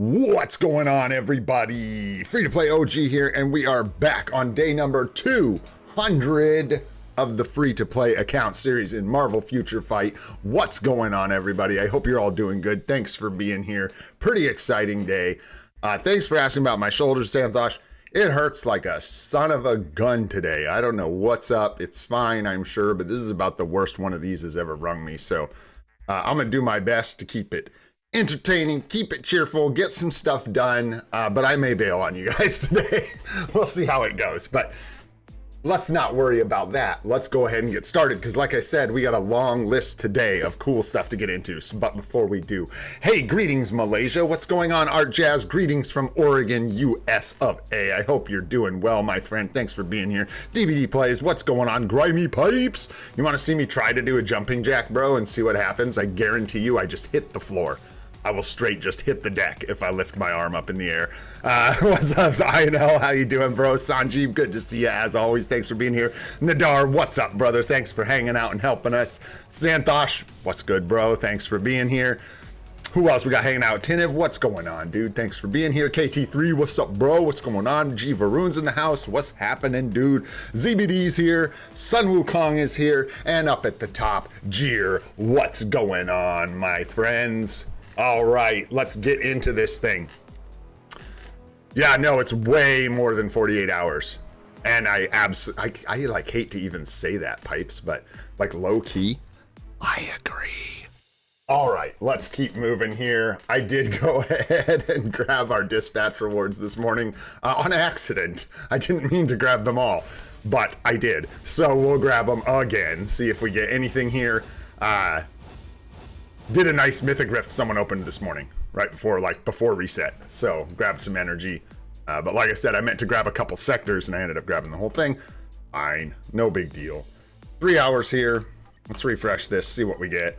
What's going on, everybody? Free to play OG here, and we are back on day number 200 of the free to play account series in Marvel Future Fight. What's going on, everybody? I hope you're all doing good. Thanks for being here. Pretty exciting day. Thanks for asking about my shoulders, Santhosh. It hurts like a son of a gun today. I don't know what's up. It's fine, I'm sure, but this is about the worst one of these has ever rung me. So I'm gonna do my best to keep it entertaining, keep it cheerful, get some stuff done, but I may bail on you guys today. We'll see how it goes, but let's not worry about that. Let's go ahead and get started, because like I said, we got a long list today of cool stuff to get into. But before we do, hey, greetings Malaysia, what's going on? Art Jazz, greetings from Oregon, US of A. I hope you're doing well, my friend. Thanks for being here. DVD Plays, what's going on? Grimy Pipes, you want to see me try to do a jumping jack, bro, and see what happens? I guarantee you I just hit the floor. I will straight just hit the deck if I lift my arm up in the air. What's up, INL? How you doing, bro? Sanjeev, good to see you as always. Thanks for being here. Nadar, what's up, brother? Thanks for hanging out and helping us. Santhosh, what's good, bro? Thanks for being here. Who else we got hanging out? Tinev, what's going on, dude? Thanks for being here. KT3, what's up, bro? What's going on? G Varun's in the house. What's happening, dude? ZBD's here. Sun Wukong is here. And up at the top, Jeer, what's going on, my friends? All right, let's get into this thing. Yeah, no, it's way more than 48 hours. And I like hate to even say that, Pipes, but like low key, I agree. All right, let's keep moving here. I did go ahead and grab our dispatch rewards this morning on accident. I didn't mean to grab them all, but I did. So we'll grab them again, see if we get anything here. Did a nice mythic rift someone opened this morning, right before reset. So grabbed some energy. But like I said, I meant to grab a couple sectors and I ended up grabbing the whole thing. Fine, no big deal. 3 hours here. Let's refresh this, see what we get.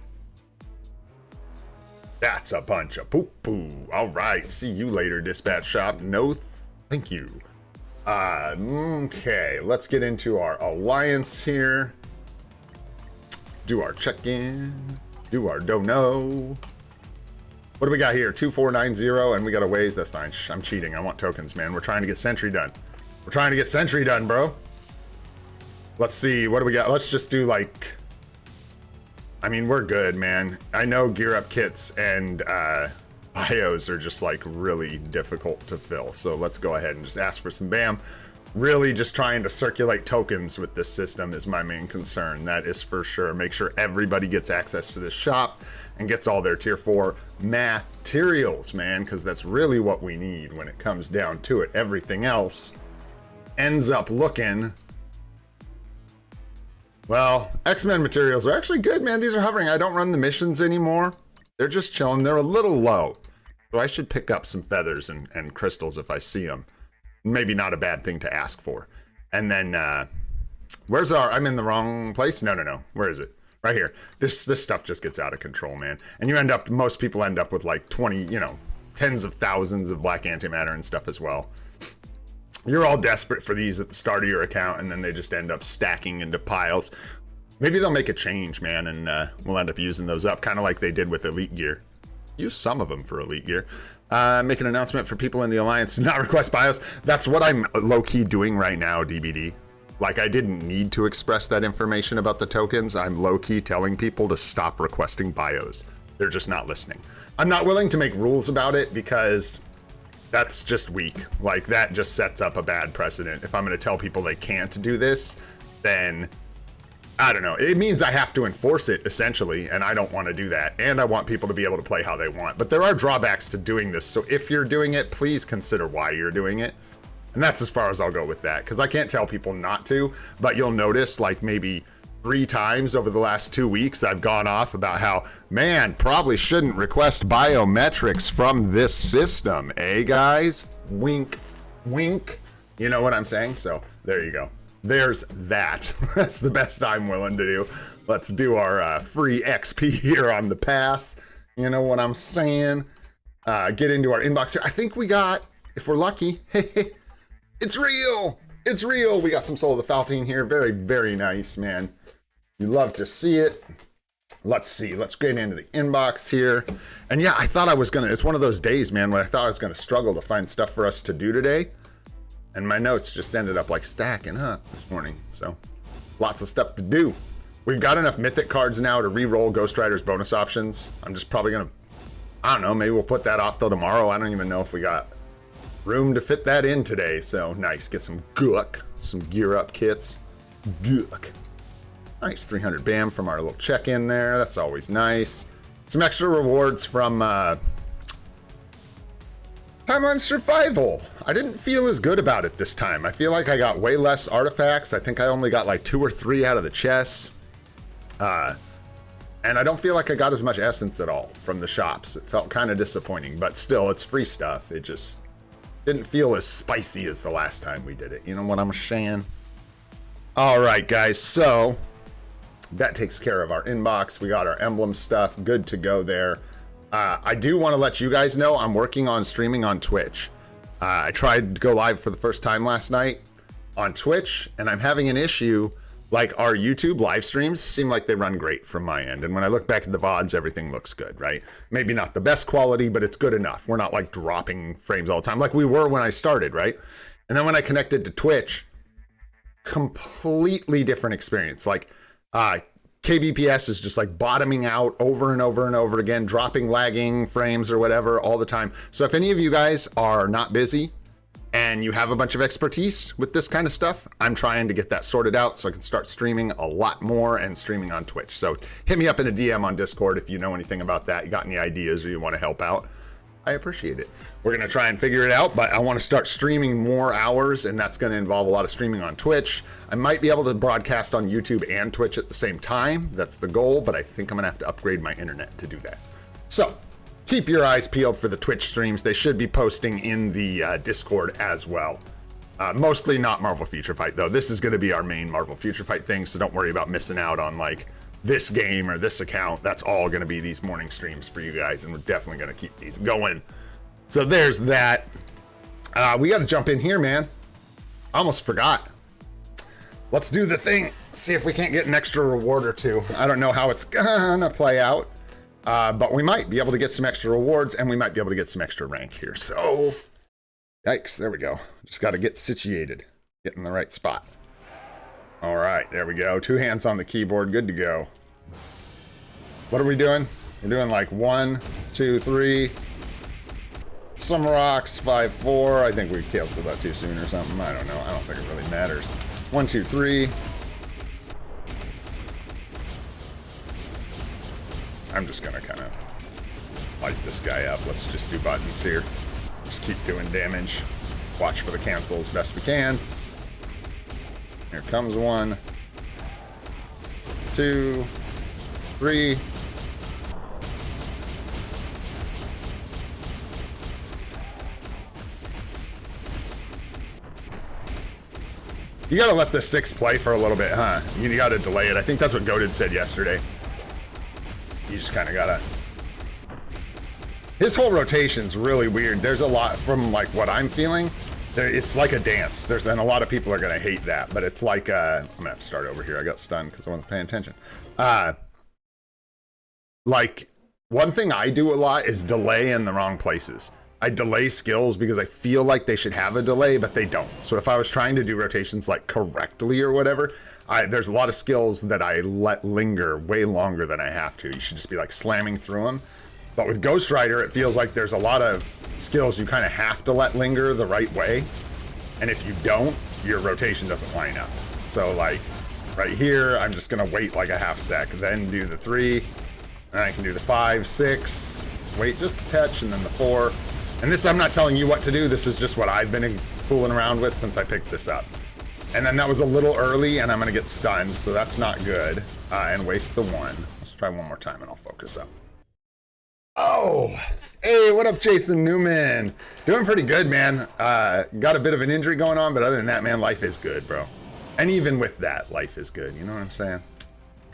That's a bunch of poo-poo. All right, see you later, dispatch shop. No, thank you. Okay, let's get into our alliance here. Do our check-in. Do our dono. What do we got here? 2490, and we got a ways. That's fine. I'm cheating. I want tokens, man. We're trying to get sentry done. We're trying to get sentry done, bro. Let's see. What do we got? Let's just do like... I mean, we're good, man. I know gear up kits and bios are just like really difficult to fill. So let's go ahead and just ask for some BAM. Really just trying to circulate tokens with this system is my main concern. That is for sure. Make sure everybody gets access to this shop and gets all their tier 4 materials, man, because that's really what we need when it comes down to it. Everything else ends up looking... Well, X-Men materials are actually good, man. These are hovering. I don't run the missions anymore. They're just chilling. They're a little low. So I should pick up some feathers and crystals if I see them. Maybe not a bad thing to ask for. And then, where's our, I'm in the wrong place? No. Where is it? Right here. This stuff just gets out of control, man. And you end up, most people end up with like 20, tens of thousands of black antimatter and stuff as well. You're all desperate for these at the start of your account, and then they just end up stacking into piles. Maybe they'll make a change, man, and we'll end up using those up, kind of like they did with Elite Gear. Use some of them for Elite Gear. Make an announcement for people in the Alliance to not request bios. That's what I'm low-key doing right now, DBD. Like, I didn't need to express that information about the tokens. I'm low-key telling people to stop requesting bios. They're just not listening. I'm not willing to make rules about it because that's just weak. Like, that just sets up a bad precedent. If I'm going to tell people they can't do this, then... I don't know. It means I have to enforce it, essentially, and I don't want to do that. And I want people to be able to play how they want. But there are drawbacks to doing this, so if you're doing it, please consider why you're doing it. And that's as far as I'll go with that, because I can't tell people not to, but you'll notice, like, maybe 3 times over the last 2 weeks, I've gone off about how, man, probably shouldn't request biometrics from this system, eh, guys? Wink, wink. You know what I'm saying? So, there you go. There's that. That's the best I'm willing to do. Let's do our free XP here on the pass. You know what I'm saying? Get into our inbox here. I think we got, if we're lucky, it's real. It's real. We got some Soul of the Faltine here. Very, very nice, man. You love to see it. Let's see. Let's get into the inbox here. And yeah, I thought I was going to... It's one of those days, man, when I thought I was going to struggle to find stuff for us to do today. And my notes just ended up like stacking up this morning. So lots of stuff to do. We've got enough mythic cards now to re-roll Ghost Rider's bonus options. I'm just probably going to... I don't know. Maybe we'll put that off till tomorrow. I don't even know if we got room to fit that in today. So nice. Get some Gook. Some gear up kits. Gook. Nice 300 BAM from our little check-in there. That's always nice. Some extra rewards from Time on Survival. I didn't feel as good about it this time. I feel like I got way less artifacts. I think I only got like 2 or 3 out of the chests. And I don't feel like I got as much essence at all from the shops. It felt kind of disappointing, but still, it's free stuff. It just didn't feel as spicy as the last time we did it. You know what I'm saying? All right, guys. So that takes care of our inbox. We got our emblem stuff. Good to go there. I do want to let you guys know I'm working on streaming on Twitch. I tried to go live for the first time last night on Twitch, and I'm having an issue. Like, our YouTube live streams seem like they run great from my end. And when I look back at the VODs, everything looks good, right? Maybe not the best quality, but it's good enough. We're not like dropping frames all the time like we were when I started, right? And then when I connected to Twitch, completely different experience. Like, KBPS is just like bottoming out over and over and over again, dropping lagging frames or whatever all the time. So if any of you guys are not busy and you have a bunch of expertise with this kind of stuff, I'm trying to get that sorted out so I can start streaming a lot more and streaming on Twitch. So hit me up in a DM on Discord if you know anything about that, you got any ideas or you want to help out. I appreciate it. We're going to try and figure it out, but I want to start streaming more hours, and that's going to involve a lot of streaming on Twitch. I might be able to broadcast on YouTube and Twitch at the same time. That's the goal, but I think I'm going to have to upgrade my internet to do that. So keep your eyes peeled for the Twitch streams. They should be posting in the Discord as well. Mostly not Marvel Future Fight, though. This is going to be our main Marvel Future Fight thing, so don't worry about missing out on, like, this game or this account. That's all going to be these morning streams for you guys, and we're definitely going to keep these going. So there's that. We got to jump in here, man. I almost forgot. Let's do the thing. See if we can't get an extra reward or two. I don't know how it's gonna play out, but we might be able to get some extra rewards, and we might be able to get some extra rank here. So, yikes, there we go. Just got to get situated, get in the right spot. All right, there we go. 2 hands on the keyboard, good to go. What are we doing? We're doing like 1, 2, 3. Some rocks, 5, 4. I think we canceled that too soon or something. I don't know. I don't think it really matters. 1, 2, 3. I'm just gonna kind of light this guy up. Let's just do buttons here. Just keep doing damage. Watch for the cancels best we can. Here comes 1, 2, 3. You gotta let the 6 play for a little bit, huh? You gotta delay it. I think that's what Goated said yesterday. You just kind of gotta... His whole rotation's really weird. There's a lot from like what I'm feeling. It's like a dance. And a lot of people are gonna hate that, but it's like I'm gonna have to start over here. I got stunned because I wasn't paying attention. Like, one thing I do a lot is delay in the wrong places. I delay skills because I feel like they should have a delay, but they don't. So if I was trying to do rotations like correctly or whatever, there's a lot of skills that I let linger way longer than I have to. You should just be like slamming through them. But with Ghost Rider, it feels like there's a lot of skills you kind of have to let linger the right way. And if you don't, your rotation doesn't line up. So like right here, I'm just gonna wait like a half sec, then do the 3, and I can do the 5, 6, wait just a touch, and then the 4. And this, I'm not telling you what to do. This is just what I've been fooling around with since I picked this up. And then that was a little early, and I'm gonna get stunned, so that's not good. And waste the 1. Let's try one more time, and I'll focus up. Oh, hey, what up, Jason Newman? Doing pretty good, man. Got a bit of an injury going on, but other than that, man, life is good, bro. And even with that, life is good. You know what I'm saying?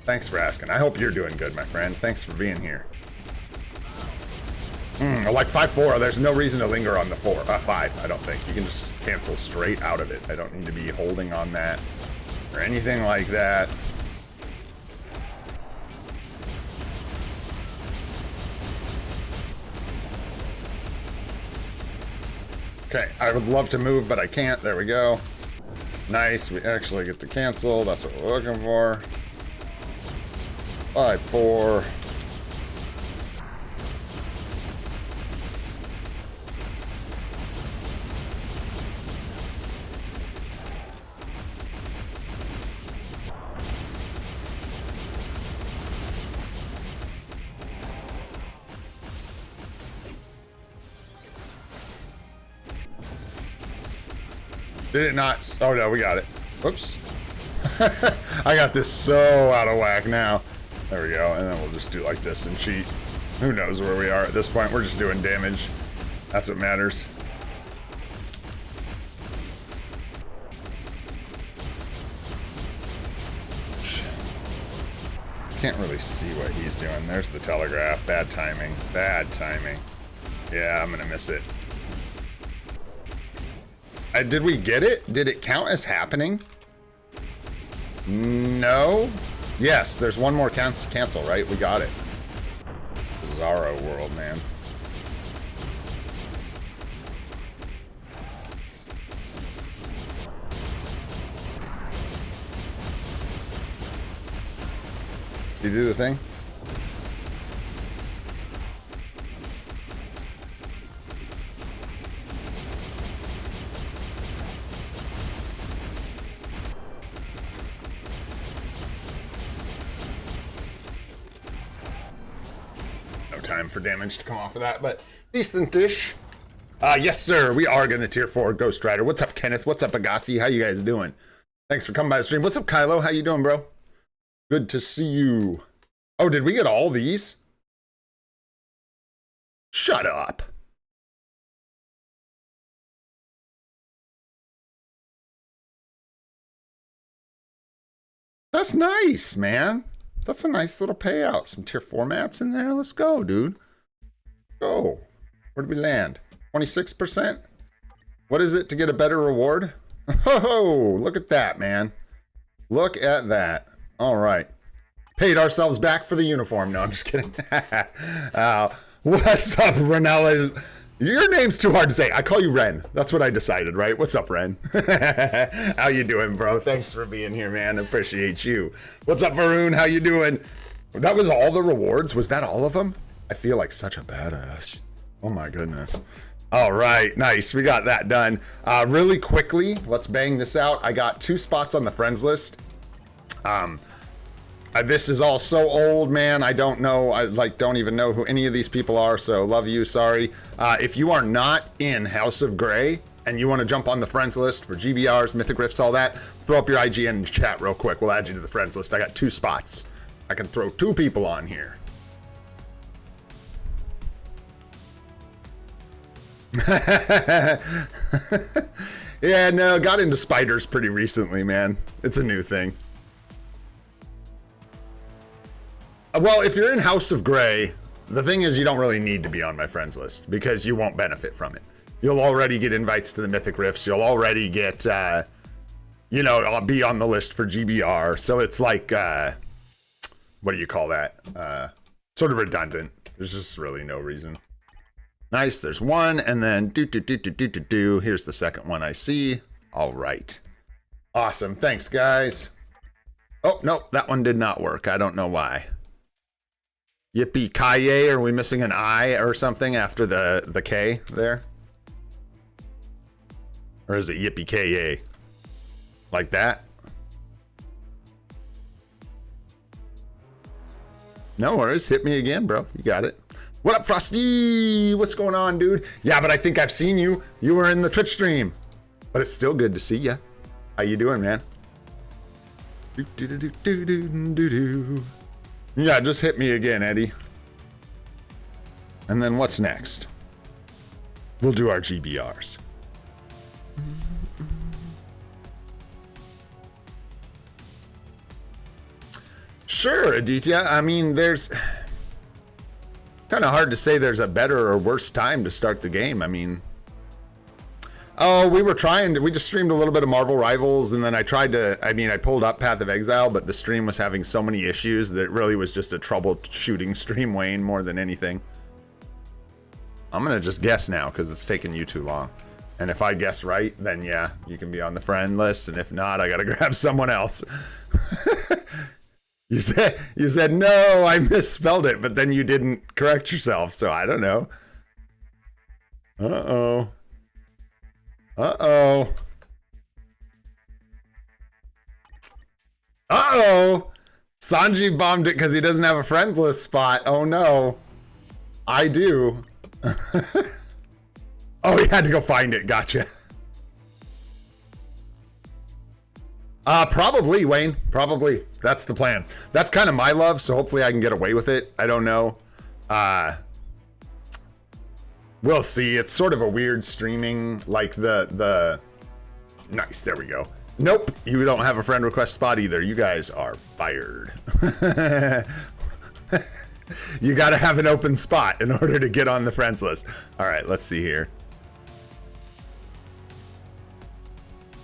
Thanks for asking. I hope you're doing good, my friend. Thanks for being here. Like 5-4, there's no reason to linger on the 5, I don't think. You can just cancel straight out of it. I don't need to be holding on that or anything like that. Okay, I would love to move, but I can't. There we go. Nice, we actually get to cancel. That's what we're looking for. 5-4. Did it not? Oh no, we got it. Whoops. I got this so out of whack now. There we go, and then we'll just do like this and cheat. Who knows where we are at this point? We're just doing damage. That's what matters. Can't really see what he's doing. There's the telegraph. Bad timing. Bad timing. Yeah, I'm gonna miss it. Did we get it? Did it count as happening? No. Yes, there's one more cancel, right? We got it. Bizarro world, man. You do the thing? Time for damage to come off of that, but decent-ish. Yes, sir. We are going to tier 4 Ghost Rider. What's up, Kenneth? What's up, Agassi? How you guys doing? Thanks for coming by the stream. What's up, Kylo? How you doing, bro? Good to see you. Oh, did we get all these? Shut up. That's nice, man. That's a nice little payout. Some tier 4 mats in there. Let's go, dude. Go. Where did we land? 26%? What is it to get a better reward? Oh, look at that, man. Look at that. All right. Paid ourselves back for the uniform. No, I'm just kidding. What's up, Renella? Your name's too hard to say. I call you Ren. That's what I decided, right? What's up, Ren? How you doing, bro? Thanks for being here, man. Appreciate you. What's up, Varun? How you doing? That was all the rewards? Was that all of them? I feel like such a badass. Oh my goodness. All right, nice. We got that done. Really quickly, let's bang this out. I got 2 spots on the friends list. This is all so old, man. I don't know. I don't even know who any of these people are. So love you. Sorry. If you are not in House of Grey and you want to jump on the friends list for GBRs, Mythic Rifts, all that, throw up your IGN in the chat real quick. We'll add you to the friends list. I got 2 spots. I can throw 2 people on here. Yeah, no, got into spiders pretty recently, man. It's a new thing. Well, if you're in House of Grey, the thing is you don't really need to be on my friends list because you won't benefit from it. You'll already get invites to the Mythic Rifts. You'll already get, you know, I'll be on the list for GBR. So it's like, what do you call that? Sort of redundant. There's just really no reason. Nice, there's one, and then here's the second one I see. All right. Awesome, thanks, guys. Oh, nope, that one did not work. I don't know why. Yippee Kaye, are we missing an I or something after the K there? Or is it Yippee Kaye? Like that? No worries, hit me again, bro. You got it. What up, Frosty? What's going on, dude? Yeah, but I think I've seen you. You were in the Twitch stream. But it's still good to see ya. How you doing, man? Yeah, just hit me again, Eddie. And then what's next? We'll do our GBRs. Sure, Aditya. I mean, there's kind of hard to say there's a better or worse time to start the game. I mean, oh, we just streamed a little bit of Marvel Rivals, and then I pulled up Path of Exile, but the stream was having so many issues that it really was just a troubleshooting stream, Wayne, more than anything. I'm gonna just guess now because it's taking you too long. And if I guess right, then yeah, you can be on the friend list. And if not, I gotta grab someone else. You said no, I misspelled it, but then you didn't correct yourself, so I don't know. Uh-oh. Uh-oh. Uh-oh! Sanji bombed it because he doesn't have a friends list spot. Oh no. I do. Oh, he had to go find it. Gotcha. Probably, Wayne. Probably. That's the plan. That's kind of my love, so hopefully I can get away with it. I don't know. We'll see. It's sort of a weird streaming, like the... Nice, there we go. Nope, you don't have a friend request spot either. You guys are fired. You gotta have an open spot in order to get on the friends list. All right, let's see here.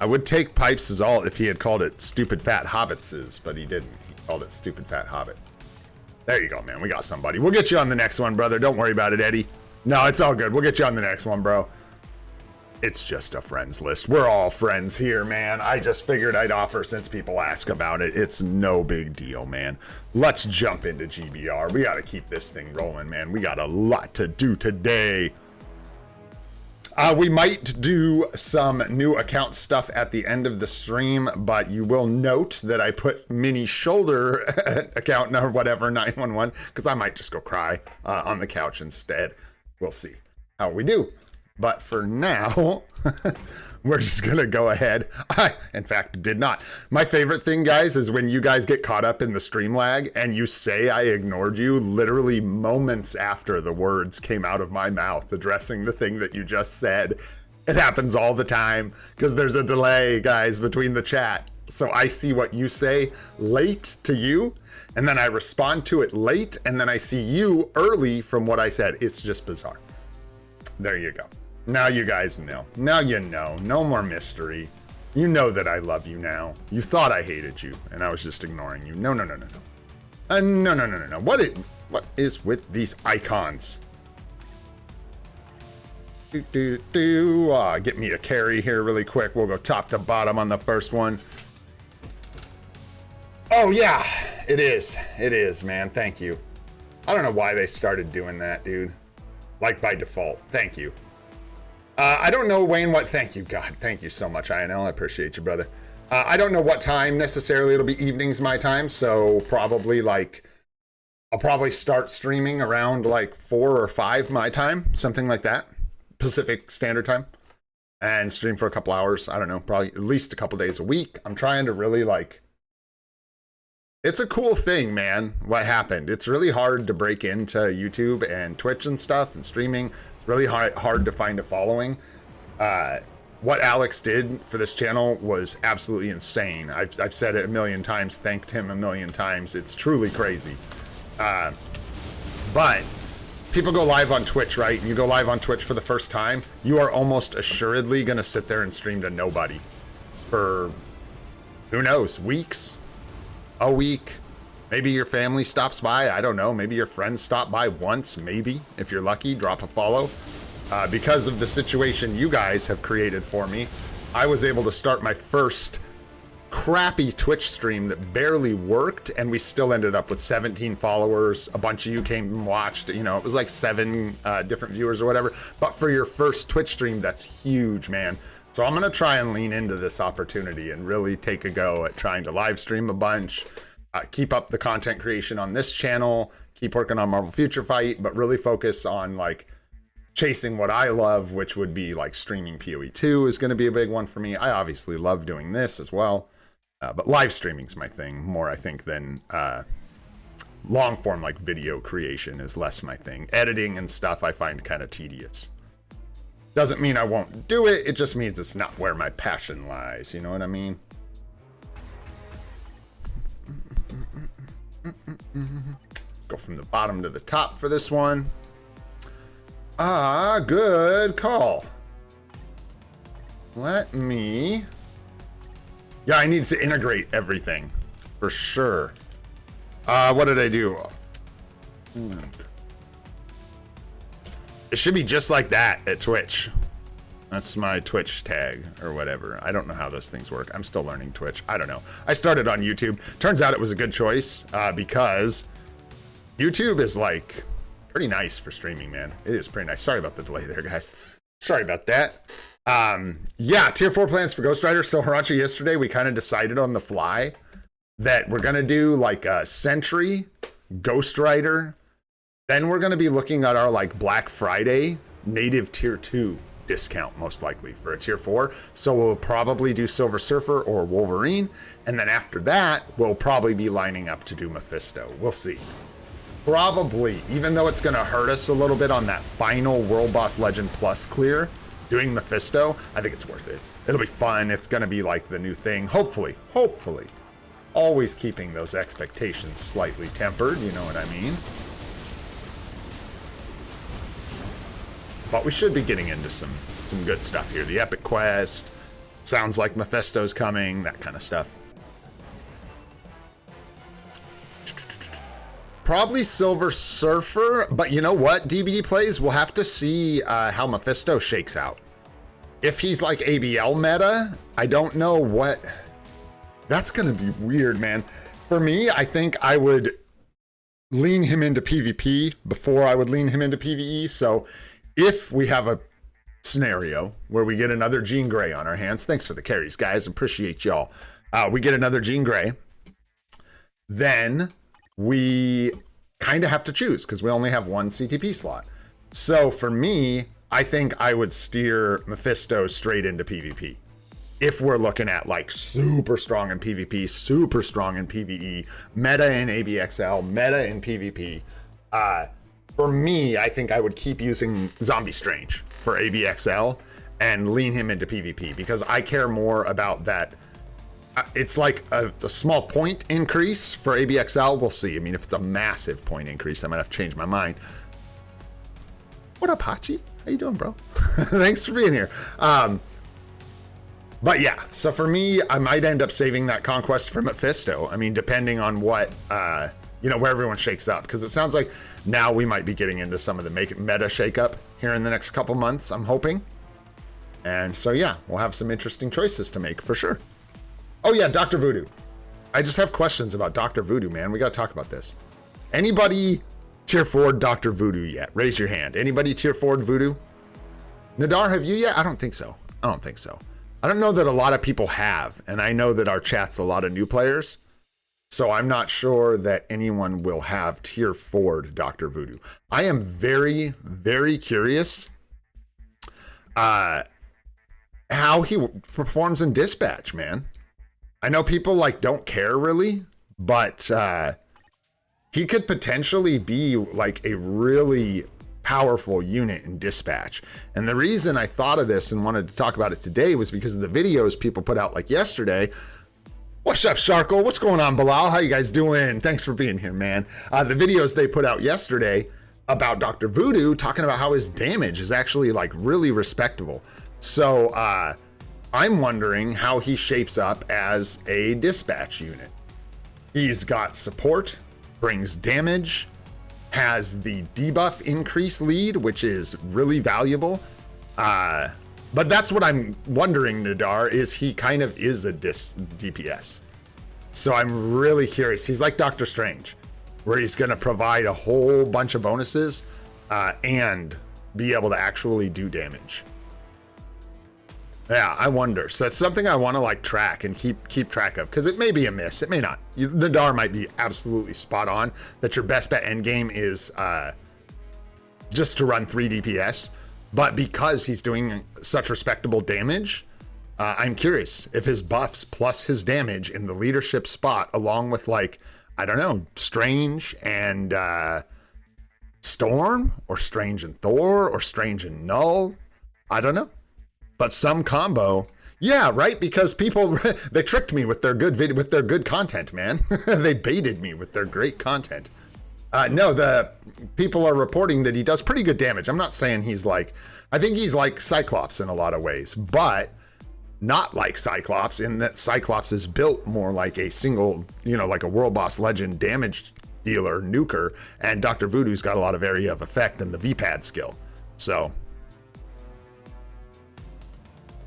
I would take Pipes as all if he had called it Stupid Fat Hobbitses, but he didn't. He called it Stupid Fat Hobbit. There you go, man. We got somebody. We'll get you on the next one, brother. Don't worry about it, Eddie. No, it's all good. We'll get you on the next one, bro. It's just a friends list. We're all friends here, man. I just figured I'd offer since people ask about it. It's no big deal, man. Let's jump into GBR. We got to keep this thing rolling, man. We got a lot to do today. We might do some new account stuff at the end of the stream, but you will note that I put mini shoulder account number, whatever, 911, because I might just go cry on the couch instead. We'll see how we do. But for now, we're just going to go ahead. I, in fact, did not. My favorite thing, guys, is when you guys get caught up in the stream lag and you say I ignored you literally moments after the words came out of my mouth addressing the thing that you just said. It happens all the time because there's a delay, guys, between the chat. So I see what you say late to you, and then I respond to it late, and then I see you early from what I said. It's just bizarre. There you go. Now you guys know. Now you know. No more mystery. You know that I love you now. You thought I hated you, and I was just ignoring you. No, no, no, no, no. No. What is with these icons? Get me a carry here really quick. We'll go top to bottom on the first one. Oh, yeah. It is. It is, man. Thank you. I don't know why they started doing that, dude. Like by default. Thank you. I don't know, Wayne, what... Thank you, God. Thank you so much, INL. I appreciate you, brother. I don't know what time necessarily. It'll be evenings my time, so probably like... I'll probably start streaming around like 4 or 5 my time, something like that. Pacific Standard Time. And stream for a couple hours. I don't know, probably at least a couple days a week. I'm trying to really like... It's a cool thing, man, what happened. It's really hard to break into YouTube and Twitch and stuff and streaming. It's really hard to find a following. What Alex did for this channel was absolutely insane. I've said it a million times, thanked him a million times. It's truly crazy. But people go live on Twitch, right? And you go live on Twitch for the first time, you are almost assuredly going to sit there and stream to nobody for, who knows, weeks? A week. Maybe your family stops by. I don't know. Maybe your friends stop by once. Maybe. If you're lucky, drop a follow. Because of the situation you guys have created for me, I was able to start my first crappy Twitch stream that barely worked, and we still ended up with 17 followers. A bunch of you came and watched. You know, it was like 7 different viewers or whatever. But for your first Twitch stream, that's huge, man. So I'm going to try and lean into this opportunity and really take a go at trying to live stream a bunch, keep up the content creation on this channel, keep working on Marvel Future Fight, but really focus on like chasing what I love, which would be like streaming PoE 2 is going to be a big one for me. I obviously love doing this as well, but live streaming's my thing more, I think, than long form like video creation is less my thing. Editing and stuff I find kind of tedious. Doesn't mean I won't do it, it just means it's not where my passion lies, you know what I mean? Go from the bottom to the top for this one. Ah, good call. Let me... Yeah, I need to integrate everything, for sure. What did I do? It should be just like that at Twitch. That's my Twitch tag or whatever. I don't know how those things work. I'm still learning Twitch. I don't know. I started on YouTube. Turns out it was a good choice because YouTube is like pretty nice for streaming, man. It is pretty nice. Sorry about the delay there, guys. Sorry about that. Yeah, tier 4 plans for Ghost Rider. So Haranchi, yesterday we kind of decided on the fly that we're going to do like a Sentry, Ghost Rider. Then we're going to be looking at our like Black Friday native tier 2 discount, most likely for a tier 4. So we'll probably do Silver Surfer or Wolverine. And then after that, we'll probably be lining up to do Mephisto. We'll see. Probably, even though it's going to hurt us a little bit on that final World Boss Legend Plus clear, doing Mephisto, I think it's worth it. It'll be fun. It's going to be like the new thing. Hopefully. Always keeping those expectations slightly tempered, you know what I mean? But we should be getting into some good stuff here. The Epic Quest, sounds like Mephisto's coming, that kind of stuff. Probably Silver Surfer, but you know what, DBD plays, we'll have to see how Mephisto shakes out. If he's like ABL meta, I don't know what... That's gonna be weird, man. For me, I think I would lean him into PvP before I would lean him into PvE, so... If we have a scenario where we get another Jean Grey on our hands, thanks for the carries, guys. Appreciate y'all. We get another Jean Grey, then we kind of have to choose because we only have one CTP slot. So for me, I think I would steer Mephisto straight into PvP. If we're looking at like super strong in PvP, super strong in PvE, meta in ABXL, meta in PvP, for me, I think I would keep using Zombie Strange for ABXL and lean him into PvP because I care more about that. It's like a small point increase for ABXL. We'll see. I mean, if it's a massive point increase, I might have to change my mind. What up, Hachi? How you doing, bro? Thanks for being here. But yeah, so for me, I might end up saving that Conquest for Mephisto. I mean, depending on what... you know, where everyone shakes up, because it sounds like now we might be getting into some of the meta shakeup here in the next couple months, I'm hoping. And so, yeah, we'll have some interesting choices to make for sure. Oh yeah, Dr. Voodoo. I just have questions about Dr. Voodoo, man. We got to talk about this. Anybody tier 4 Dr. Voodoo yet? Raise your hand. Anybody tier 4 Voodoo? Nadar, have you yet? I don't think so. I don't know that a lot of people have, and I know that our chat's a lot of new players. So I'm not sure that anyone will have tier 4 Dr. Voodoo. I am very, very curious how he performs in Dispatch, man. I know people like don't care really, but he could potentially be like a really powerful unit in Dispatch. And the reason I thought of this and wanted to talk about it today was because of the videos people put out like yesterday. What's up, Sharkle? What's going on, Bilal? How you guys doing? Thanks for being here, man. The videos they put out yesterday about Dr. Voodoo talking about how his damage is actually like really respectable. So I'm wondering how he shapes up as a dispatch unit. He's got support, brings damage, has the debuff increase lead, which is really valuable. But that's what I'm wondering, Nadar, is he kind of is a DPS. So I'm really curious. He's like Doctor Strange, where he's going to provide a whole bunch of bonuses and be able to actually do damage. Yeah, I wonder. So it's something I want to like track and keep track of, because it may be a miss. It may not. Nadar might be absolutely spot on that your best bet endgame is just to run 3 DPS. But because he's doing such respectable damage, I'm curious if his buffs plus his damage in the leadership spot, along with like, I don't know, Strange and Storm, or Strange and Thor, or Strange and Null, I don't know. But some combo, yeah, right? Because people, they tricked me with their good video, with their good content, man. They baited me with their great content. No, the people are reporting that he does pretty good damage. I'm not saying he's like, I think he's like Cyclops in a lot of ways, but not like Cyclops in that Cyclops is built more like a single, you know, like a World Boss Legend damage dealer, nuker, and Dr. Voodoo's got a lot of area of effect and the VPAD skill. So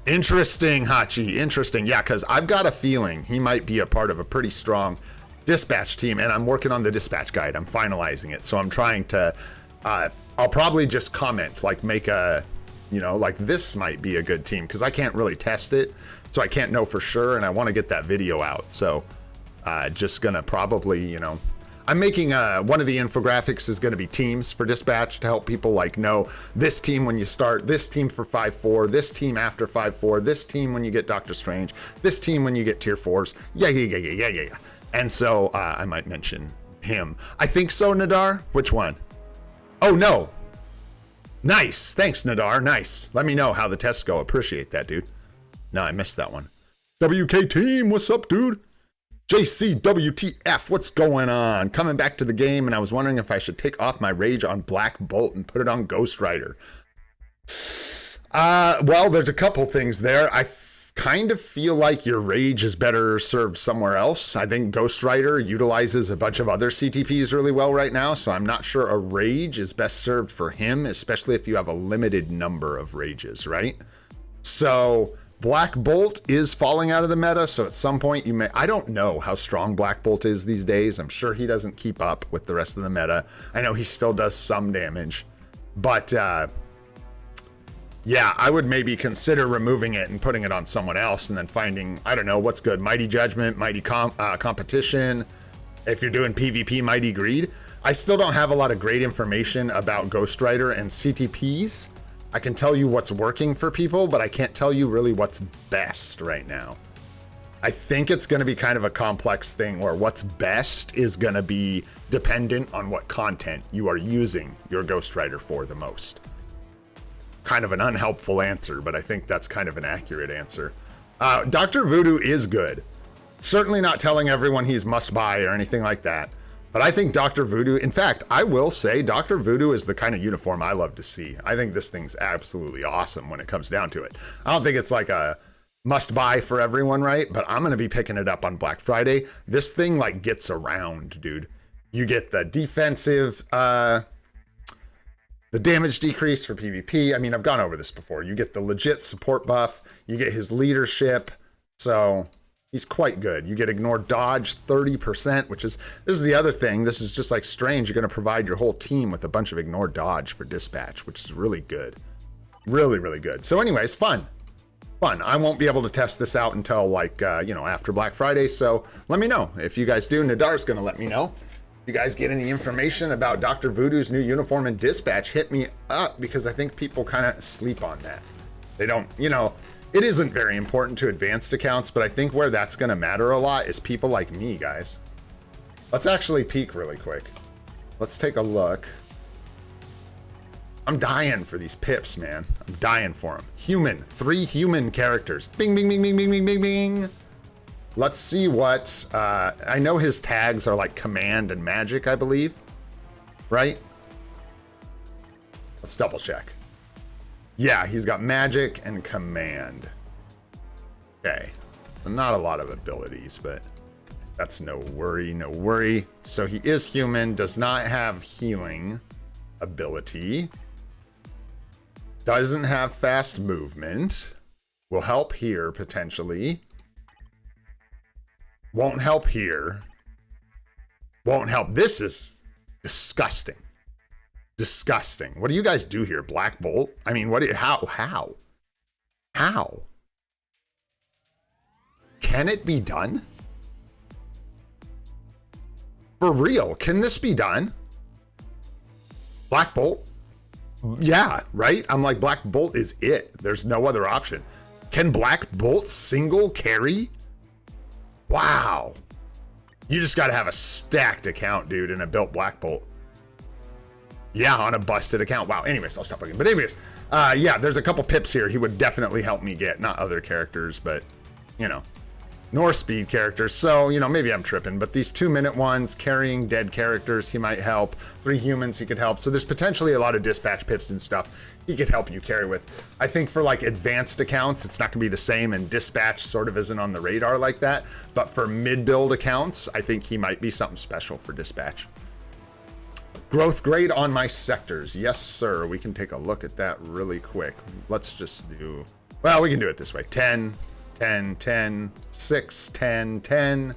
Interesting, Hachi. Interesting. Yeah, because I've got a feeling he might be a part of a pretty strong dispatch team, and I'm working on the dispatch guide. I'm finalizing it. So I'm trying to, I'll probably just comment, like make a, you know, like this might be a good team, because I can't really test it. So I can't know for sure, and I want to get that video out. So just going to probably, you know, I'm making one of the infographics is going to be teams for dispatch to help people like know this team when you start, this team for 5-4, this team after 5-4, this team when you get Doctor Strange, this team when you get tier 4s. Yeah. And so I might mention him. I think so, Nadar. Which one? Oh, no. Nice. Thanks, Nadar. Nice. Let me know how the tests go. Appreciate that, dude. No, I missed that one. WK team, what's up, dude? JCWTF, what's going on? Coming back to the game, and I was wondering if I should take off my rage on Black Bolt and put it on Ghost Rider. Well, there's a couple things there. I kind of feel like your rage is better served somewhere else. I think Ghost Rider utilizes a bunch of other CTPs really well right now, so I'm not sure a rage is best served for him, especially if you have a limited number of rages, right? So Black Bolt is falling out of the meta, so at some point you may... I don't know how strong Black Bolt is these days. I'm sure he doesn't keep up with the rest of the meta. I know he still does some damage, but yeah, I would maybe consider removing it and putting it on someone else and then finding, I don't know, what's good. Mighty Judgment, Mighty Competition. If you're doing PvP, Mighty Greed. I still don't have a lot of great information about Ghost Rider and CTPs. I can tell you what's working for people, but I can't tell you really what's best right now. I think it's going to be kind of a complex thing where what's best is going to be dependent on what content you are using your Ghost Rider for the most. Kind of an unhelpful answer, but I think that's kind of an accurate answer. Dr. Voodoo is good. Certainly not telling everyone he's must buy or anything like that. But I think Dr. Voodoo, in fact, I will say Dr. Voodoo is the kind of uniform I love to see. I think this thing's absolutely awesome when it comes down to it. I don't think it's like a must buy for everyone, right? But I'm going to be picking it up on Black Friday. This thing like gets around, dude. You get the defensive, the damage decrease for PvP. I mean, I've gone over this before. You get the legit support buff. You get his leadership. So he's quite good. You get ignore dodge 30%, which is, this is the other thing. This is just like Strange. You're going to provide your whole team with a bunch of ignore dodge for dispatch, which is really good. Really, really good. So anyways, fun. I won't be able to test this out until like, you know, after Black Friday. So let me know if you guys do. Nadar's going to let me know. If you guys get any information about Dr. Voodoo's new uniform and dispatch, hit me up, because I think people kind of sleep on that. They don't, you know, it isn't very important to advanced accounts, but I think where that's going to matter a lot is people like me, guys. Let's actually peek really quick. Let's take a look. I'm dying for these pips, man. I'm dying for them. Human. 3 human characters. Bing, bing, bing, bing, bing, bing, bing, bing. Let's see what... I know his tags are like command and magic, I believe. Right? Let's double check. Yeah, he's got magic and command. Okay. Not a lot of abilities, but that's no worry, no worry. So he is human, does not have healing ability. Doesn't have fast movement. Will help here, potentially. Won't help here. Won't help. This is disgusting. Disgusting. What do you guys do here? Black Bolt? I mean, what do you, how? Can it be done? For real, can this be done? Black Bolt? Yeah, right? I'm like, Black Bolt is it. There's no other option. Can Black Bolt single carry? Wow. You just got to have a stacked account, dude, and a built Black Bolt. Yeah, on a busted account. Wow. Anyways, I'll stop looking. But anyways, yeah, there's a couple pips here he would definitely help me get. Not other characters, but, you know, nor speed characters. So, you know, maybe I'm tripping. But these 2-minute ones, carrying dead characters, he might help. 3 humans, he could help. So there's potentially a lot of dispatch pips and stuff he could help you carry with. I think for, like, advanced accounts, it's not going to be the same. And dispatch sort of isn't on the radar like that. But for mid-build accounts, I think he might be something special for dispatch. Growth grade on my sectors. Yes, sir. We can take a look at that really quick. Let's just do... Well, we can do it this way. 10, 10, 10, 6, 10, 10,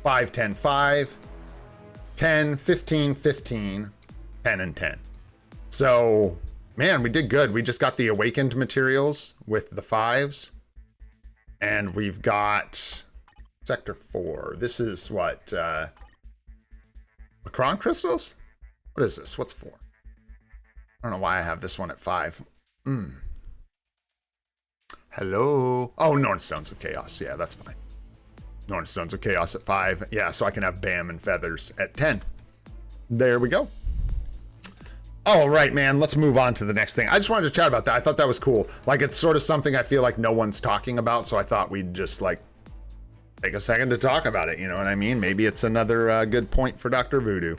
5, 10, 5, 10, 15, 15, 10, and 10. So, man, we did good. We just got the awakened materials with the 5s. And we've got Sector 4. This is what? Macron crystals? What is this? What's 4? I don't know why I have this one at 5. Hello? Oh, Nornstones of Chaos. Yeah, that's fine. Nornstones of Chaos at 5. Yeah, so I can have Bam and Feathers at 10. There we go. All right, man, let's move on to the next thing. I just wanted to chat about that. I thought that was cool. Like, it's sort of something I feel like no one's talking about, so I thought we'd just, like, take a second to talk about it, you know what I mean? Maybe it's another good point for Dr. Voodoo.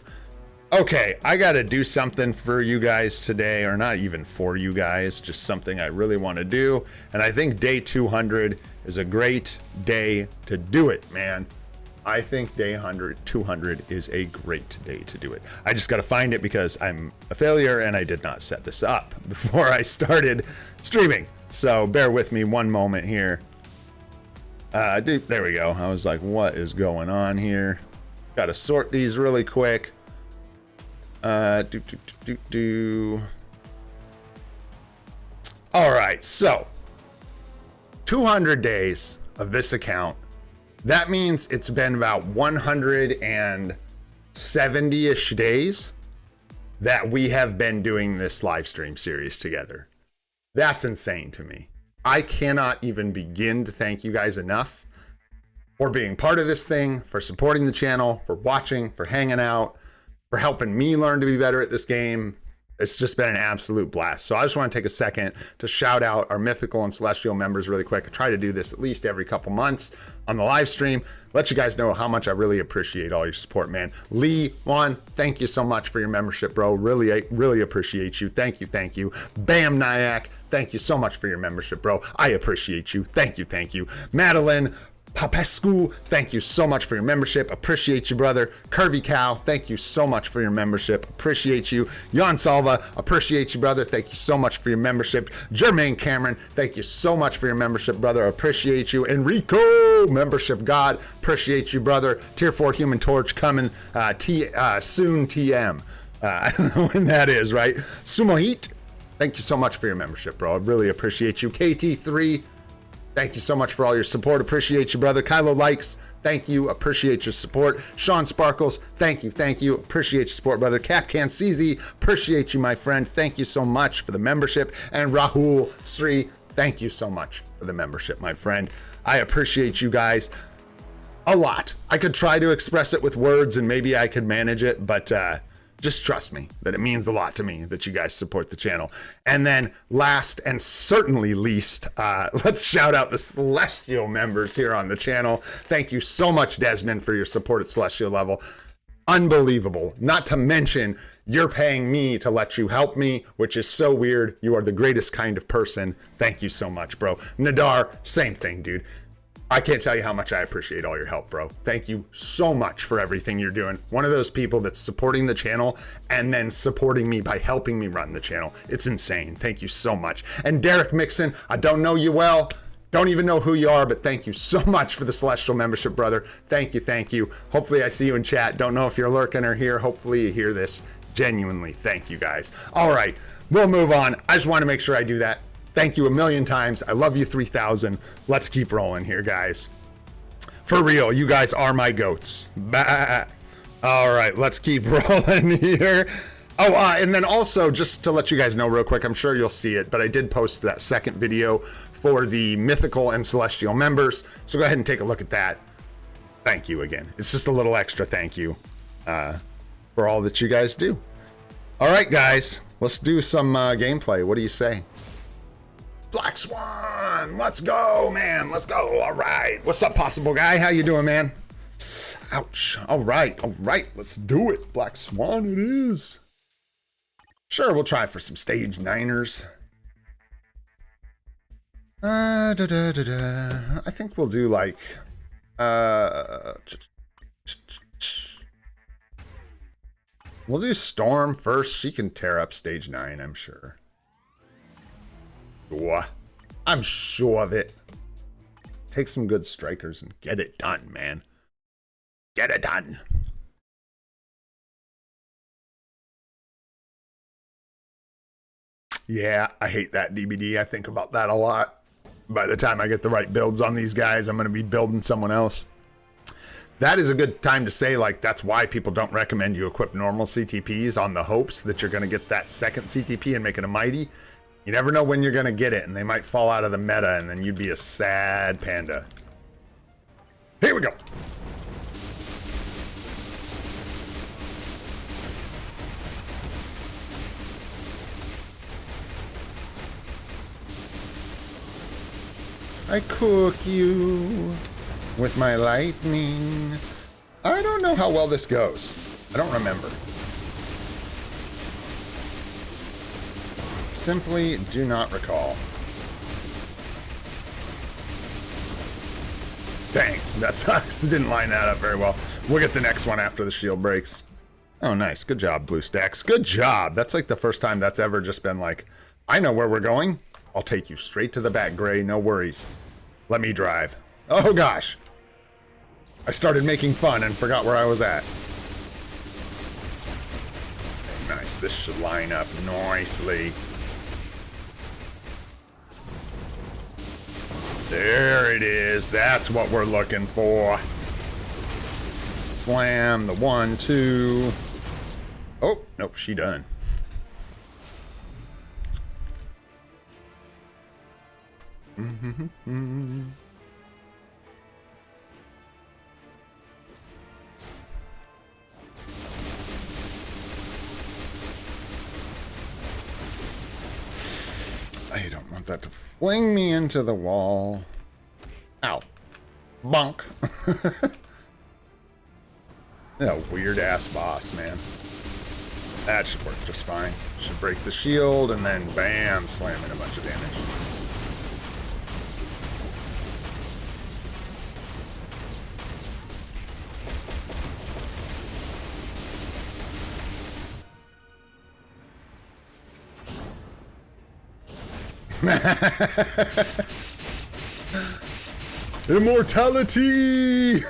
Okay, I gotta do something for you guys today, or not even for you guys, just something I really want to do, and I think day 200 is a great day to do it, man. I think day 200 is a great day to do it. I just got to find it because I'm a failure and I did not set this up before I started streaming. So bear with me one moment here. There we go. I was like, what is going on here? Got to sort these really quick. All right, so 200 days of this account. That means it's been about 170-ish days that we have been doing this live stream series together. That's insane to me. I cannot even begin to thank you guys enough for being part of this thing, for supporting the channel, for watching, for hanging out, for helping me learn to be better at this game. It's just been an absolute blast. So I just want to take a second to shout out our Mythical and Celestial members really quick. I try to do this at least every couple months on the live stream. Let you guys know how much I really appreciate all your support, man. Lee, Juan, thank you so much for your membership, bro. Really appreciate you. Thank you, thank you. Bam Nyack, thank you so much for your membership, bro. I appreciate you. Thank you, thank you. Madeline Papescu, thank you so much for your membership. Appreciate you, brother. Curvy Cow, thank you so much for your membership. Appreciate you. Jan Salva, appreciate you, brother. Thank you so much for your membership. Jermaine Cameron, thank you so much for your membership, brother. Appreciate you. Enrico, membership god, appreciate you, brother. Tier 4 Human Torch coming soon TM. I don't know when that is, right? Sumo Heat, thank you so much for your membership, bro. I really appreciate you. KT3, thank you so much for all your support. Appreciate you, brother. Kylo Likes, thank you. Appreciate your support. Sean Sparkles, thank you. Thank you. Appreciate your support, brother. Capcan CZ, appreciate you, my friend. Thank you so much for the membership. And Rahul Sri, thank you so much for the membership, my friend. I appreciate you guys a lot. I could try to express it with words and maybe I could manage it, but just trust me that it means a lot to me that you guys support the channel. And then last and certainly least, let's shout out the Celestial members here on the channel. Thank you so much, Desmond, for your support at Celestial level. Unbelievable. Not to mention, you're paying me to let you help me, which is so weird. You are the greatest kind of person. Thank you so much, bro. Nadar, same thing, dude. I can't tell you how much I appreciate all your help, bro. Thank you so much for everything you're doing. One of those people that's supporting the channel and then supporting me by helping me run the channel. It's insane. Thank you so much. And Derek Mixon, I don't know you well. Don't even know who you are, but thank you so much for the Celestial membership, brother. Thank you, thank you. Hopefully I see you in chat. Don't know if you're lurking or here. Hopefully you hear this. Genuinely, thank you guys. All right, we'll move on. I just want to make sure I do that. Thank you a million times. I love you 3,000. Let's keep rolling here, guys. For real, you guys are my goats. Bah. All right, let's keep rolling here. Oh, and then also, just to let you guys know real quick, I'm sure you'll see it, but I did post that second video for the Mythical and Celestial members. So go ahead and take a look at that. Thank you again. It's just a little extra thank you for all that you guys do. All right, guys, let's do some gameplay. What do you say? Black Swan, let's go, man. Let's go. All right. What's up, Possible Guy? How you doing, man? Ouch. All right. Let's do it. Black Swan it is. Sure, we'll try for some stage 9ers. I think we'll do like we'll do Storm first. She can tear up stage 9, I'm sure. I'm sure of it. Take some good strikers and get it done, man. Get it done. Yeah, I hate that DBD. I think about that a lot. By the time I get the right builds on these guys, I'm going to be building someone else. That is a good time to say, like, that's why people don't recommend you equip normal CTPs on the hopes that you're going to get that second CTP and make it a mighty. You never know when you're going to get it, and they might fall out of the meta, and then you'd be a sad panda. Here we go. I cook you with my lightning. I don't know how well this goes. I don't remember. Simply do not recall. Dang, that sucks. Didn't line that up very well. We'll get the next one after the shield breaks. Oh, nice. Good job, Blue Stacks. Good job. That's like the first time that's ever just been like, I know where we're going. I'll take you straight to the back, Gray. No worries. Let me drive. Oh, gosh. I started making fun and forgot where I was at. Nice. This should line up nicely. There it is. That's what we're looking for. Slam the 1, 2. Oh, nope. She done. I don't want that to fling me into the wall. Ow. Bonk. A weird ass boss, man. That should work just fine. Should break the shield and then bam, slam in a bunch of damage. Immortality!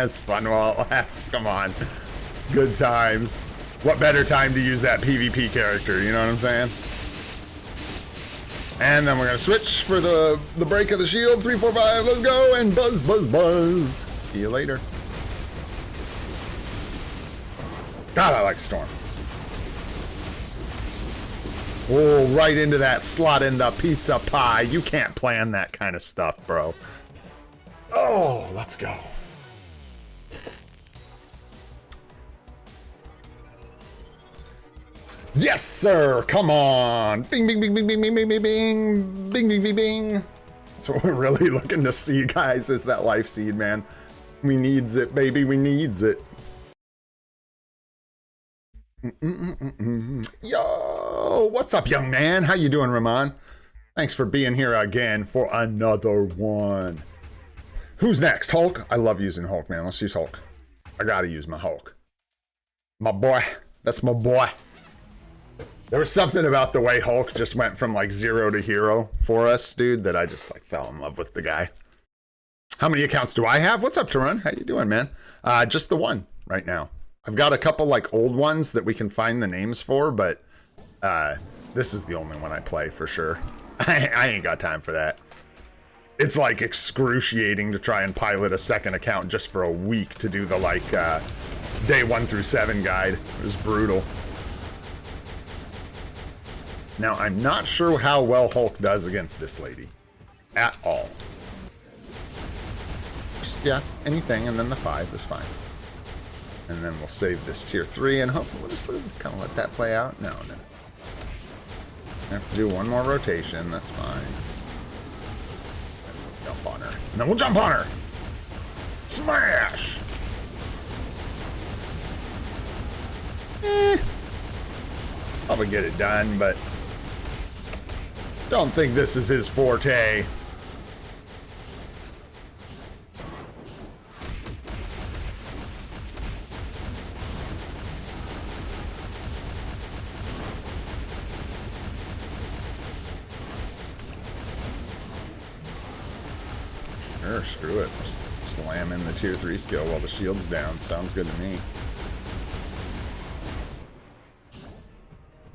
It's fun while it lasts. Come on. Good times. What better time to use that PvP character, you know what I'm saying? And then we're going to switch for the break of the shield. 3, 4, 5, let's go, and buzz, buzz, buzz. See you later. God, I like Storm. Oh, right into that slot in the pizza pie. You can't plan that kind of stuff, bro. Oh, let's go. Yes, sir. Come on. Bing, bing, bing, bing, bing, bing, bing, bing, bing, bing, bing, bing, bing. That's what we're really looking to see, guys, is that life seed, man. We needs it, baby. We needs it. Yo, what's up, young man? How you doing, Ramon? Thanks for being here again for another one. Who's next? Hulk? I love using Hulk, man. Let's use Hulk. I gotta use my Hulk. My boy. That's my boy. There was something about the way Hulk just went from like 0 to hero for us, dude, that I just like fell in love with the guy. How many accounts do I have? What's up, Tarun? How you doing, man? Just the one right now. I've got a couple like old ones that we can find the names for, but this is the only one I play for sure. I ain't got time for that. It's like excruciating to try and pilot a second account just for a week to do the like day 1 through 7 guide. It was brutal. Now, I'm not sure how well Hulk does against this lady. At all. Just, yeah, anything, and then the 5 is fine. And then we'll save this tier 3, and hopefully we'll just kind of let that play out. No. I have to do one more rotation, that's fine. Jump on her. And then we'll jump on her! Smash! Probably get it done, but don't think this is his forte. Sure, screw it. Slam in the tier 3 skill while the shield's down. Sounds good to me.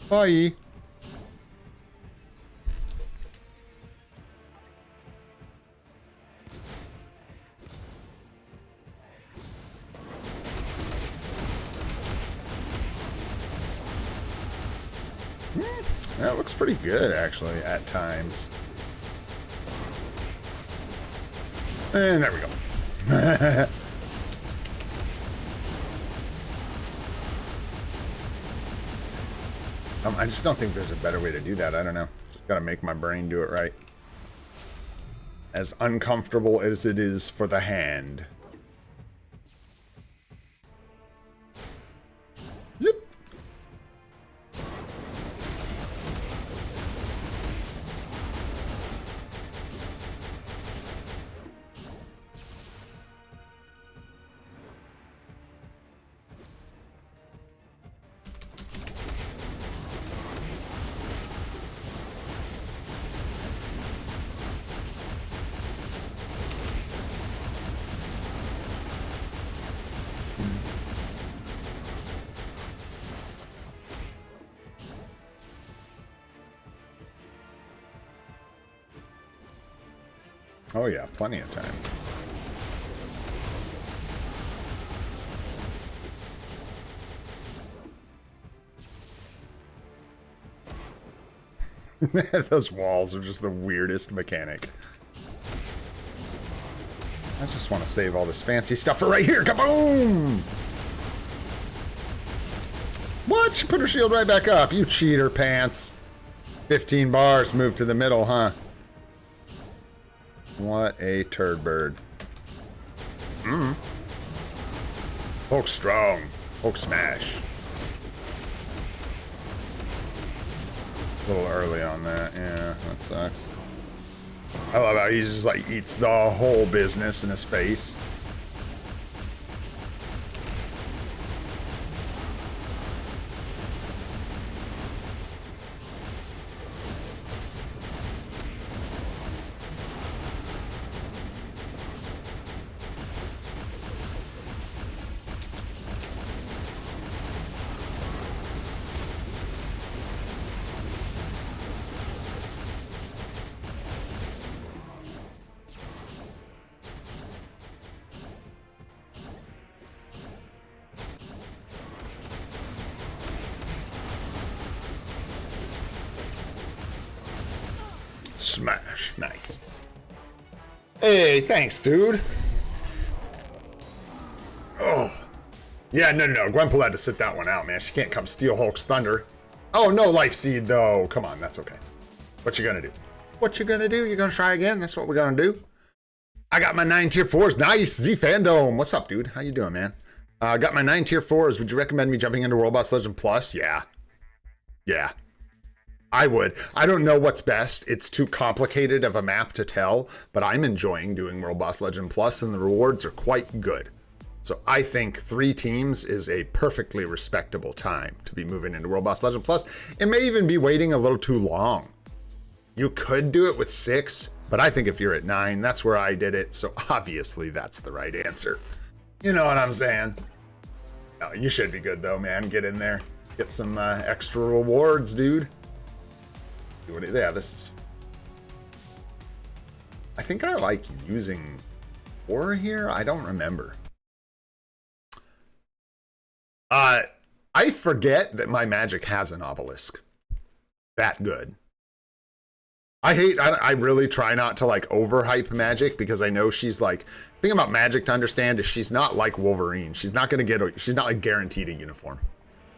Bye. That looks pretty good, actually, at times. And there we go. I just don't think there's a better way to do that. I don't know. Just gotta make my brain do it right. As uncomfortable as it is for the hand. Zip. Oh yeah, plenty of time. Those walls are just the weirdest mechanic. I just want to save all this fancy stuff for right here. Kaboom! What? You put her shield right back up. You cheater pants. 15 bars. Move to the middle, huh? What a turd bird. Hulk strong. Hulk smash. A little early on that. Yeah, that sucks. I love how he just like eats the whole business in his face. Smash. Nice. Hey, thanks, dude. Oh. Yeah, no. Gwenpool had to sit that one out, man. She can't come steal Hulk's thunder. Oh, no life seed, though. Come on, that's okay. What you gonna do? What you gonna do? You gonna try again? That's what we're gonna do. I got my 9 tier 4s. Nice. Z Fandom. What's up, dude? How you doing, man? I got my 9 tier 4s. Would you recommend me jumping into World Boss Legend Plus? Yeah. Yeah. I would. I don't know what's best. It's too complicated of a map to tell, but I'm enjoying doing World Boss Legend Plus, and the rewards are quite good. So I think 3 teams is a perfectly respectable time to be moving into World Boss Legend Plus. It may even be waiting a little too long. You could do it with 6, but I think if you're at 9, that's where I did it. So obviously that's the right answer. You know what I'm saying? Oh, you should be good though, man. Get in there. Get some extra rewards, dude. Yeah, this is... I think I like using 4 here. I don't remember. I forget that my magic has an obelisk. That good. I really try not to like overhype magic because I know she's like... The thing about magic to understand is she's not like Wolverine. She's not going to get... She's not like guaranteed a uniform.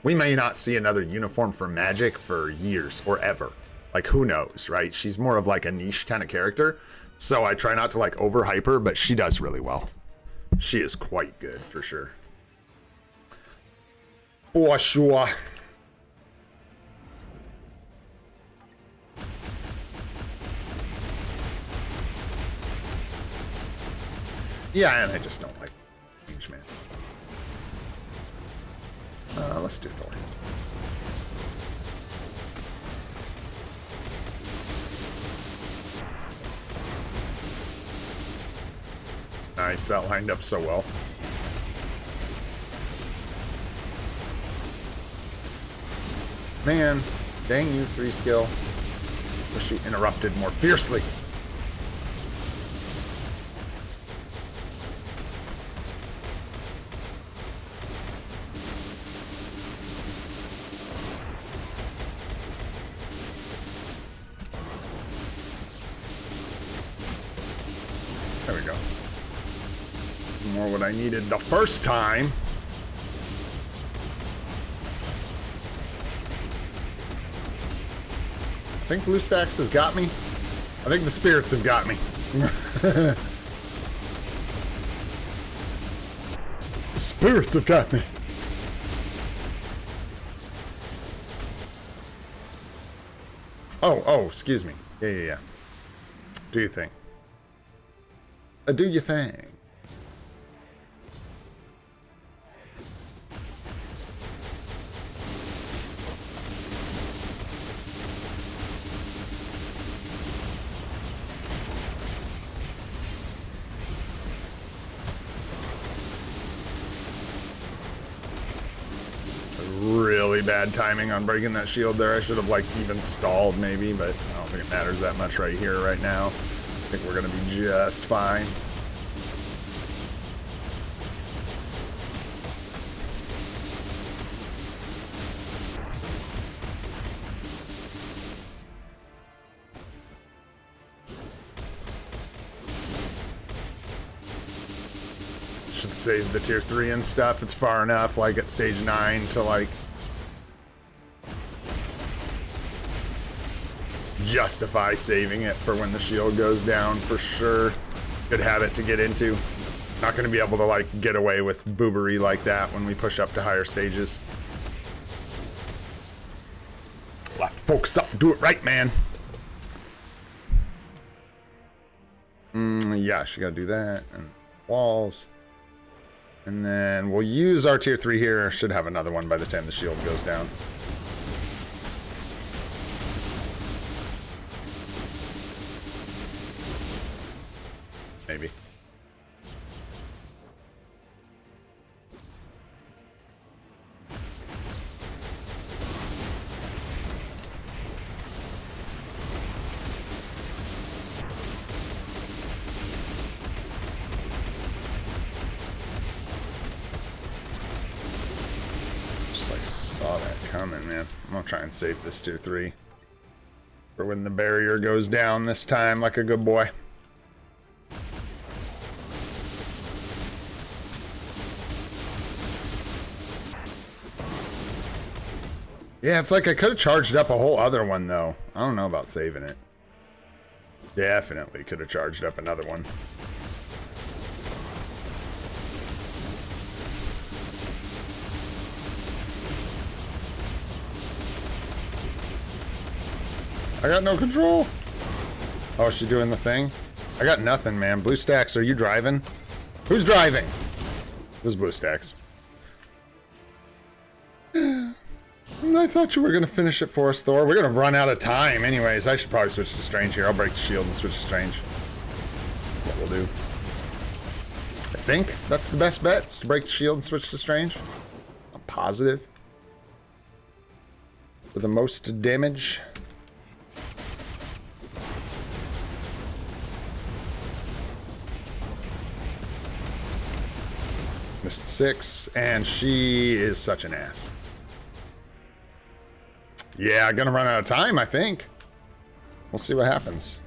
We may not see another uniform for magic for years or ever. Like, who knows, right? She's more of like a niche kind of character. So I try not to like overhype her, but she does really well. She is quite good for sure. For sure. Yeah, and I just don't like Huge Man. Let's do Thor. Nice, that lined up so well. Man, dang you, 3 skill. Wish you interrupted more fiercely. There we go. More what I needed the first time. I think BlueStacks has got me. I think the spirits have got me. The spirits have got me. Oh, excuse me. Yeah. Do your thing. Do your thing. Really bad timing on breaking that shield there. I should have like even stalled maybe, but I don't think it matters that much right here, right now. I think we're gonna be just fine. Should save the tier 3 and stuff. It's far enough, like at stage 9 to like justify saving it for when the shield goes down for sure. Good habit to get into. Not going to be able to like get away with boobery like that when we push up to higher stages. We'll have to focus up and do it right, man. Yeah, she got to do that. And walls. And then we'll use our tier 3 here. Should have another one by the time the shield goes down. Maybe. Saw that coming, man. I'm gonna try and save this tier 3 for when the barrier goes down this time, like a good boy. Yeah, it's like I could have charged up a whole other one, though. I don't know about saving it. Definitely could have charged up another one. I got no control. Oh, is she doing the thing? I got nothing, man. BlueStacks, are you driving? Who's driving? This is BlueStacks. I thought you were going to finish it for us, Thor. We're going to run out of time anyways. I should probably switch to Strange here. I'll break the shield and switch to Strange. What we'll do. I think that's the best bet, is to break the shield and switch to Strange. I'm positive. For the most damage. Missed 6, and she is such an ass. Yeah, gonna run out of time, I think. We'll see what happens.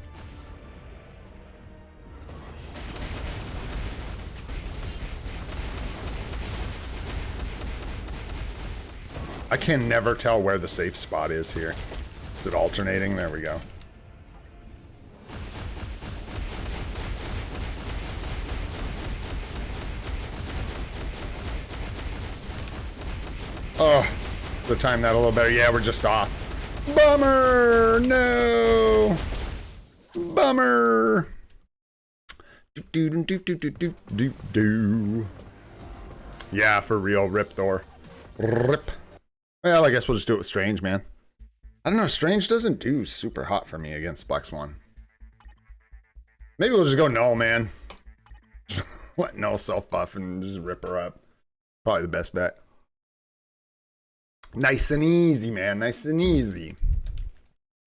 I can never tell where the safe spot is here. Is it alternating? There we go. Oh, the time that a little better. Yeah, we're just off. Bummer! No! Bummer! Do. Yeah, for real. Rip Thor. Rip. Well, I guess we'll just do it with Strange, man. I don't know. Strange doesn't do super hot for me against Black Swan. Maybe we'll just go null, man. Let Null self-buff and just rip her up. Probably the best bet. Nice and easy, man. Nice and easy.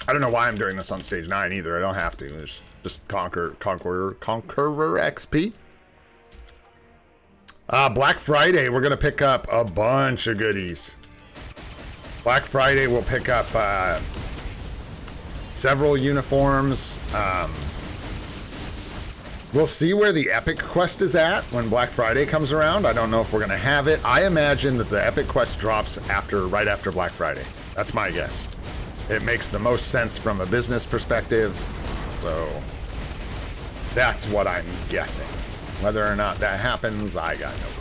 I don't know why I'm doing this on stage 9 either. I don't have to. It's just Conqueror XP. Black Friday, we're going to pick up a bunch of goodies. Black Friday, we'll pick up several uniforms. We'll see where the Epic Quest is at when Black Friday comes around. I don't know if we're going to have it. I imagine that the Epic Quest drops right after Black Friday. That's my guess. It makes the most sense from a business perspective. So that's what I'm guessing. Whether or not that happens, I got no clue.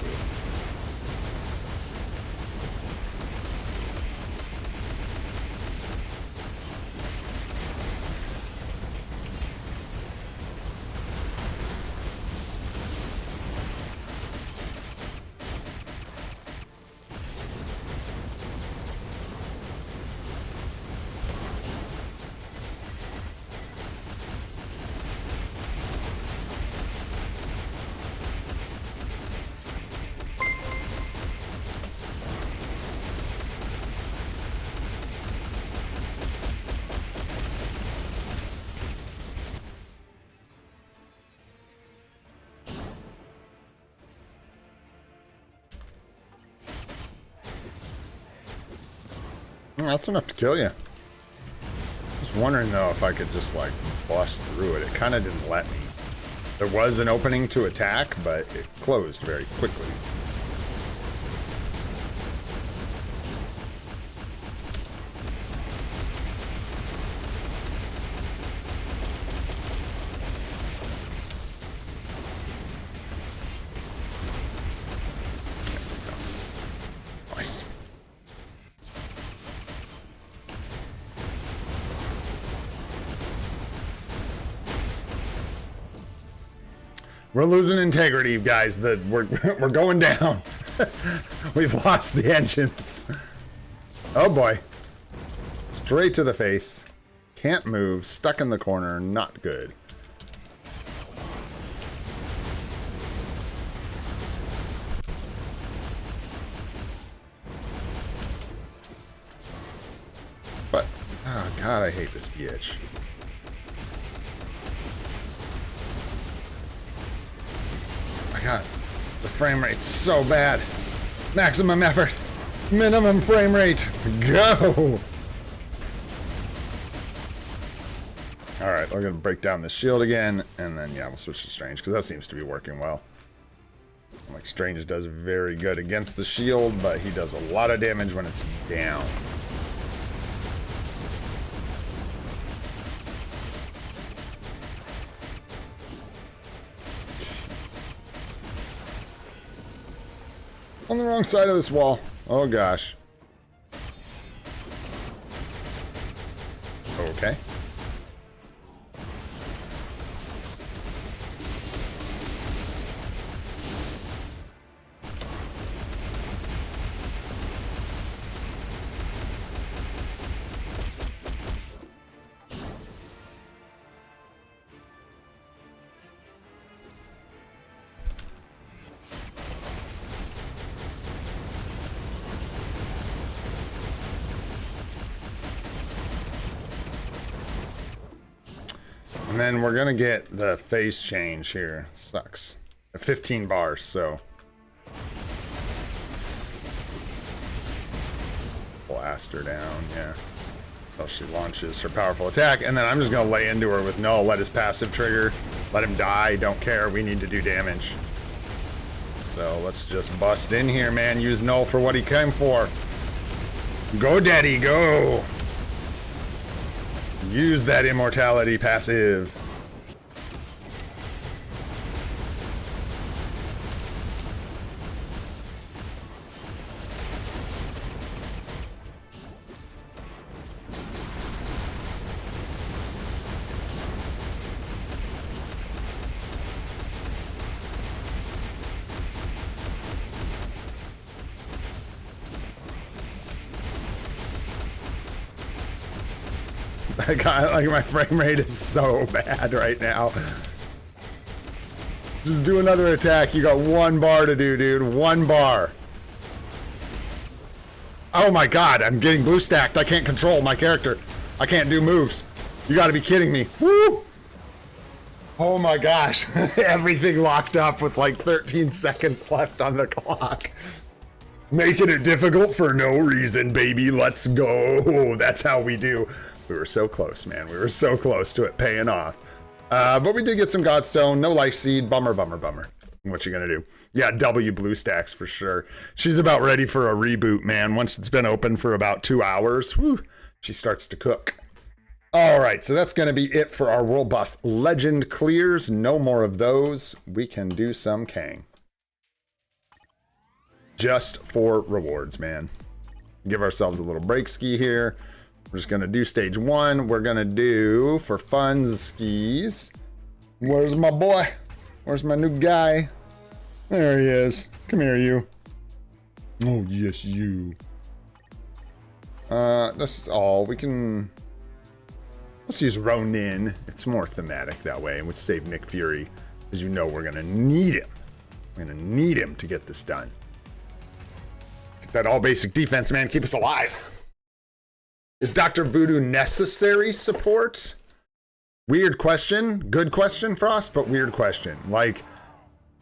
That's enough to kill you. Just wondering though if I could just like bust through it. It kind of didn't let me. There was an opening to attack, but it closed very quickly. Nice. We're losing integrity, guys. We're going down. We've lost the engines. Oh boy. Straight to the face. Can't move. Stuck in the corner. Not good. But, oh god, I hate this bitch. My god, the frame rate's so bad. Maximum effort, minimum frame rate, go! Alright, we're gonna break down the shield again, and then yeah, we'll switch to Strange, because that seems to be working well. Like, Strange does very good against the shield, but he does a lot of damage when it's down. On the wrong side of this wall. Oh gosh. Okay. And then we're gonna get the phase change here. Sucks. 15 bars, so. Blast her down, yeah. Until she launches her powerful attack. And then I'm just gonna lay into her with Null, let his passive trigger. Let him die, don't care, we need to do damage. So let's just bust in here, man. Use Null for what he came for. Go, Daddy, go! Use that immortality passive. Like my frame rate is so bad right now. Just do another attack. You got 1 bar to do, dude. 1 bar. Oh my god, I'm getting blue stacked. I can't control my character. I can't do moves. You gotta be kidding me. Woo! Oh my gosh. Everything locked up with like 13 seconds left on the clock. Making it difficult for no reason, baby. Let's go. That's how we do. We were so close, man. We were so close to it paying off. But we did get some Godstone. No Life Seed. Bummer, bummer, bummer. What you gonna do? Yeah, W blue stacks for sure. She's about ready for a reboot, man. Once it's been open for about 2 hours, whew, she starts to cook. All right, so that's gonna be it for our World Boss Legend clears. No more of those. We can do some Kang. Just for rewards, man. Give ourselves a little break ski here. We're just gonna do stage 1. We're gonna do for fun skis. Where's my boy? Where's my new guy? There he is. Come here, you. Oh, yes, you. That's all. We can... Let's use Ronin. It's more thematic that way. And we'll save Nick Fury. Because you know we're gonna need him. We're gonna need him to get this done. Get that all basic defense, man. Keep us alive. Is Dr. Voodoo necessary support? Weird question. Good question, Frost, but weird question. Like,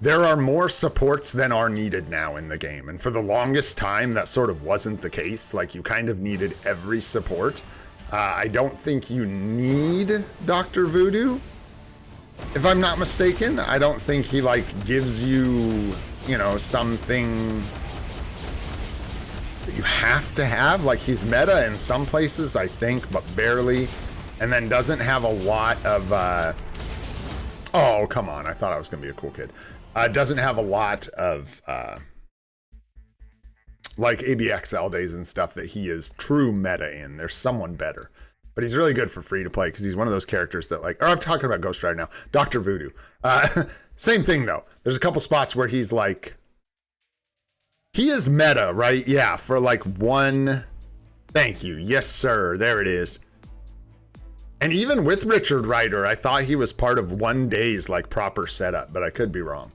there are more supports than are needed now in the game. And for the longest time, that sort of wasn't the case. Like, you kind of needed every support. I don't think you need Dr. Voodoo, if I'm not mistaken. I don't think he, like, gives you, you know, something that you have to have. Like, he's meta in some places, I think, but barely. And then doesn't have a lot of, oh, come on. I thought I was going to be a cool kid. Doesn't have a lot of, like, ABXL days and stuff that he is true meta in. There's someone better. But he's really good for free to play because he's one of those characters that, like, or I'm talking about Ghost Rider now. Dr. Voodoo. Same thing, though. There's a couple spots where he's, like, he is meta, right? Yeah, for, like, one. Thank you. Yes, sir. There it is. And even with Richard Rider, I thought he was part of one day's like proper setup, but I could be wrong.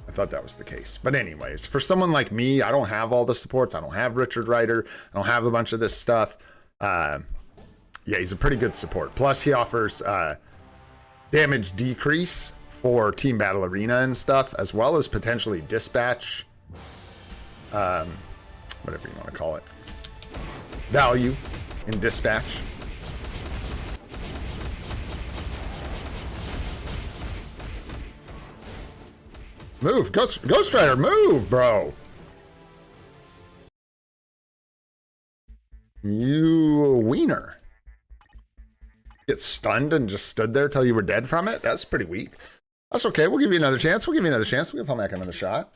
I thought that was the case. But anyways, for someone like me, I don't have all the supports. I don't have Richard Rider. I don't have a bunch of this stuff. Yeah, he's a pretty good support. Plus, he offers damage decrease for Team Battle Arena and stuff, as well as potentially dispatch, whatever you want to call it, value in dispatch. Move, Ghost Rider, move, bro. You wiener. Get stunned and just stood there till you were dead from it? That's pretty weak. That's okay, we'll give you another chance. We'll give you another chance. We'll give Helmac another shot.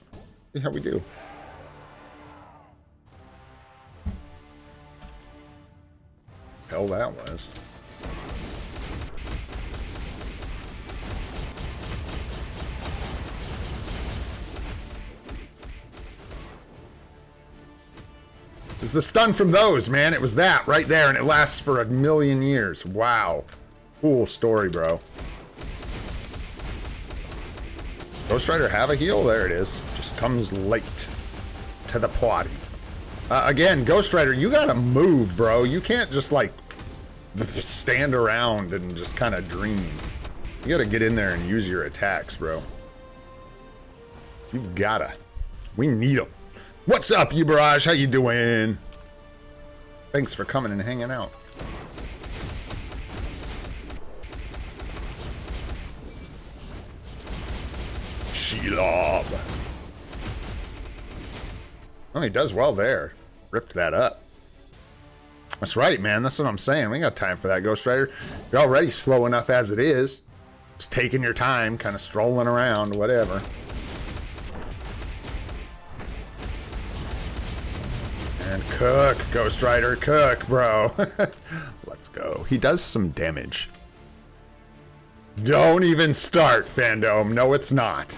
See how we do. Hell, that was. It was the stun from those, man. It was that right there, and it lasts for 1,000,000 years. Wow. Cool story, bro. Ghost Rider have a heal? There it is. Just comes late to the party. Again, Ghost Rider, you gotta move, bro. You can't just, like, stand around and just kind of dream. You gotta get in there and use your attacks, bro. You've gotta. We need them. What's up, you Barrage? How you doing? Thanks for coming and hanging out. Shelob. Oh, he does well there. Ripped that up. That's right, man. That's what I'm saying. We ain't got time for that, Ghost Rider. You're already slow enough as it is. Just taking your time, kind of strolling around, whatever. And cook, Ghost Rider, cook, bro. Let's go. He does some damage. Don't even start, Fandom. No, it's not.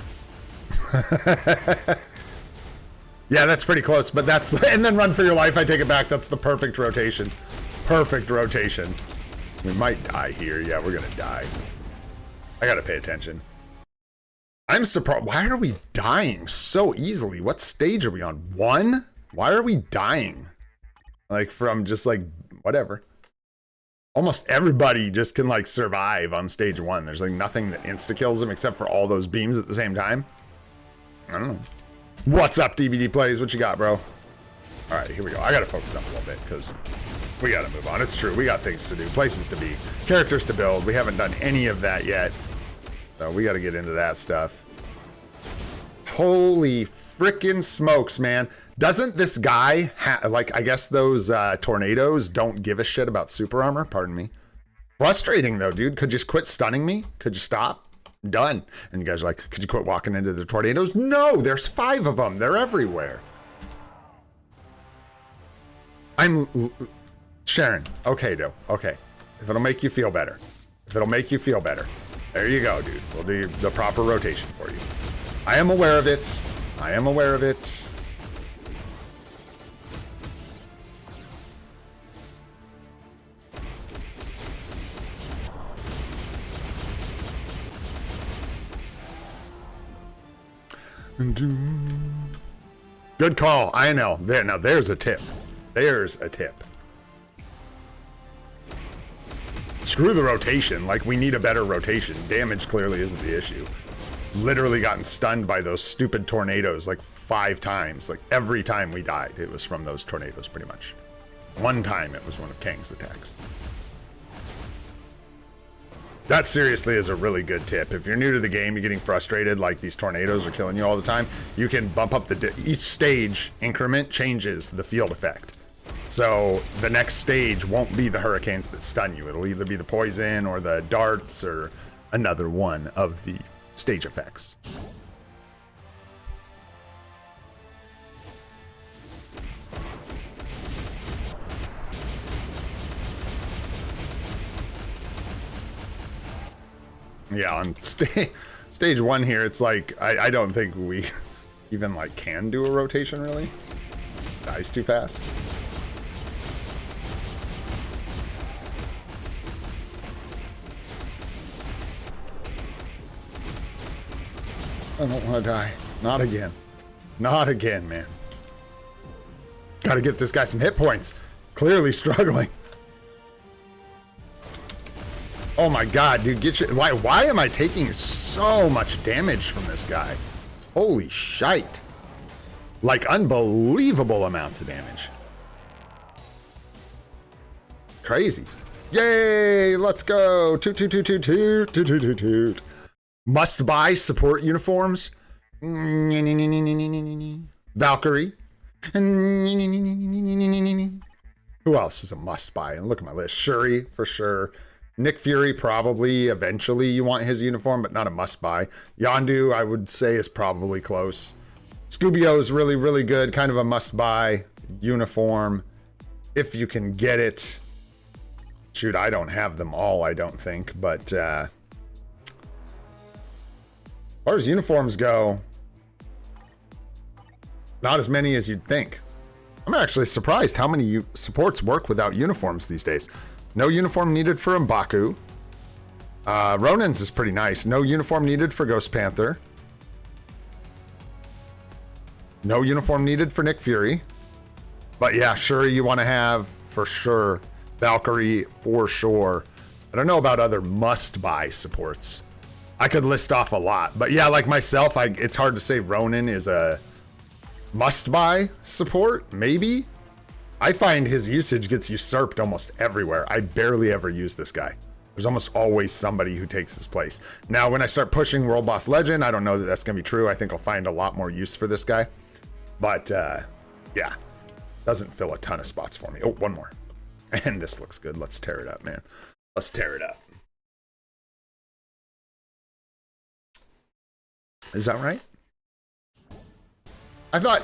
Yeah, that's pretty close, but that's... And then run for your life, I take it back. That's the perfect rotation. Perfect rotation. We might die here. Yeah, we're gonna die. I gotta pay attention. I'm surprised. Why are we dying so easily? What stage are we on? 1? Why are we dying? Like from just like whatever. Almost everybody just can like survive on stage 1. There's like nothing that insta kills them except for all those beams at the same time. I don't know. What's up, DVD Plays? What you got, bro? All right, here we go. I gotta focus up a little bit because we gotta move on. It's true. We got things to do, places to be, characters to build. We haven't done any of that yet. So we gotta get into that stuff. Holy frickin' smokes, man. Doesn't this guy like, I guess those tornadoes don't give a shit about super armor? Pardon me. Frustrating though, dude. Could you just quit stunning me? Could you stop? Done. And you guys are like, could you quit walking into the tornadoes? No, there's 5 of them. They're everywhere. Sharon. Okay, though. Okay. If it'll make you feel better. If it'll make you feel better. There you go, dude. We'll do the proper rotation for you. I am aware of it. I am aware of it. Good call. I know. There, now there's a tip. There's a tip. Screw the rotation. Like, we need a better rotation. Damage clearly isn't the issue. Literally gotten stunned by those stupid tornadoes like 5 times. Like, every time we died, it was from those tornadoes, pretty much. One time, it was one of Kang's attacks. That seriously is a really good tip. If you're new to the game, you're getting frustrated, like these tornadoes are killing you all the time, you can bump up each stage increment changes the field effect. So the next stage won't be the hurricanes that stun you. It'll either be the poison or the darts or another one of the stage effects. Yeah, on stage 1 here, it's like, I don't think we even like can do a rotation really. Dies too fast. I don't want to die. Not again. Not again, man. Gotta get this guy some hit points. Clearly struggling. Oh my god, dude, get your... Why am I taking so much damage from this guy? Holy shite. Like, unbelievable amounts of damage. Crazy. Yay, let's go. Toot, toot, toot, toot, toot, toot, toot, toot, toot. Must buy support uniforms. Valkyrie. Who else is a must buy? And look at my list. Shuri, for sure. Nick Fury, probably. Eventually you want his uniform, but not a must buy. Yondu, I would say, is probably close. Scooby-O is really, really good. Kind of a must buy uniform. If you can get it. Shoot, I don't have them all, I don't think. But as far as uniforms go, not as many as you'd think. I'm actually surprised how many supports work without uniforms these days. No uniform needed for M'Baku. Ronin's is pretty nice. No uniform needed for Ghost Panther. No uniform needed for Nick Fury. But yeah, Shuri you want to have for sure. Valkyrie for sure. I don't know about other must-buy supports. I could list off a lot. But yeah, like myself, it's hard to say Ronin is a must-buy support, maybe? I find his usage gets usurped almost everywhere. I barely ever use this guy. There's almost always somebody who takes his place. Now, when I start pushing World Boss Legend, I don't know that that's going to be true. I think I'll find a lot more use for this guy. But, yeah. Doesn't fill a ton of spots for me. Oh, one more. And this looks good. Let's tear it up, man. Let's tear it up. Is that right? I thought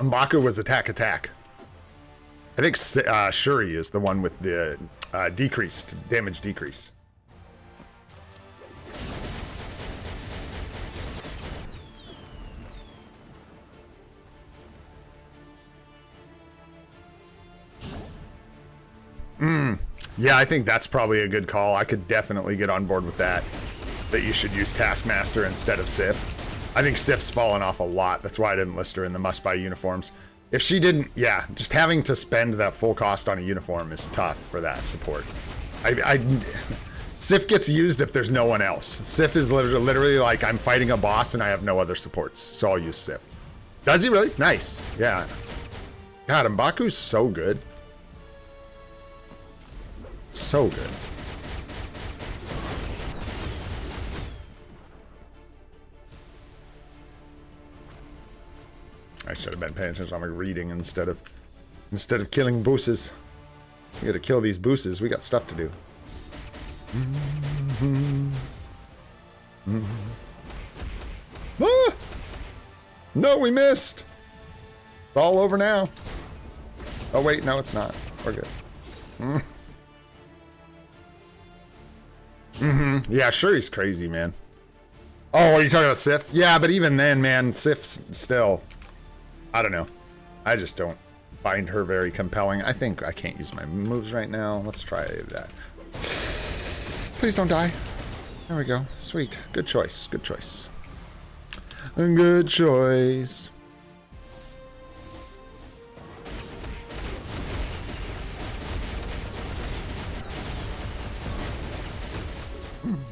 M'Baku was attack. I think Shuri is the one with the decreased damage decrease. Yeah, I think that's probably a good call. I could definitely get on board with that. That you should use Taskmaster instead of Sif. I think Sif's fallen off a lot. That's why I didn't list her in the must-buy uniforms. If she didn't, yeah, just having to spend that full cost on a uniform is tough for that support. Sif gets used if there's no one else. Sif is literally like, I'm fighting a boss and I have no other supports, so I'll use Sif. Does he really? Nice. Yeah. God, M'Baku's so good. So good. I should have been paying attention on my reading instead of killing boosses. We gotta kill these boosses. We got stuff to do. Ah! No, we missed. It's all over now. Oh wait, no, it's not. We're good. Yeah, sure, he's crazy, man. Oh, are you talking about Sif? Yeah, but even then, man, Sif's still... I don't know. I just don't find her very compelling. I think I can't use my moves right now. Let's try that. Please don't die. There we go. Sweet. Good choice. Good choice. Good choice.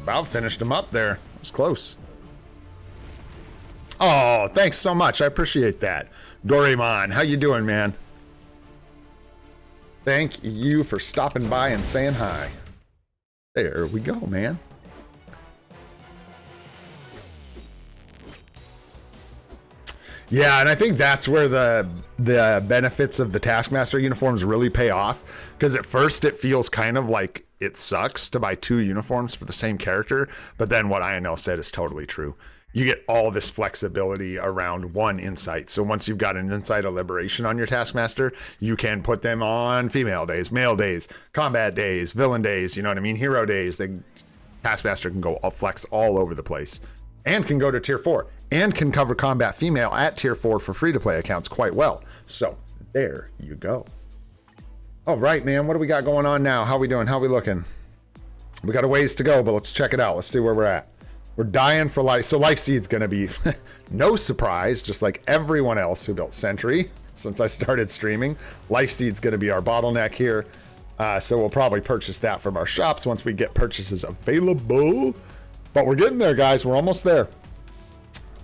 About finished him up there. It was close. Oh, thanks so much. I appreciate that. Doraemon, how you doing, man? Thank you for stopping by and saying hi. There we go, man. Yeah, and I think that's where the benefits of the Taskmaster uniforms really pay off. Because at first it feels kind of like it sucks to buy 2 uniforms for the same character. But then what INL said is totally true. You get all this flexibility around one insight. So once you've got an insight of liberation on your Taskmaster, you can put them on female days, male days, combat days, villain days, you know what I mean? Hero days. The Taskmaster can go flex all over the place. And can go to tier 4. And can cover combat female at tier 4 for free-to-play accounts quite well. So there you go. All right, man. What do we got going on now? How we doing? How we looking? We got a ways to go, but let's check it out. Let's see where we're at. We're dying for life. So Life Seed's going to be no surprise, just like everyone else who built Sentry since I started streaming. Life Seed's going to be our bottleneck here. So we'll probably purchase that from our shops once we get purchases available. But we're getting there, guys. We're almost there.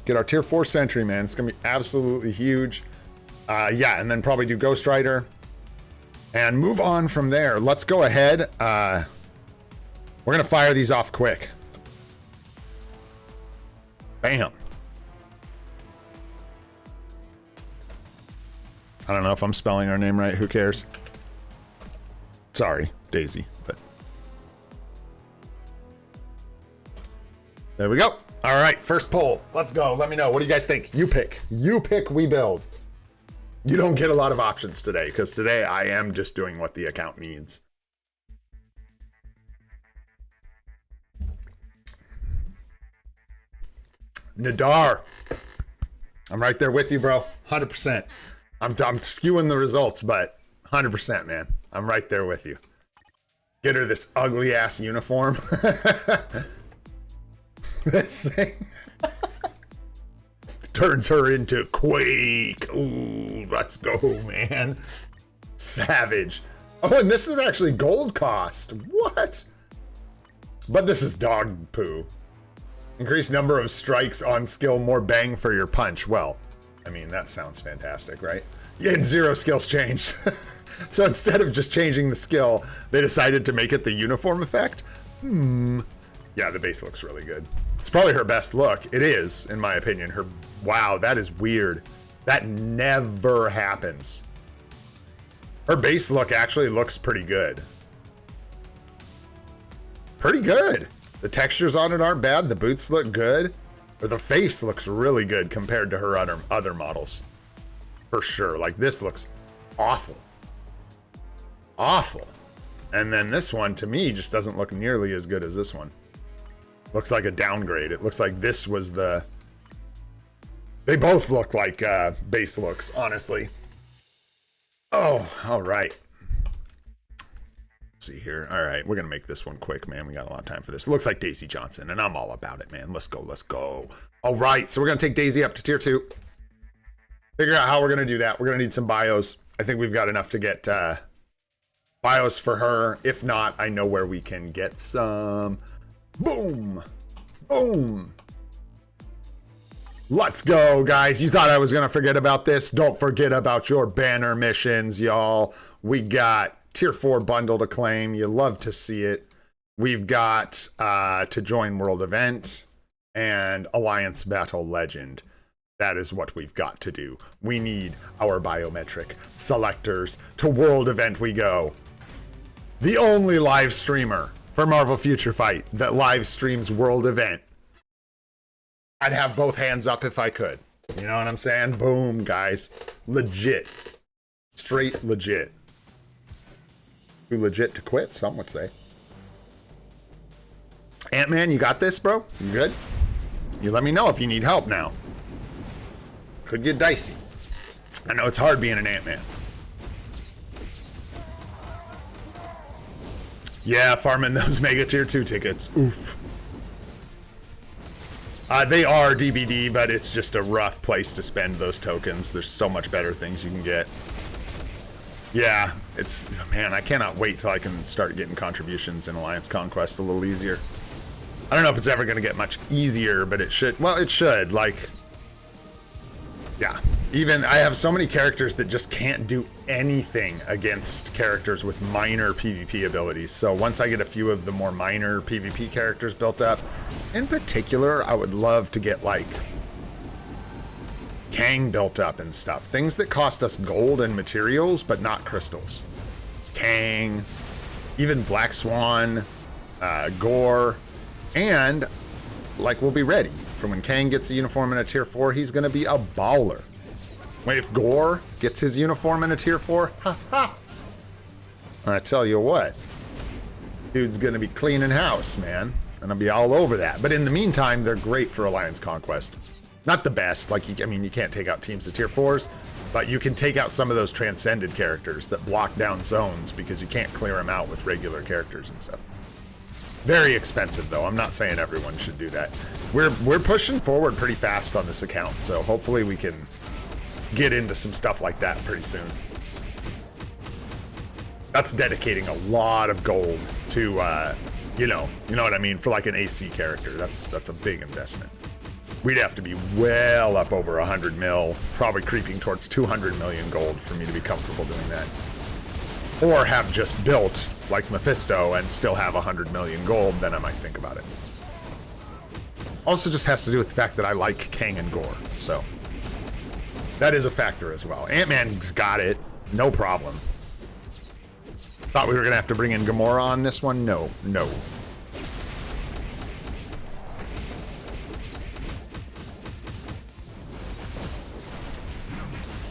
Get our tier 4 Sentry, man. It's going to be absolutely huge. Yeah, and then probably do Ghost Rider. And move on from there. Let's go ahead. We're going to fire these off quick. Bam. I don't know if I'm spelling our name right. Who cares? Sorry, Daisy, but... There we go. All right, first poll. Let's go. Let me know. What do you guys think? You pick. You pick, we build. You don't get a lot of options today, because today I am just doing what the account needs. Nadar. I'm right there with you, bro. 100%. I'm skewing the results, but 100%, man. I'm right there with you. Get her this ugly ass uniform. This thing turns her into Quake. Ooh, let's go, man. Savage. Oh, and this is actually gold cost. What? But this is dog poo. Increased number of strikes on skill, more bang for your punch. Well, I mean, that sounds fantastic, right? You had 0 skills changed. So instead of just changing the skill, they decided to make it the uniform effect. Yeah, the base looks really good. It's probably her best look. It is, in my opinion. Her, wow, that is weird. That never happens. Her base look actually looks pretty good. Pretty good. The textures on it aren't bad. The boots look good. Or the face looks really good compared to her other models. For sure. Like, this looks awful. Awful. And then this one, to me, just doesn't look nearly as good as this one. Looks like a downgrade. It looks like this was the... They both look like base looks, honestly. Oh, all right. see here. All right, we're gonna make this one quick, man. We got a lot of time for this. It looks like Daisy Johnson, and I'm all about it, man. Let's go, let's go. All right, so we're gonna take Daisy up to tier 2. Figure out how we're gonna do that. We're gonna need some bios. I think we've got enough to get bios for her. If not, I know where we can get some. Boom, boom. Let's go, guys. You thought I was gonna forget about this? Don't forget about your banner missions, y'all. We got tier 4 bundle to claim. You love to see it. We've got to join world event and alliance battle legend. That is what we've got to do. We need our biometric selectors. To world event we go. The only live streamer for Marvel Future Fight that live streams world event. I'd have both hands up if I could. You know what I'm saying? Boom, guys. Legit. Straight legit. Too legit to quit, some would say. Ant-Man, you got this, bro? You good? You let me know if you need help now. Could get dicey. I know it's hard being an Ant-Man. Yeah, farming those Mega Tier 2 tickets. Oof. They are DBD, but it's just a rough place to spend those tokens. There's so much better things you can get. Yeah, it's, man, I cannot wait till I can start getting contributions in Alliance Conquest a little easier. I don't know if it's ever going to get much easier, but it should. Well, it should. Like, yeah. Even, I have so many characters that just can't do anything against characters with minor PvP abilities. So once I get a few of the more minor PvP characters built up, in particular, I would love to get, like, Kang built up and stuff. Things that cost us gold and materials, but not crystals. Kang, even Black Swan, Gore, and, like, we'll be ready. For when Kang gets a uniform in a tier 4, he's going to be a baller. Wait, if Gore gets his uniform in a tier 4, ha ha! I tell you what, dude's going to be cleaning house, man. And I'll be all over that. But in the meantime, they're great for Alliance Conquest. Not the best, like, I mean, you can't take out teams of tier 4s, but you can take out some of those transcended characters that block down zones because you can't clear them out with regular characters and stuff. Very expensive, though. I'm not saying everyone should do that. We're pushing forward pretty fast on this account, so hopefully we can get into some stuff like that pretty soon. That's dedicating a lot of gold to, you know what I mean, for like an AC character. That's a big investment. We'd have to be well up over 100 mil, probably creeping towards 200 million gold for me to be comfortable doing that. Or have just built like Mephisto and still have 100 million gold, then I might think about it. Also just has to do with the fact that I like Kang and Gore, so that is a factor as well. Ant-Man's got it, no problem. Thought we were gonna have to bring in Gamora on this one? No, no.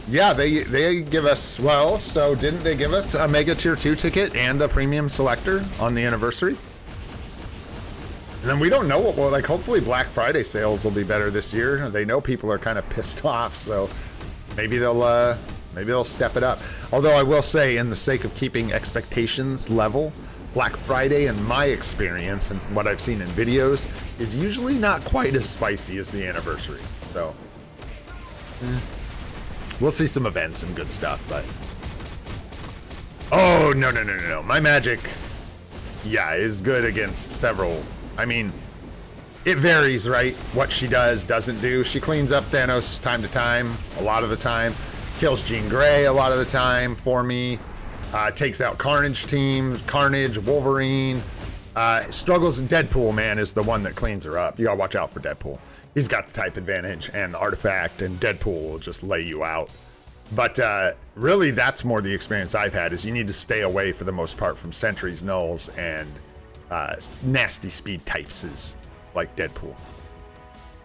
Yeah, they give us, well, so didn't they give us a Mega Tier 2 ticket and a Premium Selector on the anniversary? And then we don't know what, well, like, hopefully Black Friday sales will be better this year. They know people are kind of pissed off, so maybe they'll step it up. Although I will say, in the sake of keeping expectations level, Black Friday, in my experience and what I've seen in videos, is usually not quite as spicy as the anniversary, so. We'll see some events and good stuff, but... Oh, no, no, no, no, no. My magic, yeah, is good against several... I mean, it varies, right? What she does, doesn't do. She cleans up Thanos time to time, a lot of the time. Kills Jean Grey a lot of the time for me. Takes out Carnage teams, Carnage, Wolverine. Struggles in Deadpool, man, is the one that cleans her up. You gotta watch out for Deadpool. He's got the type advantage and the artifact, and Deadpool will just lay you out. But really, that's more the experience I've had, is you need to stay away for the most part from sentries, nulls, and nasty speed types like Deadpool.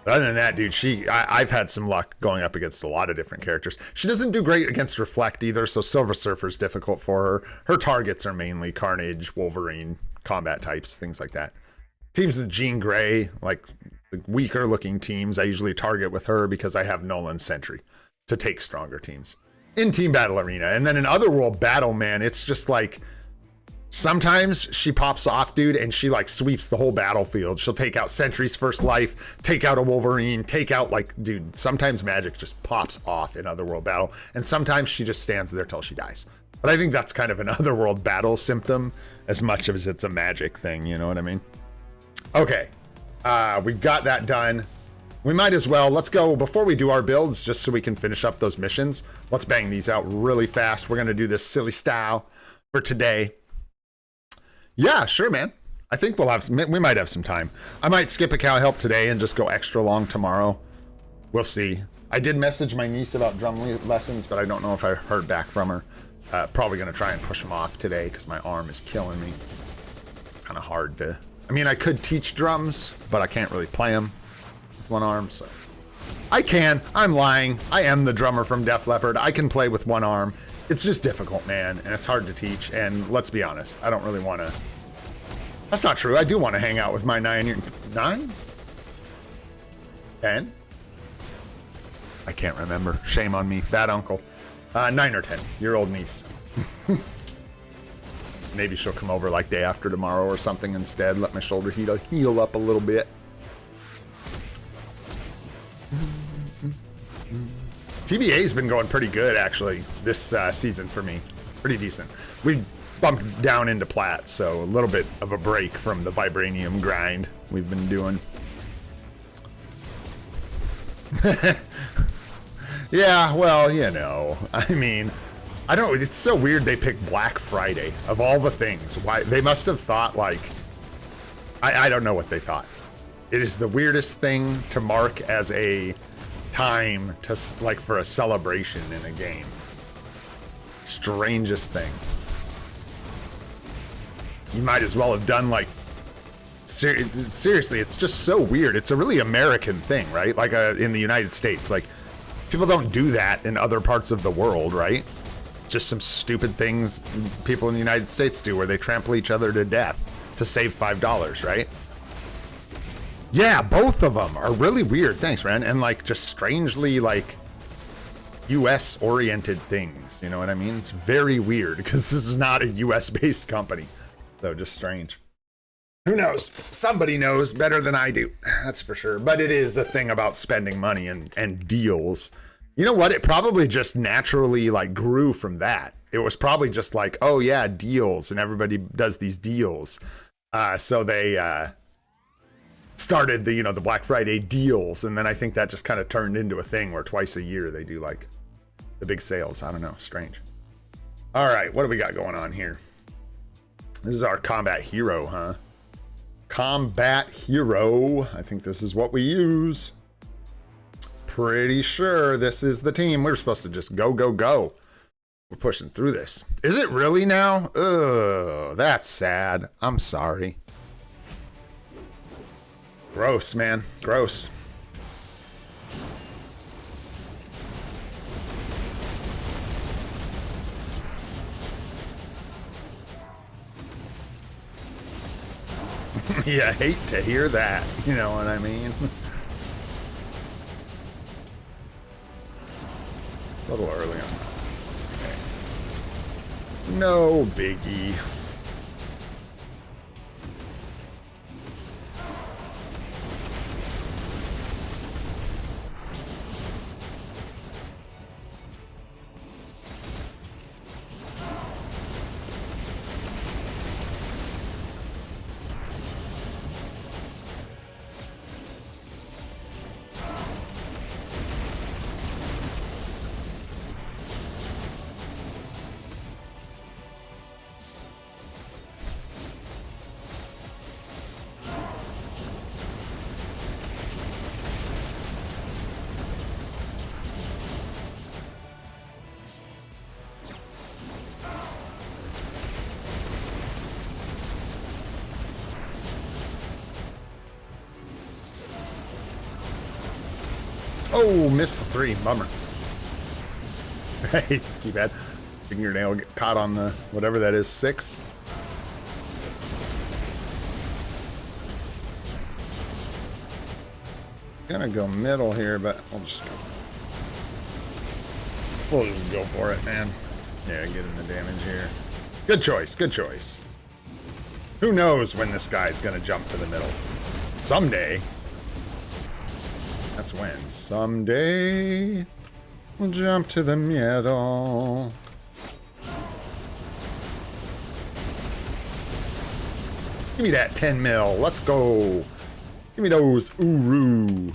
But other than that, dude, I've had some luck going up against a lot of different characters. She doesn't do great against Reflect either, so Silver Surfer's difficult for her. Her targets are mainly Carnage, Wolverine, combat types, things like that. Teams with Jean Grey, like weaker looking teams, I usually target with her because I have Nolan Sentry to take stronger teams in Team Battle Arena. And then in Otherworld Battle, man, it's just like Sometimes she pops off, dude, and she like sweeps the whole battlefield. She'll take out Sentry's first life, take out a Wolverine, take out like, dude, sometimes magic just pops off in Otherworld battle, and sometimes she just stands there till she dies. But I think that's kind of an Otherworld battle symptom as much as it's a magic thing, you know what I mean? Okay, we got that done. We might as well, let's go, before we do our builds, just so we can finish up those missions, let's bang these out really fast. We're gonna do this silly style for today. Yeah, sure, man. I think we'll have some, we might have some time. I might skip a cow help today and just go extra long tomorrow. We'll see. I did message my niece about drum lessons, but I don't know if I heard back from her. Probably going to try and push them off today because my arm is killing me. Kind of hard to... I mean, I could teach drums, but I can't really play them with one arm, so... I can. I'm lying. I am the drummer from Def Leppard. I can play with one arm. It's just difficult, man, and it's hard to teach, and let's be honest, I don't really want to... That's not true. I do want to hang out with my 9-year... 9? 10? I can't remember. Shame on me. Bad uncle. 9 or 10-year-old niece. Maybe she'll come over like day after tomorrow or something instead. Let my shoulder heal up a little bit. TBA's been going pretty good, actually, this season for me. Pretty decent. We bumped down into plat, so a little bit of a break from the vibranium grind we've been doing. Yeah, well, you know, I mean, I don't, it's so weird they picked Black Friday of all the things. Why? They must have thought, like, I don't know what they thought. It is the weirdest thing to mark as a time to, like, for a celebration in a game. Strangest thing. You might as well have done, like, seriously, it's just so weird. It's a really American thing, right? Like, in the United States, like, people don't do that in other parts of the world, right? Just some stupid things people in the United States do where they trample each other to death to save $5, right? Yeah, both of them are really weird. Thanks, Ren. And like just strangely like US oriented things. You know what I mean? It's very weird because this is not a US based company. So just strange. Who knows? Somebody knows better than I do. That's for sure. But it is a thing about spending money and deals. You know what? It probably just naturally like grew from that. It was probably just like, oh yeah, deals, and everybody does these deals. So they started the, you know, the Black Friday deals, and then I think that just kind of turned into a thing where twice a year they do like the big sales. I don't know, strange. All right, what do we got going on here? This is our combat hero, huh? Combat hero. I think this is what we use. Pretty sure this is the team. We're supposed to just go, go, go. We're pushing through this. Is it really now? Ugh, that's sad. I'm sorry. Gross, man. Gross. Yeah, I hate to hear that. You know what I mean? A little early on that. Okay. No biggie. Oh, missed the 3. Bummer. Hey, ski bad. Fingernail get caught on the whatever that is, 6. Gonna go middle here, but we'll just go. We'll just go for it, man. Yeah, getting the damage here. Good choice. Good choice. Who knows when this guy's gonna jump to the middle? Someday. That's when. Someday we'll jump to the middle. Give me that 10 mil. Let's go. Give me those Uru.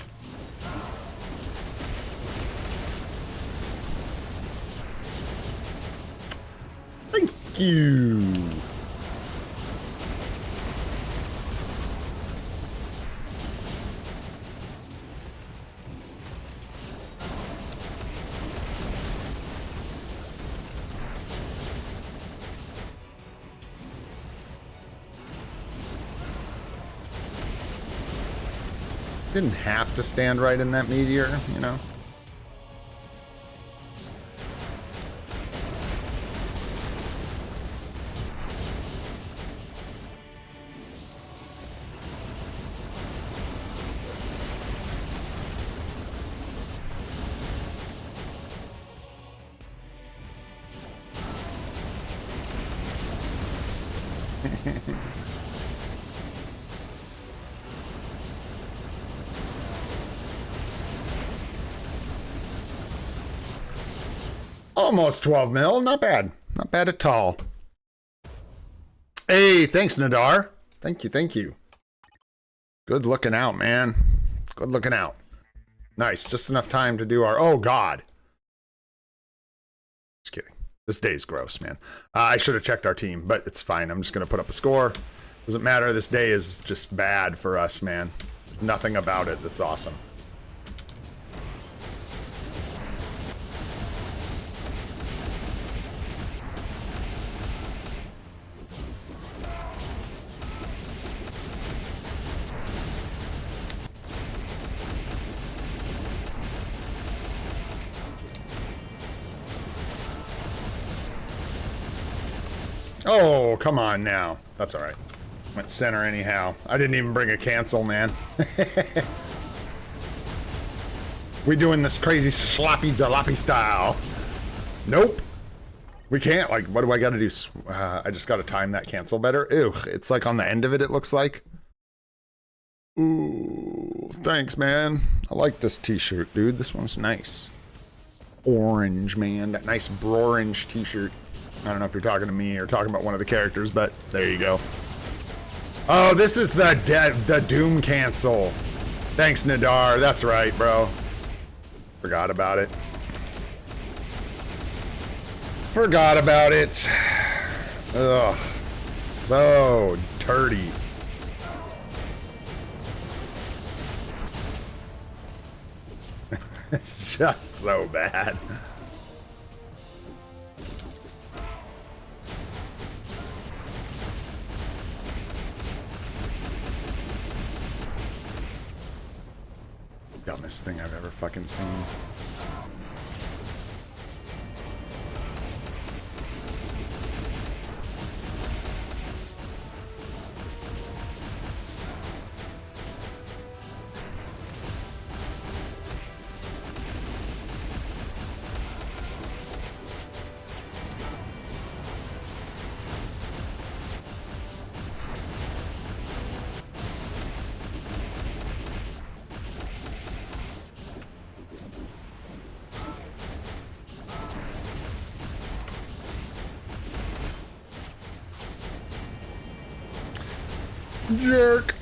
Thank you. Didn't have to stand right in that meteor, you know? Almost 12 mil. Not bad. Not bad at all. Hey, thanks, Nadar. Thank you, thank you. Good looking out, man. Good looking out. Nice. Just enough time to do our... Oh, God. Just kidding. This day's gross, man. I should have checked our team, but it's fine. I'm just going to put up a score. Doesn't matter. This day is just bad for us, man. Nothing about it that's awesome. Oh, come on now. That's all right. Went center anyhow. I didn't even bring a cancel, man. We doing this crazy sloppy jalopy style. Nope. We can't. Like, what do I got to do? I just got to time that cancel better. Ew. It's like on the end of it, it looks like. Ooh. Thanks, man. I like this t-shirt, dude. This one's nice. Orange, man. That nice orange t-shirt. I don't know if you're talking to me or talking about one of the characters, but there you go. Oh, this is the Doom cancel. Thanks, Nadar. That's right, bro. Forgot about it. Forgot about it. Ugh. So dirty. It's just so bad. Dumbest thing I've ever fucking seen. Jerk.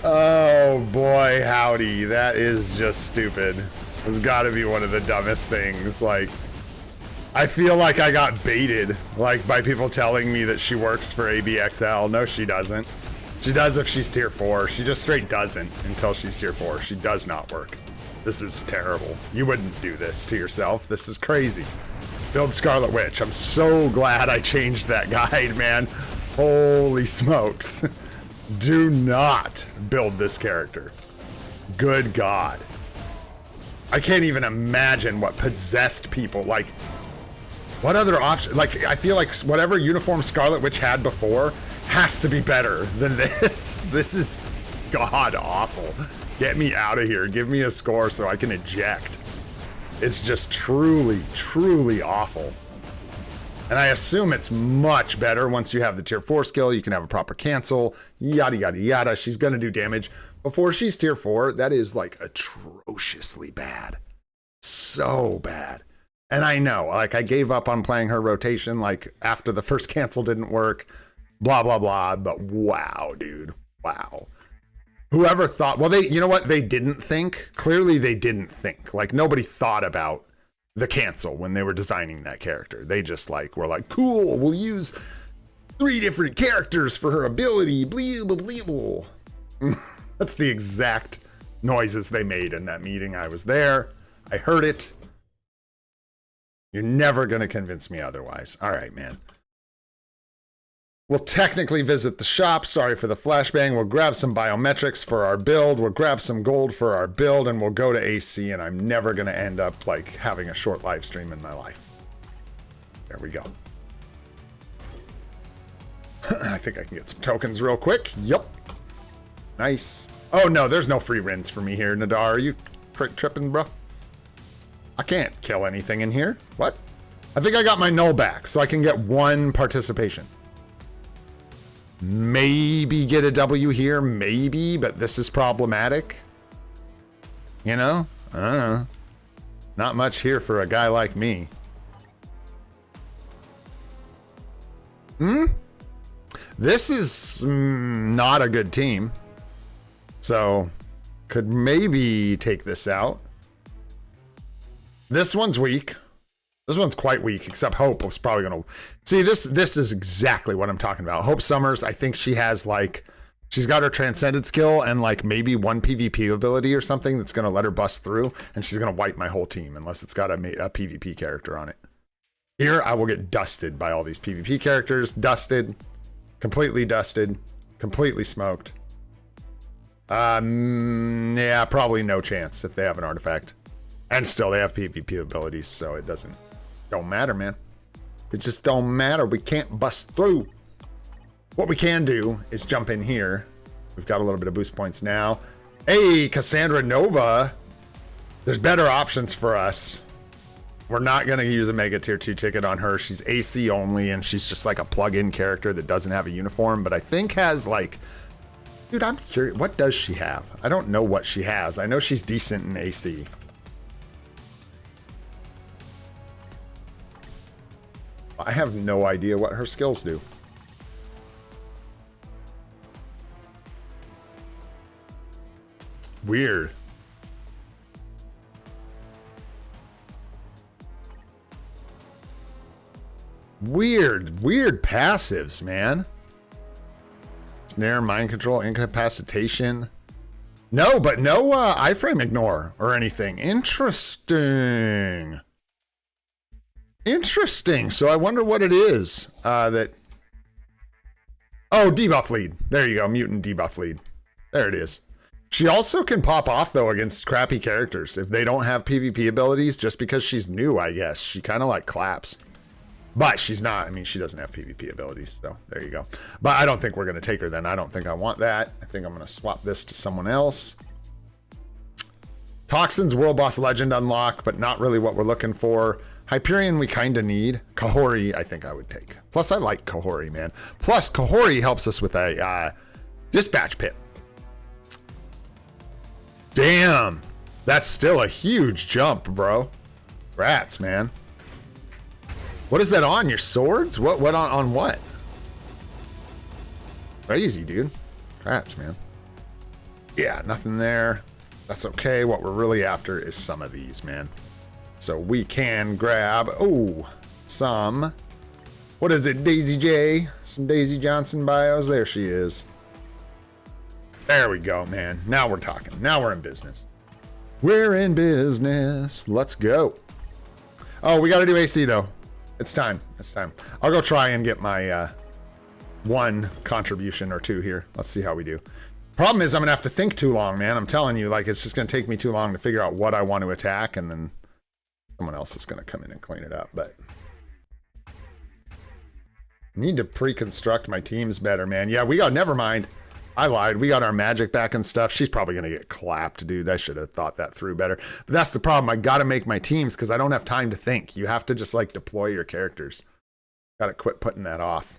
Oh boy, howdy. That is just stupid. It's gotta be one of the dumbest things. Like, I feel like I got baited. Like, by people telling me that she works for ABXL. No, she doesn't. She does if she's tier 4. She just straight doesn't until she's tier 4. She does not work. This is terrible. You wouldn't do this to yourself. This is crazy. Build Scarlet Witch. I'm so glad I changed that guide, man. Holy smokes. Do not build this character. Good God. I can't even imagine what possessed people, like, what other option? Like, I feel like whatever uniform Scarlet Witch had before has to be better than this. This is god awful. Get me out of here. Give me a score so I can eject. It's just truly, truly awful. And I assume it's much better once you have the tier 4 skill. You can have a proper cancel, yada, yada, yada. She's going to do damage. Before she's tier 4, that is like atrociously bad. So bad. And I know, like, I gave up on playing her rotation, like, after the first cancel didn't work, blah, blah, blah. But wow, dude. Wow. Whoever thought, well, they, you know what? They didn't think. Clearly they didn't think. Like, nobody thought about the cancel when they were designing that character. They just, like, were like, cool, we'll use 3 different characters for her ability. Blee, blee, blee. That's the exact noises they made in that meeting. I was there. I heard it. You're never going to convince me otherwise. All right, man. We'll technically visit the shop. Sorry for the flashbang. We'll grab some biometrics for our build. We'll grab some gold for our build, and we'll go to AC, and I'm never going to end up, like, having a short live stream in my life. There we go. I think I can get some tokens real quick. Yup. Nice. Oh, no, there's no free rins for me here, Nadar. Are you tripping, bro? I can't kill anything in here. What? I think I got my null back, so I can get 1 participation. Maybe get a W here, maybe, but this is problematic. You know? I don't know. Not much here for a guy like me. This is not a good team. So, could maybe take this out. This one's weak. This one's quite weak, except Hope was probably going to... See, this is exactly what I'm talking about. Hope Summers, I think she has, like... She's got her Transcended skill and, like, maybe 1 PvP ability or something that's going to let her bust through, and she's going to wipe my whole team unless it's got a PvP character on it. Here, I will get dusted by all these PvP characters. Dusted. Completely smoked. Yeah, probably no chance if they have an artifact. And still, they have PvP abilities, so it don't matter, man. It just don't matter. We can't bust through. What we can do is jump in here. We've got a little bit of boost points now. Hey, Cassandra Nova. There's better options for us. We're not going to use a Mega Tier 2 ticket on her. She's AC only, and she's just like a plug-in character that doesn't have a uniform, but I think has, like... Dude, I'm curious. What does she have? I don't know what she has. I know she's decent in AC. I have no idea what her skills do. Weird. Weird passives, man. Snare, mind control, incapacitation. No, but no iframe ignore or anything. Interesting. Interesting. So I wonder what it is that... Oh, debuff lead. There you go. Mutant debuff lead. There it is. She also can pop off, though, against crappy characters. If they don't have PvP abilities, just because she's new, I guess. She kind of, like, claps. But she's not. I mean, she doesn't have PvP abilities, so there you go. But I don't think we're going to take her then. I don't think I want that. I think I'm going to swap this to someone else. Toxins, World Boss Legend unlock, but not really what we're looking for. Hyperion we kind of need. Kahori, I think I would take. Plus, I like Kahori, man. Plus, Kahori helps us with a dispatch pit. Damn. That's still a huge jump, bro. Rats, man. What is that on? Your swords? What on what? Crazy, dude. Rats, man. Yeah, nothing there. That's okay. What we're really after is some of these, man. So we can grab, some What is it, Daisy J? Some Daisy Johnson bios. There she is. There we go, man. Now we're talking. Now we're in business. We're in business. Let's go. Oh, we got to do AC, though. It's time. It's time. I'll go try and get my one contribution or two here. Let's see how we do. Problem is, I'm going to have to think too long, man. I'm telling you, like, it's just going to take me too long to figure out what I want to attack, and then someone else is going to come in and clean it up. But I need to pre-construct my teams better, man. Yeah, we got, never mind. I lied. We got our magic back and stuff. She's probably going to get clapped, dude. I should have thought that through better. But that's the problem. I got to make my teams because I don't have time to think. You have to just, like, deploy your characters. Got to quit putting that off.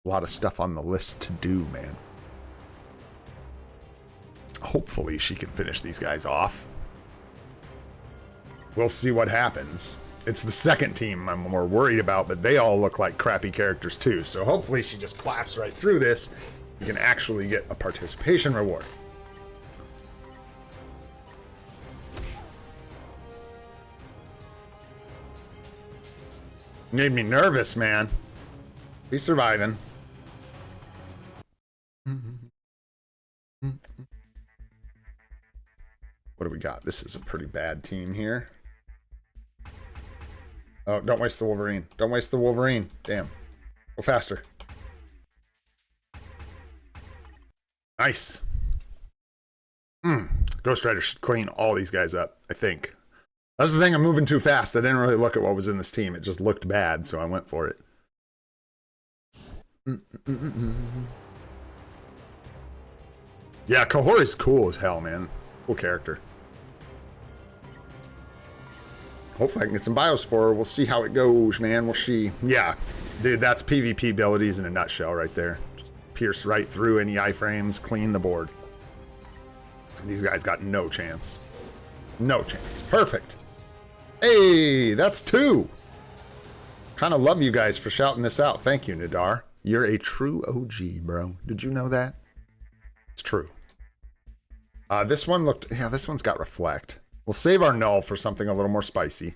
A lot of stuff on the list to do, man. Hopefully she can finish these guys off. We'll see what happens. It's the second team I'm more worried about, but they all look like crappy characters too. So hopefully she just claps right through this. You can actually get a participation reward. Made me nervous, man. He's surviving. What do we got? This is a pretty bad team here. Oh, don't waste the Wolverine. Don't waste the Wolverine. Damn. Go faster. Nice. Ghost Rider should clean all these guys up, I think. That's the thing, I'm moving too fast. I didn't really look at what was in this team. It just looked bad, so I went for it. Yeah, Kahori's cool as hell, man. Cool character. Hopefully I can get some bios for her. We'll see how it goes, man. We'll see. Yeah, dude, that's PvP abilities in a nutshell right there. Just pierce right through any iframes, clean the board. These guys got no chance. No chance. Perfect. Hey, that's 2. Kind of love you guys for shouting this out. Thank you, Nadar. You're a true OG, bro. Did you know that? It's true. This one looked... Yeah, this one's got reflect. We'll save our null for something a little more spicy.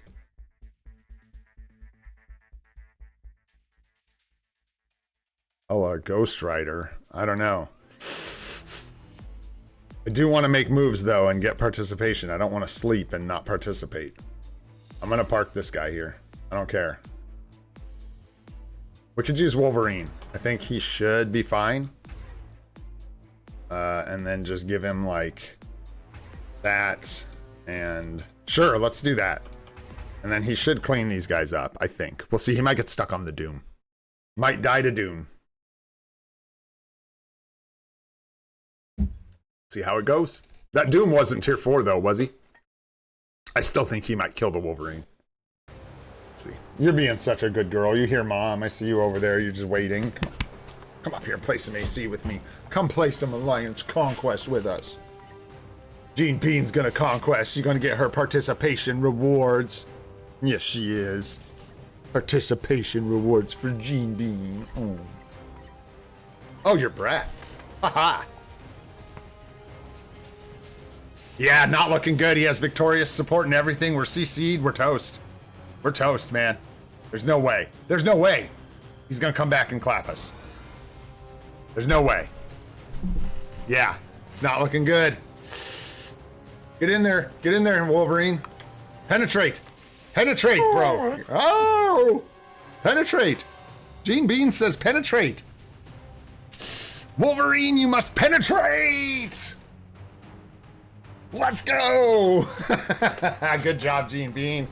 Oh, a Ghost Rider. I don't know. I do want to make moves, though, and get participation. I don't want to sleep and not participate. I'm going to park this guy here. I don't care. We could use Wolverine. I think he should be fine. And then just give him, like, that. And sure, let's do that. And then he should clean these guys up, I think. We'll see. He might get stuck on the Doom. Might die to Doom. See how it goes. That Doom wasn't tier 4, though, was he? I still think he might kill the Wolverine. Let's see. You're being such a good girl. You hear Mom. I see you over there. You're just waiting. Come on. Come up here and play some AC with me. Come play some Alliance Conquest with us. Jean Bean's gonna conquest. She's gonna get her participation rewards. Yes, she is. Participation rewards for Jean Bean. Oh, oh, your breath. Haha. Yeah, not looking good. He has victorious support and everything. We're CC'd. We're toast. We're toast, man. There's no way. There's no way. He's gonna come back and clap us. There's no way. Yeah, it's not looking good. Get in there. Get in there, Wolverine. Penetrate. Penetrate, bro. Oh! Penetrate. Jean Bean says penetrate. Wolverine, you must penetrate! Let's go! Good job, Jean Bean.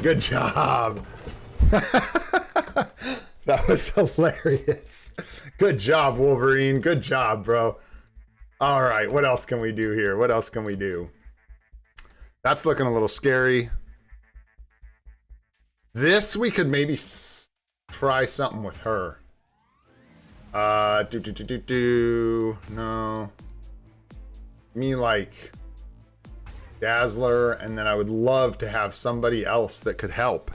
Good job. That was hilarious. Good job, Wolverine. Good job, bro. All right, what else can we do here? What else can we do? That's looking a little scary. This, we could maybe try something with her. No. Me like Dazzler, and then I would love to have somebody else that could help.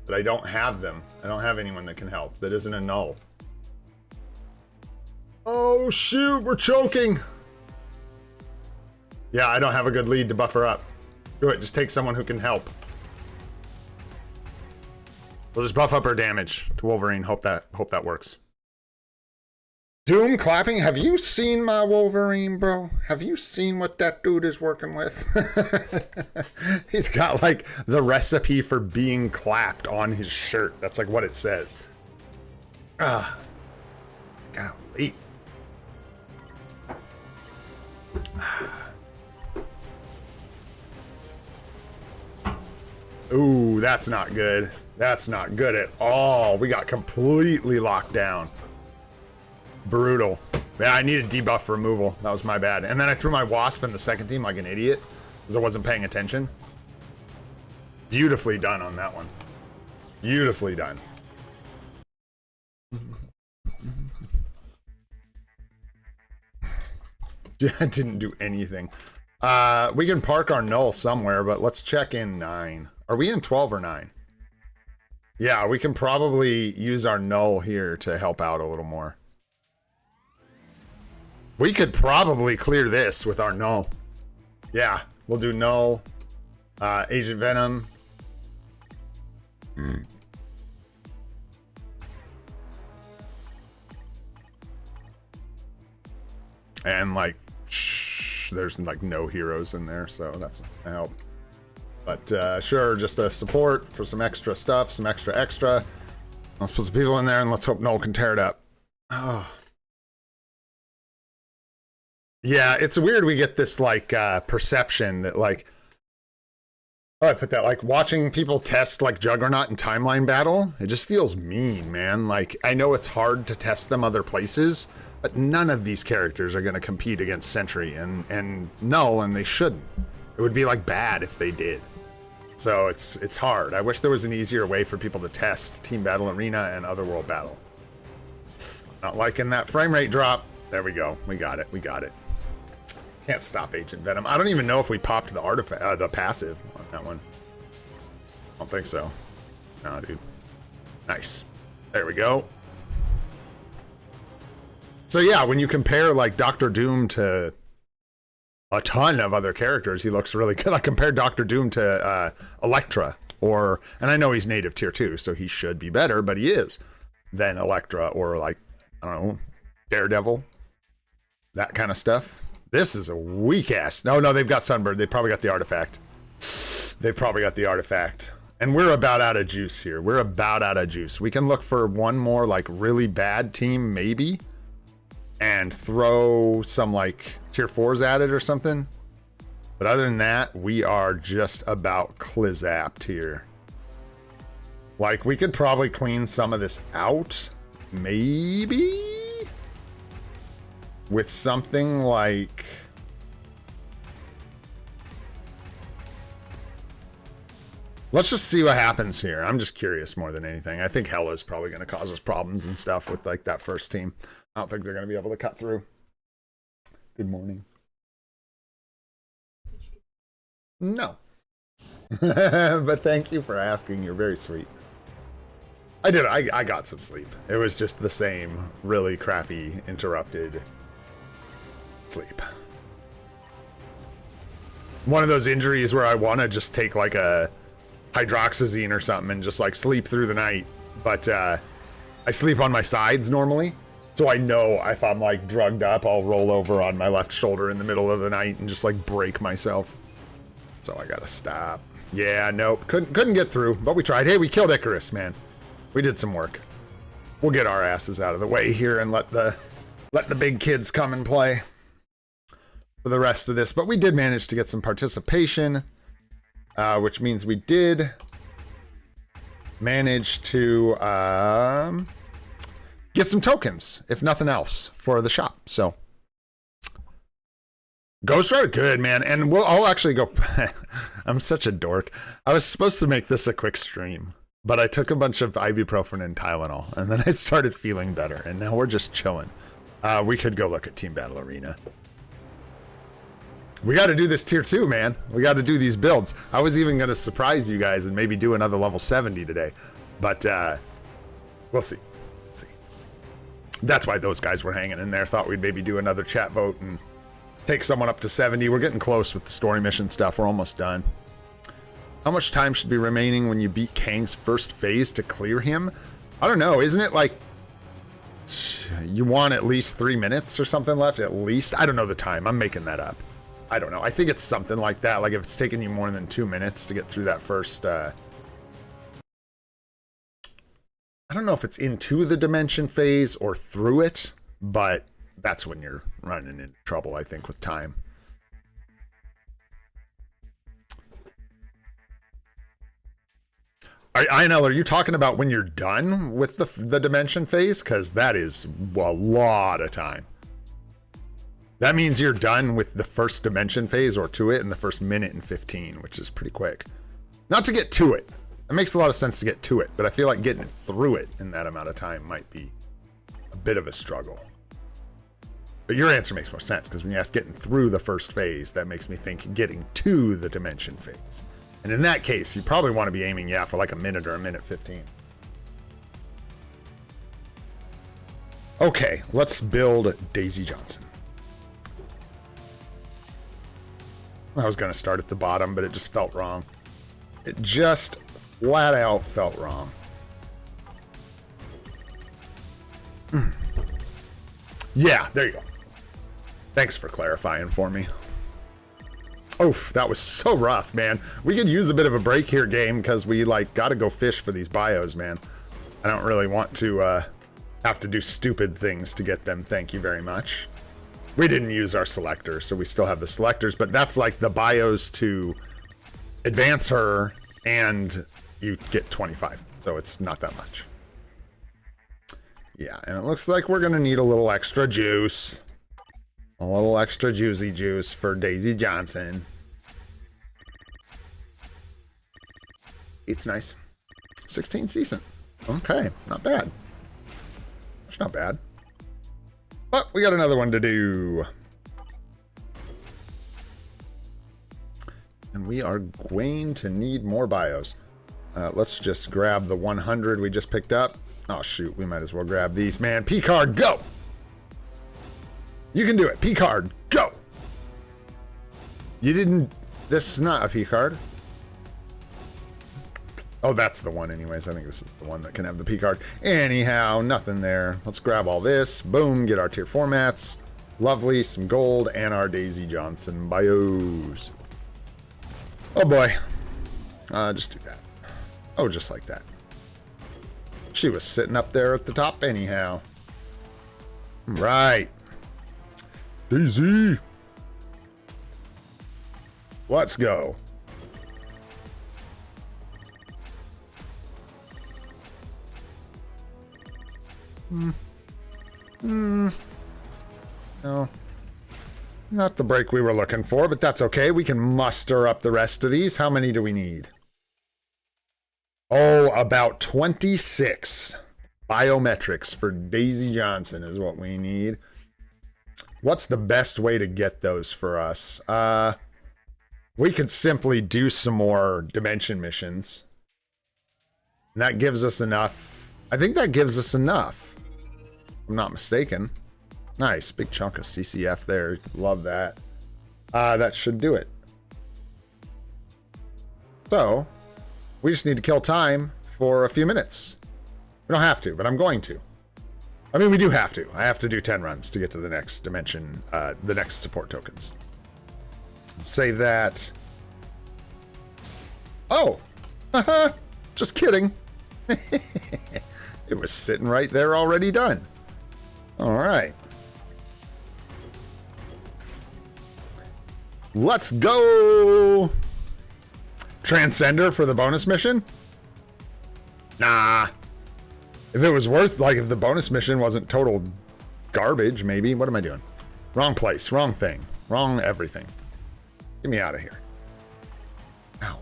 But I don't have them. I don't have anyone that can help. That isn't a null. Oh shoot, we're choking. Yeah, I don't have a good lead to buff her up. Do it, just take someone who can help. We'll just buff up our damage to Wolverine. Hope that works. Doom clapping. Have you seen my Wolverine, bro? Have you seen what that dude is working with? He's got like the recipe for being clapped on his shirt. That's like what it says. Golly. Ooh, that's not good. That's not good at all. We got completely locked down. Brutal. Yeah, I needed debuff removal. That was my bad. And then I threw my wasp in the second team like an idiot because I wasn't paying attention. Beautifully done on that one. Beautifully done. Didn't do anything. We can park our null somewhere, but let's check in 9. Are we in 12 or 9? Yeah, we can probably use our null here to help out a little more. We could probably clear this with our null. Yeah, we'll do null, Agent Venom. And like, there's like no heroes in there, so that's not gonna help. But sure, just a support for some extra stuff, some extra. Let's put some people in there and let's hope Noel can tear it up. Oh. Yeah, it's weird we get this like perception that like, oh, I put that like watching people test like Juggernaut in Timeline Battle. It just feels mean, man. Like I know it's hard to test them other places, but none of these characters are going to compete against Sentry and Null, and they shouldn't. It would be like bad if they did. So it's hard. I wish there was an easier way for people to test Team Battle Arena and Otherworld Battle. Not liking that frame rate drop. There we go. We got it. We got it. Can't stop Agent Venom. I don't even know if we popped the artifact, the passive on that one. I don't think so. No, dude. Nice. There we go. So yeah, when you compare like Doctor Doom to a ton of other characters, he looks really good. I compared Doctor Doom to Elektra, and I know he's native tier 2, so he should be better, but he is, than Elektra or like, I don't know, Daredevil, that kind of stuff. This is a weak ass. No, they've got Sunbird. They probably got the artifact. They've probably got the artifact. And we're about out of juice here. We're about out of juice. We can look for one more like really bad team, maybe, and throw some like tier 4s at it or something. But other than that, we are just about clizapped here. Like we could probably clean some of this out, maybe, with something like, let's just see what happens here. I'm just curious more than anything. I think Hela's probably going to cause us problems and stuff with like that first team. I don't think they're going to be able to cut through. Good morning. No. But thank you for asking. You're very sweet. I did. I got some sleep. It was just the same really crappy interrupted sleep. One of those injuries where I want to just take like a hydroxyzine or something and just like sleep through the night, but I sleep on my sides normally, so I know if I'm like drugged up, I'll roll over on my left shoulder in the middle of the night and just like break myself. So I gotta stop. Yeah, nope, couldn't get through, but we tried. Hey, we killed Icarus, man. We did some work. We'll get our asses out of the way here and let the big kids come and play for the rest of this. But we did manage to get some participation, which means we did manage to get some tokens, if nothing else, for the shop. So Ghost Rider, good, man. And I'll actually go. I'm such a dork. I was supposed to make this a quick stream, but I took a bunch of ibuprofen and Tylenol, and then I started feeling better, and now we're just chilling. We could go look at Team Battle Arena. We got to do this tier 2, man. We got to do these builds. I was even going to surprise you guys and maybe do another level 70 today, but we'll see. Let's see. That's why those guys were hanging in there. Thought we'd maybe do another chat vote and take someone up to 70. We're getting close with the story mission stuff. We're almost done. How much time should be remaining when you beat Kang's first phase to clear him? I don't know. Isn't it like you want at least 3 minutes or something left? At least? I don't know the time. I'm making that up. I don't know. I think it's something like that. Like if it's taking you more than 2 minutes to get through that first... I don't know if it's into the dimension phase or through it, but that's when you're running into trouble, I think, with time. I know, are you talking about when you're done with the dimension phase? Because that is a lot of time. That means you're done with the first dimension phase or to it in the first minute and 15, which is pretty quick. Not to get to it. It makes a lot of sense to get to it, but I feel like getting through it in that amount of time might be a bit of a struggle. But your answer makes more sense, because when you ask getting through the first phase, that makes me think getting to the dimension phase. And in that case, you probably want to be aiming, yeah, for like a minute or a minute 15. Okay, let's build Daisy Johnson. I was going to start at the bottom, but it just felt wrong. It just flat out felt wrong. Yeah, there you go. Thanks for clarifying for me. Oof, that was so rough, man. We could use a bit of a break here, game, because we, like, gotta go fish for these bios, man. I don't really want to, have to do stupid things to get them, thank you very much. We didn't use our selectors, so we still have the selectors, but that's like the bios to advance her, and you get 25, so it's not that much. Yeah, and it looks like we're gonna need a little extra juice. A little extra juicy juice for Daisy Johnson. It's nice. 16's decent. Okay, not bad. It's not bad. But we got another one to do. And we are going to need more bios. Let's just grab the 100 we just picked up. Oh, shoot. We might as well grab these, man. P card, go! You can do it. P card, go! You didn't... This is not a P card. Oh, that's the one anyways. I think this is the one that can have the P card. Anyhow, nothing there. Let's grab all this. Boom, get our tier formats. Lovely, some gold, and our Daisy Johnson bios. Oh boy. Just do that. Oh, just like that. She was sitting up there at the top anyhow. Right. Daisy. Let's go. No. Not the break we were looking for, but that's okay. We can muster up the rest of these. How many do we need? Oh, about 26 biometrics for Daisy Johnson is what we need. What's the best way to get those for us? We could simply do some more dimension missions. And that gives us enough. I think that gives us enough. If I'm not mistaken. Nice. Big chunk of CCF there. Love that. That should do it. So, we just need to kill time for a few minutes. We don't have to, but I'm going to. I mean, we do have to. I have to do 10 runs to get to the next dimension, the next support tokens. Save that. Oh! Just kidding. It was sitting right there already done. Alright. Let's go! Transcender for the bonus mission? Nah. If it was worth, like, if the bonus mission wasn't total garbage, maybe. What am I doing? Wrong place, wrong thing, wrong everything. Get me out of here. Ow.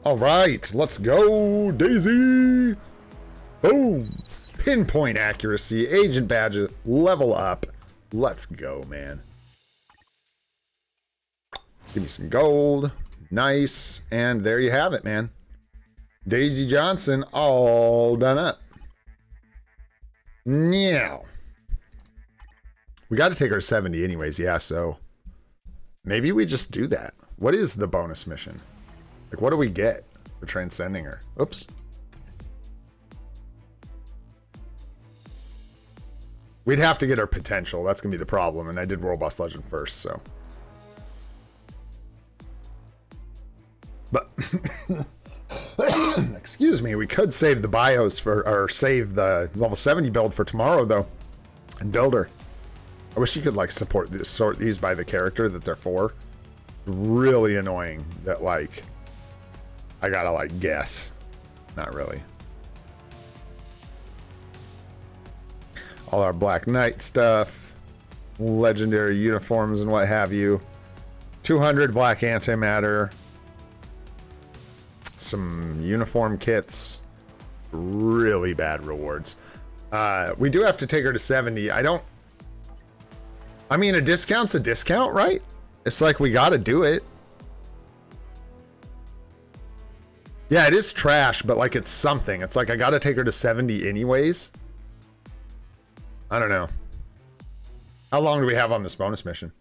All right, let's go, Daisy. Boom. Pinpoint accuracy, agent badges, level up. Let's go, man. Give me some gold. Nice. And there you have it, man. Daisy Johnson all done up. Now. We got to take our 70 anyways, yeah, so Maybe we just do that. What is the bonus mission? Like, what do we get for transcending her? Oops. We'd have to get her potential. That's going to be the problem. And I did World Boss Legend first, so. But, excuse me, we could save the bios for, or save the level 70 build for tomorrow, though. And build her. I wish you could, like, sort these by the character that they're for. Really annoying that, like, I gotta, like, guess. Not really. All our Black Knight stuff. Legendary uniforms and what have you. 200 Black Antimatter. Some uniform kits. Really bad rewards. We do have to take her to 70. I mean, a discount's a discount, right? It's like we gotta do it. Yeah, it is trash, but like it's something. It's like I gotta take her to 70 anyways. I don't know. How long do we have on this bonus mission?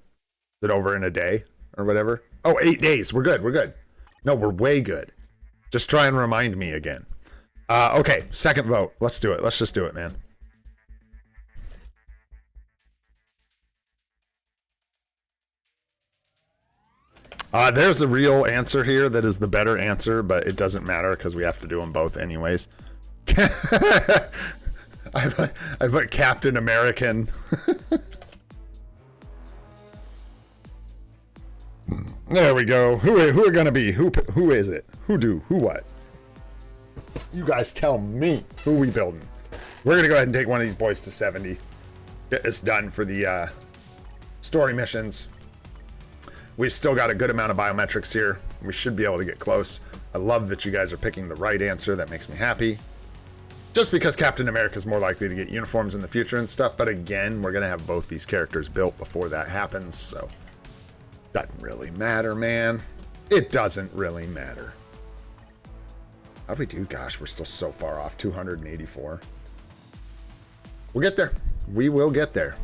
Is it over in a day or whatever? Oh, 8 days. We're good. We're good. No, we're way good. Just try and remind me again. Okay, second vote. Let's do it. Let's just do it, man. There's a real answer here that is the better answer, but it doesn't matter because we have to do them both anyways. I put Captain American. There we go. Who are gonna be? Who is it? Who what? You guys tell me. Who we building? We're gonna go ahead and take one of these boys to 70. Get this done for the story missions. We've still got a good amount of biometrics here. We should be able to get close. I love that you guys are picking the right answer. That makes me happy. Just because Captain America is more likely to get uniforms in the future and stuff. But again, we're going to have both these characters built before that happens. So, doesn't really matter, man. It doesn't really matter. How do we do? Gosh, we're still so far off. 284. We'll get there. We will get there.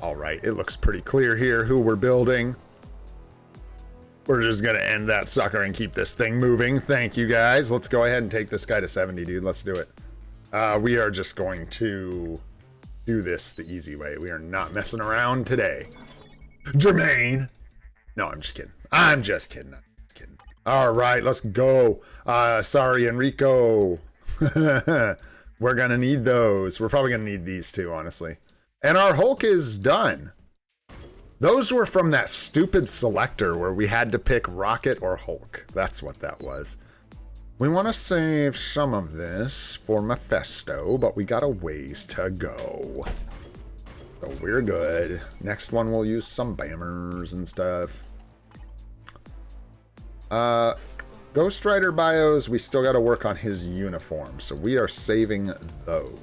All right. It looks pretty clear here who we're building. We're just going to end that sucker and keep this thing moving. Thank you, guys. Let's go ahead and take this guy to 70, dude. Let's do it. We are just going to do this the easy way. We are not messing around today. Jermaine! No, I'm just kidding. I'm just kidding. All right, let's go. Sorry, Enrico. We're going to need those. We're probably going to need these too, honestly. And our Hulk is done. Those were from that stupid selector where we had to pick Rocket or Hulk. That's what that was. We want to save some of this for Mephisto, but we got a ways to go. So we're good. Next one, we'll use some Bammers and stuff. Ghost Rider bios, we still got to work on his uniform, so we are saving those.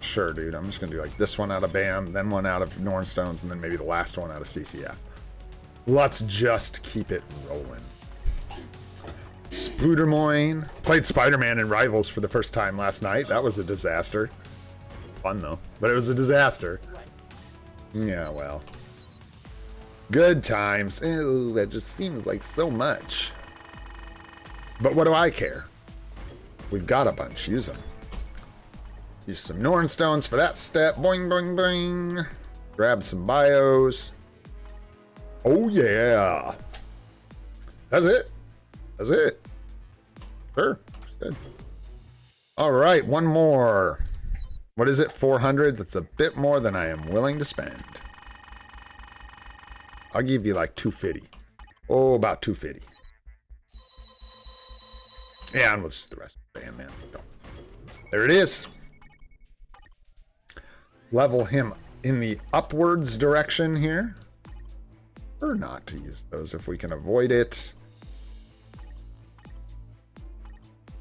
Sure, dude. I'm just going to do like this one out of BAM, then one out of Nornstones, and then maybe the last one out of CCF. Let's just keep it rolling. Spoodermoin. Played Spider-Man in Rivals for the first time last night. That was a disaster. Fun, though. But it was a disaster. Yeah, well. Good times. Ew, that just seems like so much. But what do I care? We've got a bunch. Use them. Use some Nornstones for that step. Boing, boing, boing. Grab some bios. Oh, yeah. That's it. That's it. Sure. Good. All right, one more. What is it? 400? That's a bit more than I am willing to spend. I'll give you like 250. Oh, about 250. Yeah, and we'll just do the rest. Bam, man. There it is. Level him in the upwards direction here. Or not to use those if we can avoid it.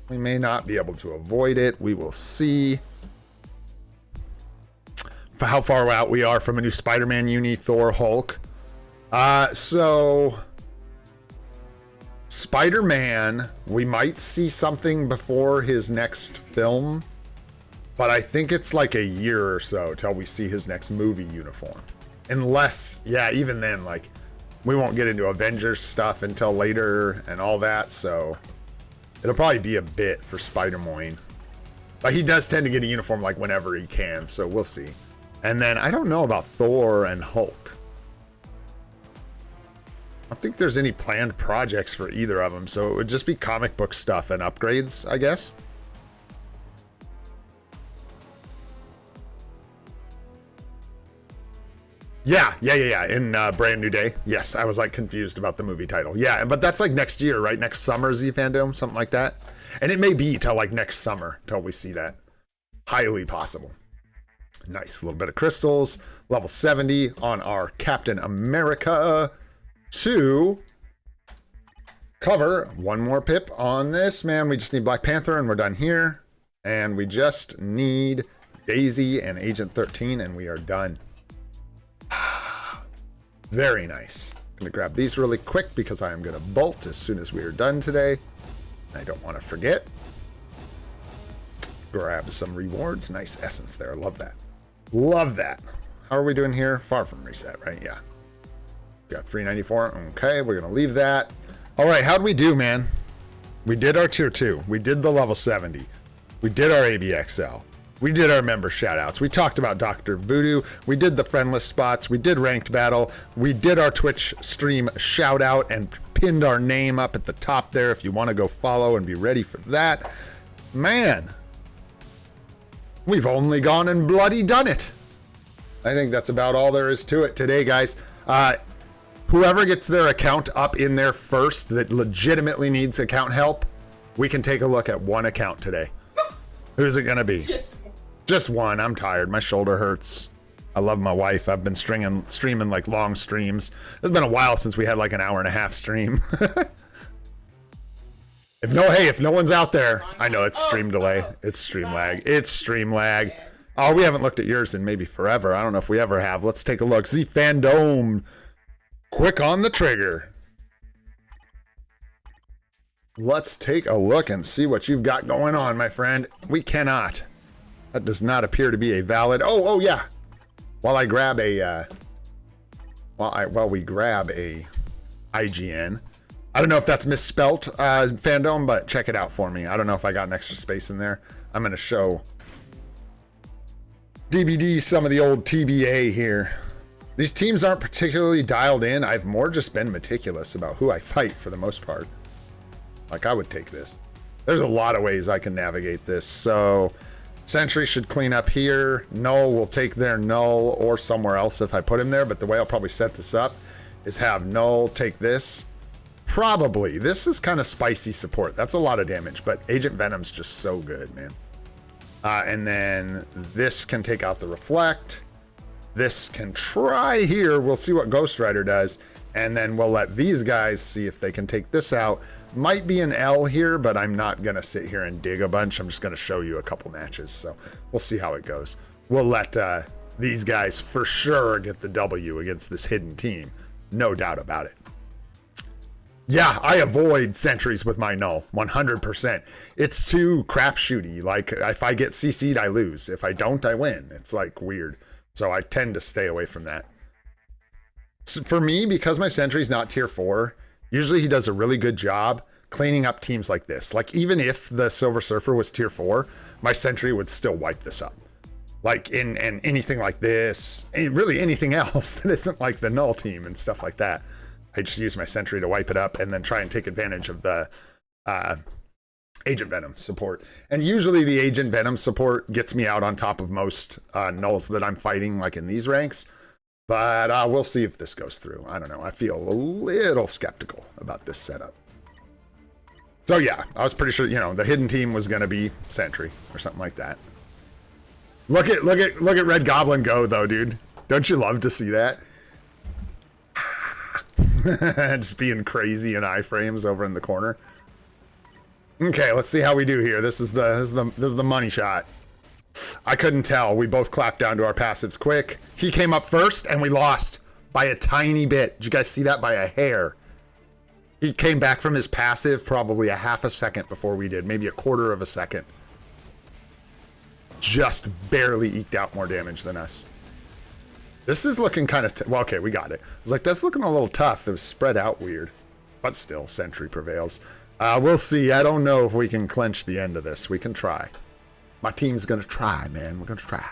We may not be able to avoid it. We will see how far out we are from a new Spider-Man uni, Thor, Hulk. So Spider-Man, we might see something before his next film. But I think it's like a year or so till we see his next movie uniform. Unless, yeah, even then, like, we won't get into Avengers stuff until later and all that, so it'll probably be a bit for Spider-Man. But he does tend to get a uniform like whenever he can, so we'll see. And then I don't know about Thor and Hulk. I don't think there's any planned projects for either of them, so it would just be comic book stuff and upgrades, I guess. Yeah, in Brand New Day. Yes, I was like confused about the movie title. Yeah, but that's like next year, right? Next summer, Z-Fandom, something like that. And it may be till like next summer till we see that. Highly possible. Nice, a little bit of crystals. Level 70 on our Captain America. To cover one more pip on this, man. We just need Black Panther and we're done here. And we just need Daisy and Agent 13 and we are done. Very nice. I'm gonna grab these really quick because I am gonna bolt as soon as we are done today. I don't want to forget. Grab some rewards. Nice essence there. Love that. Love that. How are we doing here? Far from reset, right? Yeah. Got 394. Okay, we're gonna leave that. All right, how'd we do, man? We did our tier 2. We did the level 70. We did our ABXL. We did our member shoutouts. We talked about Dr. Voodoo. We did the friendless spots. We did ranked battle. We did our Twitch stream shoutout and pinned our name up at the top there if you want to go follow and be ready for that. Man, we've only gone and bloody done it. I think that's about all there is to it today, guys. Whoever gets their account up in there first that legitimately needs account help, we can take a look at one account today. Who's it gonna be? Just one. I'm tired. My shoulder hurts. I love my wife. I've been streaming like long streams. It's been a while since we had like an hour-and-a-half stream. If no one's out there, I know it's stream delay. It's stream lag. It's stream lag. Oh, we haven't looked at yours in maybe forever. I don't know if we ever have. Let's take a look. Z-Fandom. Quick on the trigger. Let's take a look and see what you've got going on, my friend. We cannot. That does not appear to be a valid. Oh yeah. While I grab a, while we grab a IGN. I don't know if that's misspelt, Fandom, but check it out for me. I don't know if I got an extra space in there. I'm gonna show DBD some of the old TBA here. These teams aren't particularly dialed in. I've more just been meticulous about who I fight for the most part. Like, I would take this. There's a lot of ways I can navigate this. So, Sentry should clean up here. Null will take their Null or somewhere else if I put him there. But the way I'll probably set this up is have Null take this. Probably. This is kind of spicy support. That's a lot of damage. But Agent Venom's just so good, man. And then this can take out the Reflect. This can try here. We'll see what Ghost Rider does. And then we'll let these guys see if they can take this out. Might be an L here, but I'm not going to sit here and dig a bunch. I'm just going to show you a couple matches. So we'll see how it goes. We'll let these guys for sure get the W against this hidden team. No doubt about it. Yeah, I avoid sentries with my Null, 100%. It's too crapshooty. Like, if I get CC'd, I lose. If I don't, I win. It's like weird. So I tend to stay away from that. So for me, because my sentry's not tier 4, usually he does a really good job cleaning up teams like this. Like, even if the Silver Surfer was tier 4, my sentry would still wipe this up. Like, in anything like this, really anything else that isn't like the Null team and stuff like that. I just use my sentry to wipe it up and then try and take advantage of the Agent Venom support. And usually the Agent Venom support gets me out on top of most Nulls that I'm fighting, like in these ranks. But we'll see if this goes through. I don't know. I feel a little skeptical about this setup. So yeah, I was pretty sure, you know, the hidden team was going to be Sentry or something like that. Look at Red Goblin go though, dude. Don't you love to see that? Just being crazy in iframes over in the corner. Okay, let's see how we do here. This is the money shot. I couldn't tell. We both clapped down to our passives quick. He came up first and we lost by a tiny bit. Did you guys see that? By a hair. He came back from his passive probably a half a second before we did, maybe a quarter of a second. just barely eked out more damage than us. This is looking kind of... well, okay, we got it. I was like, that's looking a little tough. It was spread out weird. But still, Sentry prevails. We'll see. I don't know if we can clinch the end of this. We can try. My team's going to try, man. We're going to try.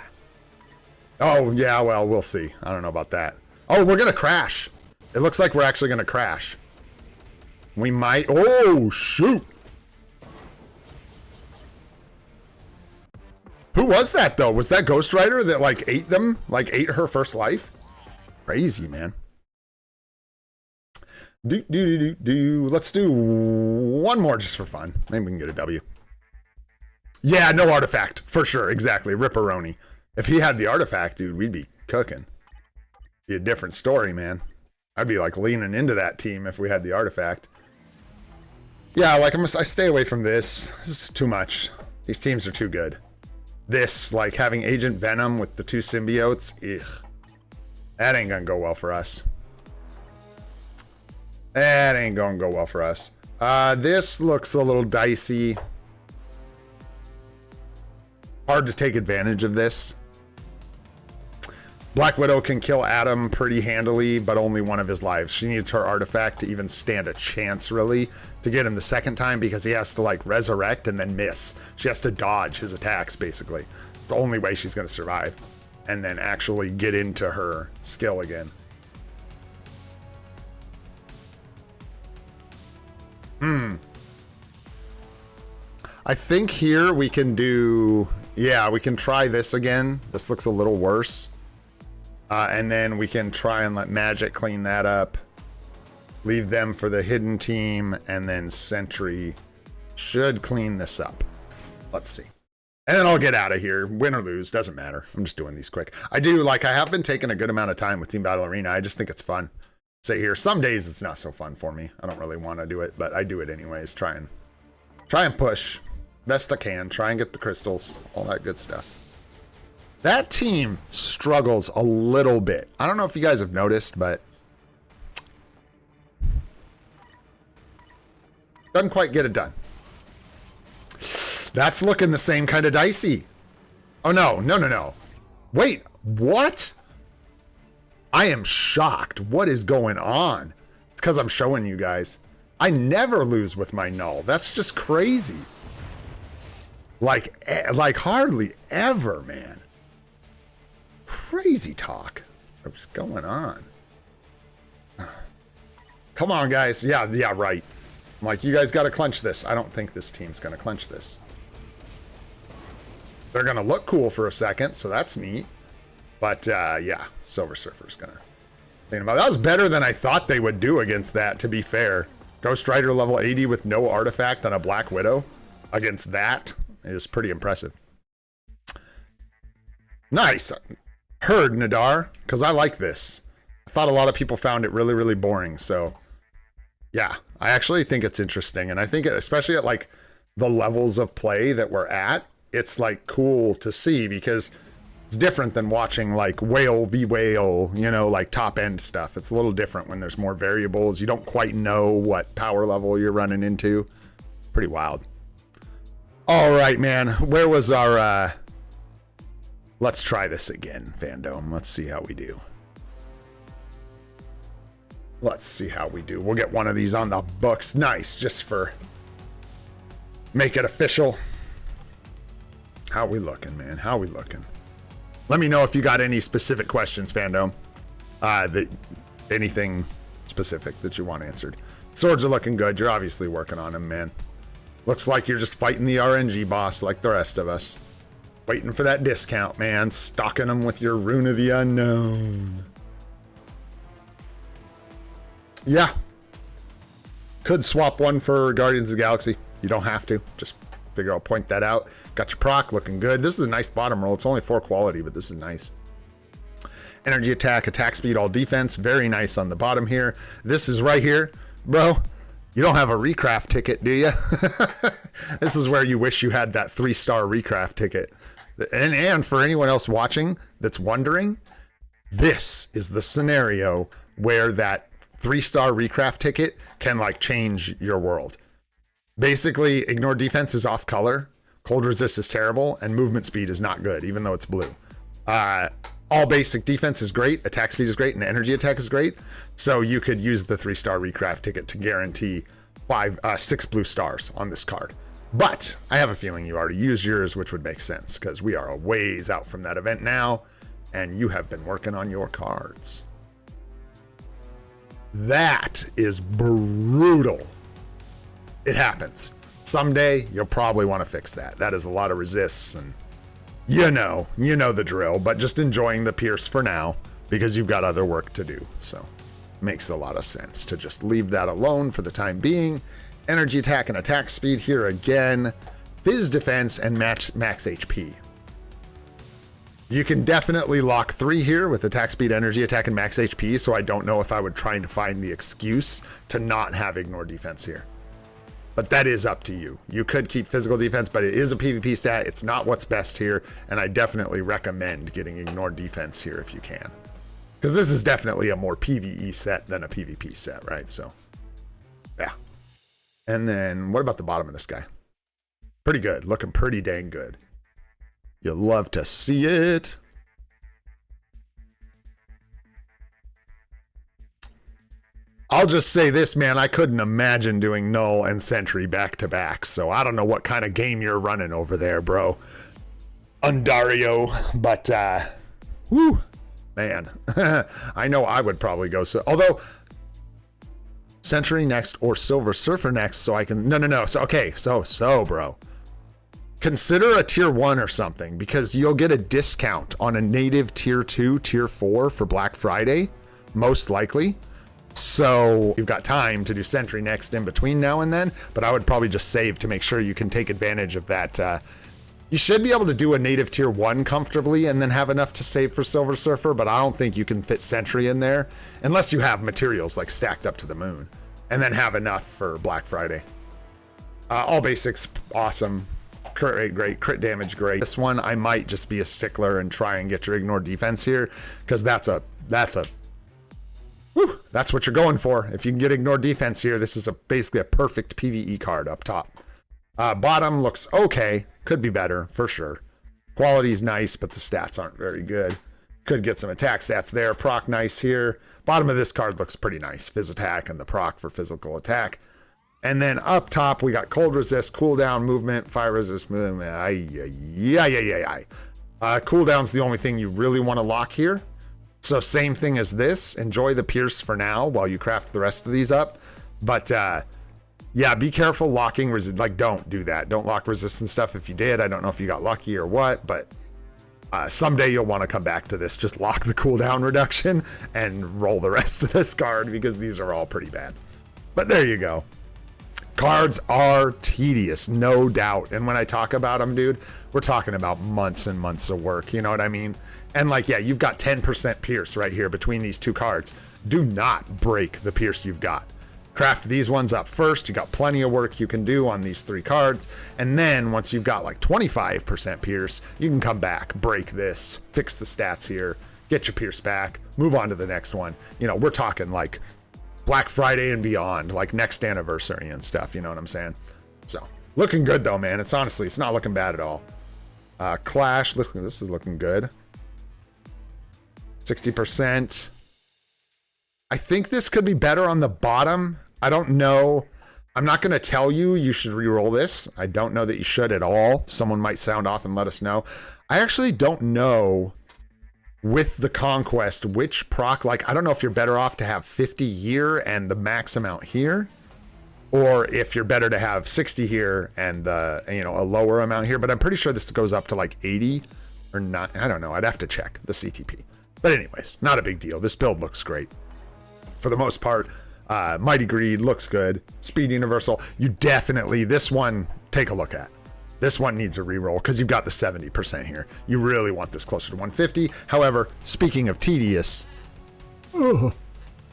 Oh, yeah, well, we'll see. I don't know about that. Oh, we're going to crash. It looks like we're actually going to crash. We might... oh, shoot. Who was that, though? Was that Ghost Rider that, like, ate them? Like, ate her first life? Crazy, man. Let's do one more just for fun. Maybe we can get a W. Yeah, no artifact. For sure. Exactly. Ripperoni. If he had the artifact, dude, we'd be cooking. Be a different story, man. I'd be, like, leaning into that team if we had the artifact. Yeah, like, I stay away from this. This is too much. These teams are too good. This, like, having Agent Venom with the 2 symbiotes, ugh. That ain't gonna go well for us. That ain't gonna go well for us. This looks a little dicey. Hard to take advantage of this. Black Widow can kill Adam pretty handily, but only one of his lives. She needs her artifact to even stand a chance, really, to get him the second time, because he has to, like, resurrect and then miss. She has to dodge his attacks, basically. It's the only way she's going to survive. And then actually get into her skill again. I think here we can do... yeah, we can try this again. This looks a little worse. And then we can try and let Magic clean that up. Leave them for the hidden team. And then Sentry should clean this up. Let's see. And then I'll get out of here. Win or lose, doesn't matter. I'm just doing these quick. I have been taking a good amount of time with Team Battle Arena. I just think it's fun. Sit here. Some days it's not so fun for me. I don't really want to do it, but I do it anyways. Try and push. Best I can. Try and get the crystals. All that good stuff. That team struggles a little bit. I don't know if you guys have noticed, but doesn't quite get it done. That's looking the same kind of dicey. Oh, no. Wait, what? I am shocked. What is going on? It's because I'm showing you guys. I never lose with my null. That's just crazy. Like hardly ever, man. Crazy talk. What's going on? Come on, guys. Yeah, right. I'm like, you guys got to clench this. I don't think this team's going to clench this. They're going to look cool for a second, so that's neat. But, yeah, Silver Surfer's going to... think about that. Was better than I thought they would do against that, to be fair. Ghost Rider level 80 with no artifact on a Black Widow against that is pretty impressive. Nice. Heard, Nadar, because I like this. I thought a lot of people found it really, really boring, so... yeah, I actually think it's interesting, and I think especially at, like, the levels of play that we're at, it's, like, cool to see, because it's different than watching, like, whale v whale, you know, like, top-end stuff. It's a little different when there's more variables. You don't quite know what power level you're running into. Pretty wild. All right, man. Where was our, let's try this again, Fandom. Let's see how we do. Let's see how we do. We'll get one of these on the books. Nice, just for... make it official. How we looking, man? How we looking? Let me know if you got any specific questions, Fandom. Anything specific that you want answered. Swords are looking good. You're obviously working on them, man. Looks like you're just fighting the RNG boss like the rest of us. Waiting for that discount, man. Stocking them with your Rune of the Unknown. Yeah. Could swap one for Guardians of the Galaxy. You don't have to. Just figure I'll point that out. Got your proc looking good. This is a nice bottom roll. It's only 4 quality, but this is nice. Energy attack, attack speed, all defense. Very nice on the bottom here. This is right here. Bro, you don't have a recraft ticket, do you? This is where you wish you had that 3-star recraft ticket. And for anyone else watching that's wondering, this is the scenario where that 3-star recraft ticket can, like, change your world. Basically, ignore defense is off color. Cold resist is terrible, and movement speed is not good, even though it's blue. All basic defense is great, attack speed is great, and energy attack is great. So you could use the 3-star recraft ticket to guarantee 6 blue stars on this card. But I have a feeling you already used yours, which would make sense because we are a ways out from that event now, and you have been working on your cards. That is brutal. It happens. Someday you'll probably want to fix that. That is a lot of resists, and you know the drill, but just enjoying the pierce for now because you've got other work to do. So makes a lot of sense to just leave that alone for the time being. Energy attack and attack speed here again. Fizz defense and max HP. You can definitely lock 3 here with attack speed, energy attack, and max HP, so I don't know if I would try to find the excuse to not have ignore defense here. But that is up to you. You could keep physical defense, but it is a PvP stat. It's not what's best here, and I definitely recommend getting ignore defense here if you can. Because this is definitely a more PvE set than a PvP set, right? So, yeah. And then, what about the bottom of this guy? Pretty good. Looking pretty dang good. You'll love to see it. I'll just say this, man. I couldn't imagine doing Null and Sentry back to back. So I don't know what kind of game you're running over there, bro. Undario. But, whoo, man. I know I would probably go so. Although, Sentry next or Silver Surfer next, so I can. No. So, okay. So, bro. Consider a tier 1 or something, because you'll get a discount on a native tier 2, tier 4 for Black Friday, most likely. So you've got time to do Sentry next in between now and then, but I would probably just save to make sure you can take advantage of that. You should be able to do a native tier 1 comfortably and then have enough to save for Silver Surfer, but I don't think you can fit Sentry in there unless you have materials like stacked up to the moon and then have enough for Black Friday. All basics, awesome. Crit rate, great. Crit damage, great. This one, I might just be a stickler and try and get your ignore defense here, because that's what you're going for. If you can get ignore defense here, this is basically a perfect PvE card up top. Bottom looks okay. Could be better, for sure. Quality's nice, but the stats aren't very good. Could get some attack stats there. Proc nice here. Bottom of this card looks pretty nice. Fizz attack and the proc for physical attack. And then up top, we got cold resist, cooldown, movement, fire resist, movement. Cooldown's the only thing you really want to lock here. So same thing as this. Enjoy the pierce for now while you craft the rest of these up. But yeah, be careful locking resist. Like, don't do that. Don't lock resistance stuff. If you did, I don't know if you got lucky or what, but someday you'll want to come back to this. Just lock the cooldown reduction and roll the rest of this card, because these are all pretty bad. But there you go. Cards are tedious, no doubt. And when I talk about them, dude, we're talking about months and months of work. You know what I mean? And like, yeah, you've got 10% pierce right here between these two cards. Do not break the pierce you've got. Craft these ones up first. You got plenty of work you can do on these 3 cards. And then once you've got like 25% pierce, you can come back, break this, fix the stats here, get your pierce back, move on to the next one. You know, we're talking like Black Friday and beyond, like next anniversary and stuff, you know what I'm saying? So, looking good though, man. It's not looking bad at all. Clash, this is looking good. 60%. I think this could be better on the bottom. I don't know. I'm not going to tell you should re-roll this. I don't know that you should at all. Someone might sound off and let us know. I actually don't know with the Conquest which proc, like, I don't know if you're better off to have 50 here and the max amount here, or if you're better to have 60 here and the, you know, a lower amount here, but I'm pretty sure this goes up to like 80 or not. I don't know. I'd have to check the CTP. But anyways, not a big deal. This build looks great for the most part. Mighty Greed looks good. Speed Universal, you definitely, this one, take a look at. This one needs a reroll because you've got the 70% here. You really want this closer to 150. However, speaking of tedious,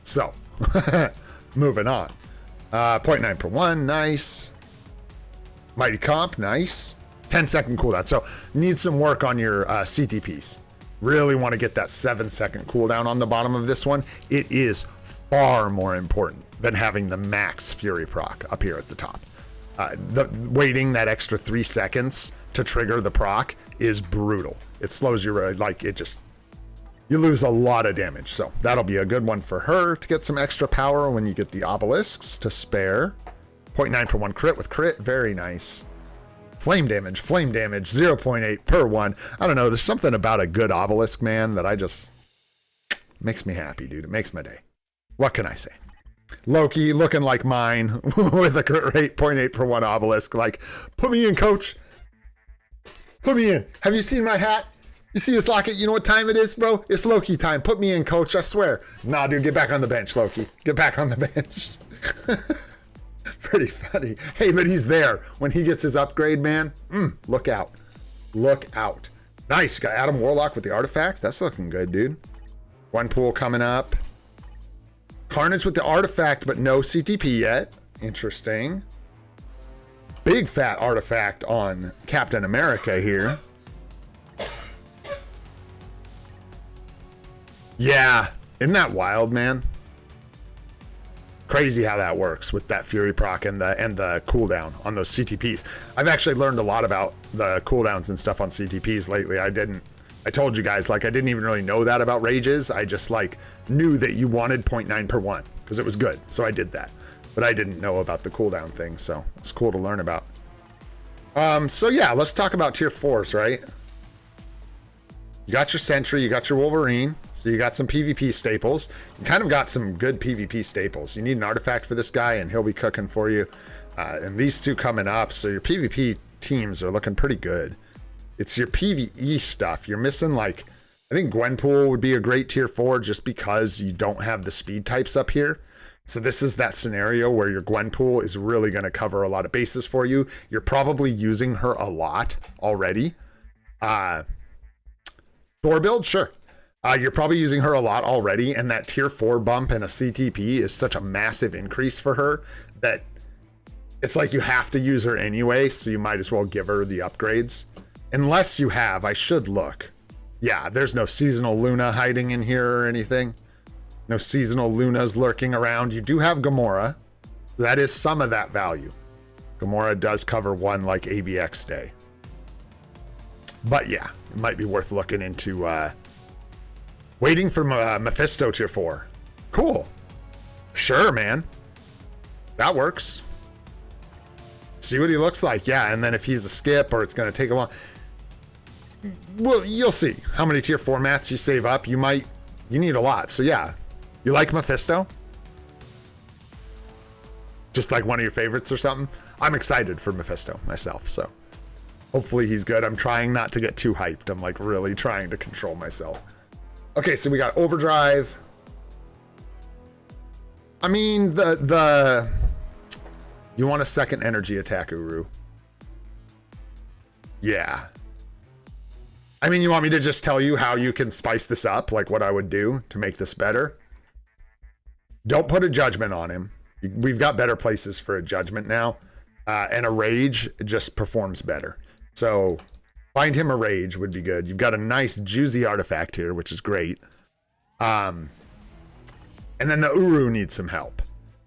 so moving on. 0.9 per 1, nice. Mighty Comp, nice. 10-second cooldown. So need some work on your CTPs. Really want to get that 7-second cooldown on the bottom of this one. It is far more important than having the max Fury proc up here at the top. Waiting that extra 3 seconds to trigger the proc is brutal. It slows you, like, it just, you lose a lot of damage. So that'll be a good one for her to get some extra power when you get the obelisks to spare. 0.9 per 1 crit with crit, very nice. Flame damage, 0.8 per 1. I don't know, there's something about a good obelisk, man, that I just, makes me happy, dude. It makes my day. What can I say? Loki looking like mine with a crit rate 0.8 per 1 obelisk. Like, put me in, coach. Put me in. Have you seen my hat? You see this locket? You know what time it is, bro? It's Loki time. Put me in, coach. I swear. Nah, dude, get back on the bench, Loki. Get back on the bench. Pretty funny. Hey, but he's there. When he gets his upgrade, man, look out. Look out. Nice. You got Adam Warlock with the artifact. That's looking good, dude. One pool coming up. Carnage with the artifact, but no CTP yet. Interesting. Big fat artifact on Captain America here. Yeah. Isn't that wild, man? Crazy how that works with that Fury proc and the cooldown on those CTPs. I've actually learned a lot about the cooldowns and stuff on CTPs lately. I told you guys, like, I didn't even really know that about rages. I just, like, knew that you wanted 0.9 per 1 because it was good. So I did that. But I didn't know about the cooldown thing. So it's cool to learn about. So yeah, let's talk about tier 4s, right? You got your Sentry, you got your Wolverine. So you got some PvP staples. You kind of got some good PvP staples. You need an artifact for this guy and he'll be cooking for you. And these two coming up. So your PvP teams are looking pretty good. It's your PvE stuff. You're missing, like, I think Gwenpool would be a great tier 4 just because you don't have the speed types up here. So this is that scenario where your Gwenpool is really going to cover a lot of bases for you. You're probably using her a lot already. Thor build, sure. You're probably using her a lot already, and that tier 4 bump and a CTP is such a massive increase for her that it's like you have to use her anyway, so you might as well give her the upgrades. Unless you have, I should look. Yeah, there's no seasonal Luna hiding in here or anything. No seasonal Lunas lurking around. You do have Gamora. That is some of that value. Gamora does cover one, like, ABX day. But yeah, it might be worth looking into waiting for Mephisto tier 4. Cool. Sure, man. That works. See what he looks like. Yeah, and then if he's a skip or it's going to take a long... Well, you'll see how many tier 4 mats you save up. You need a lot. So yeah, you like Mephisto? Just like one of your favorites or something? I'm excited for Mephisto myself, so hopefully he's good. I'm trying not to get too hyped. I'm, like, really trying to control myself. Okay, so we got Overdrive. I mean, you want a second energy attack, Uru. Yeah. I mean, you want me to just tell you how you can spice this up, like what I would do to make this better? Don't put a judgment on him. We've got better places for a judgment now. And a rage just performs better. So find him a rage would be good. You've got a nice juicy artifact here, which is great. And then the Uru needs some help.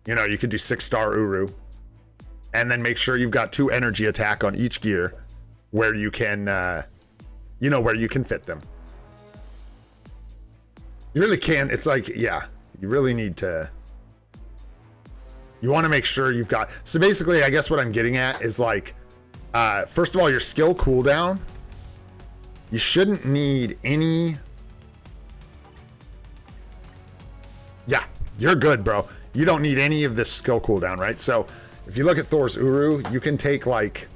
You know, you could do 6-star Uru. And then make sure you've got 2 energy attack on each gear where you can, where you can fit them. You really can. It's like, yeah, you really need to, you want to make sure you've got, so basically, I guess what I'm getting at is, like, first of all, your skill cooldown, you shouldn't need any, yeah, you're good, bro. You don't need any of this skill cooldown, right? So if you look at Thor's Uru, you can take, like,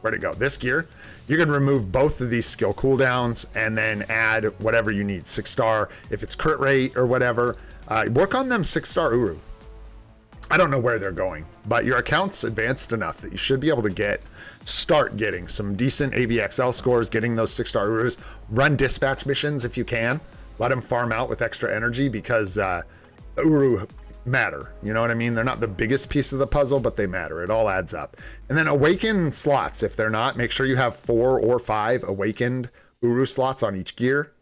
where'd it go? This gear. You can remove both of these skill cooldowns and then add whatever you need. 6-star, if it's crit rate or whatever. Work on them 6-star Uru. I don't know where they're going, but your account's advanced enough that you should be able to start getting some decent ABXL scores, getting those 6-star Urus. Run dispatch missions if you can. Let them farm out with extra energy because the Uru matter. You know what I mean? They're not the biggest piece of the puzzle, but they matter. It all adds up. And then awaken slots. If they're not, make sure you have 4 or 5 awakened Uru slots on each gear.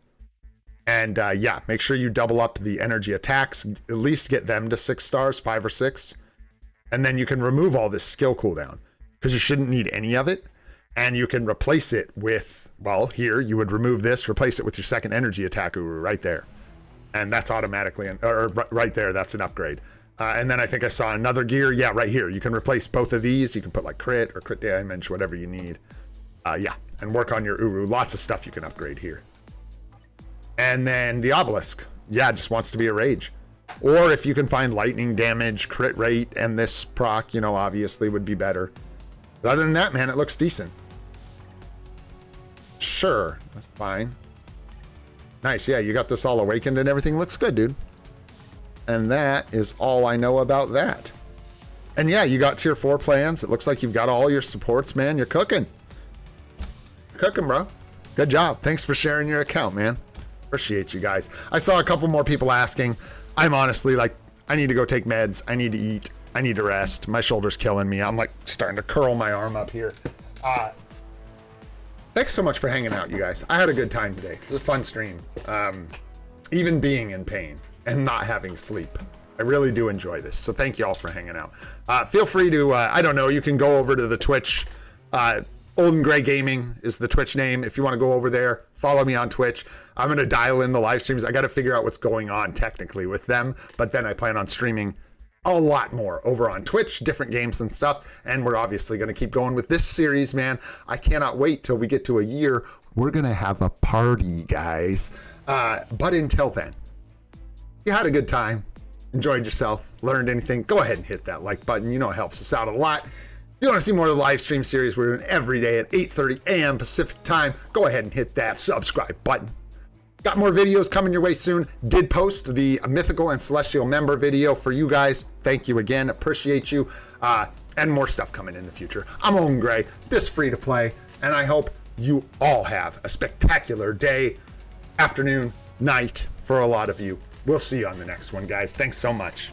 And yeah, make sure you double up the energy attacks. At least get them to 6 stars, 5 or 6. And then you can remove all this skill cooldown. because you shouldn't need any of it. And you can replace it with, well, here, you would remove this, replace it with your second energy attack Uru right there. And that's automatically, or right there, that's an upgrade. And then I think I saw another gear. Yeah, right here. You can replace both of these. You can put like crit or crit damage, whatever you need. Yeah, and work on your Uru. Lots of stuff you can upgrade here. And then the obelisk. Yeah, just wants to be a rage. Or if you can find lightning damage, crit rate, and this proc, you know, obviously would be better. But other than that, man, it looks decent. Sure, that's fine. Nice, yeah, you got this all awakened and everything. Looks good, dude. And that is all I know about that. And yeah, you got tier 4 plans. It looks like you've got all your supports, man. You're cooking. Cooking, bro. Good job. Thanks for sharing your account, man. Appreciate you guys. I saw a couple more people asking. I'm honestly like, I need to go take meds. I need to eat. I need to rest. My shoulder's killing me. I'm like starting to curl my arm up here. Thanks so much for hanging out, you guys. I had a good time today. It was a fun stream. Even being in pain and not having sleep. I really do enjoy this. So thank you all for hanging out. Feel free to, I don't know, you can go over to the Twitch. Old and Gray Gaming is the Twitch name. If you want to go over there, follow me on Twitch. I'm going to dial in the live streams. I got to figure out what's going on technically with them. But then I plan on streaming a lot more over on Twitch, different games and stuff. And we're obviously going to keep going with this series, man. I cannot wait till we get to a year. We're going to have a party, guys. But until then, you had a good time, enjoyed yourself, learned anything, go ahead and hit that like button. You know it helps us out a lot. If you want to see more of the live stream series we're doing every day at 8:30 a.m. Pacific time, go ahead and hit that subscribe button. Got more videos coming your way soon. Did post the Mythical and Celestial member video for you guys. Thank you again. Appreciate you. And more stuff coming in the future. I'm Owen Gray, this free to play, and I hope you all have a spectacular day, afternoon, night for a lot of you. We'll see you on the next one, guys. Thanks so much.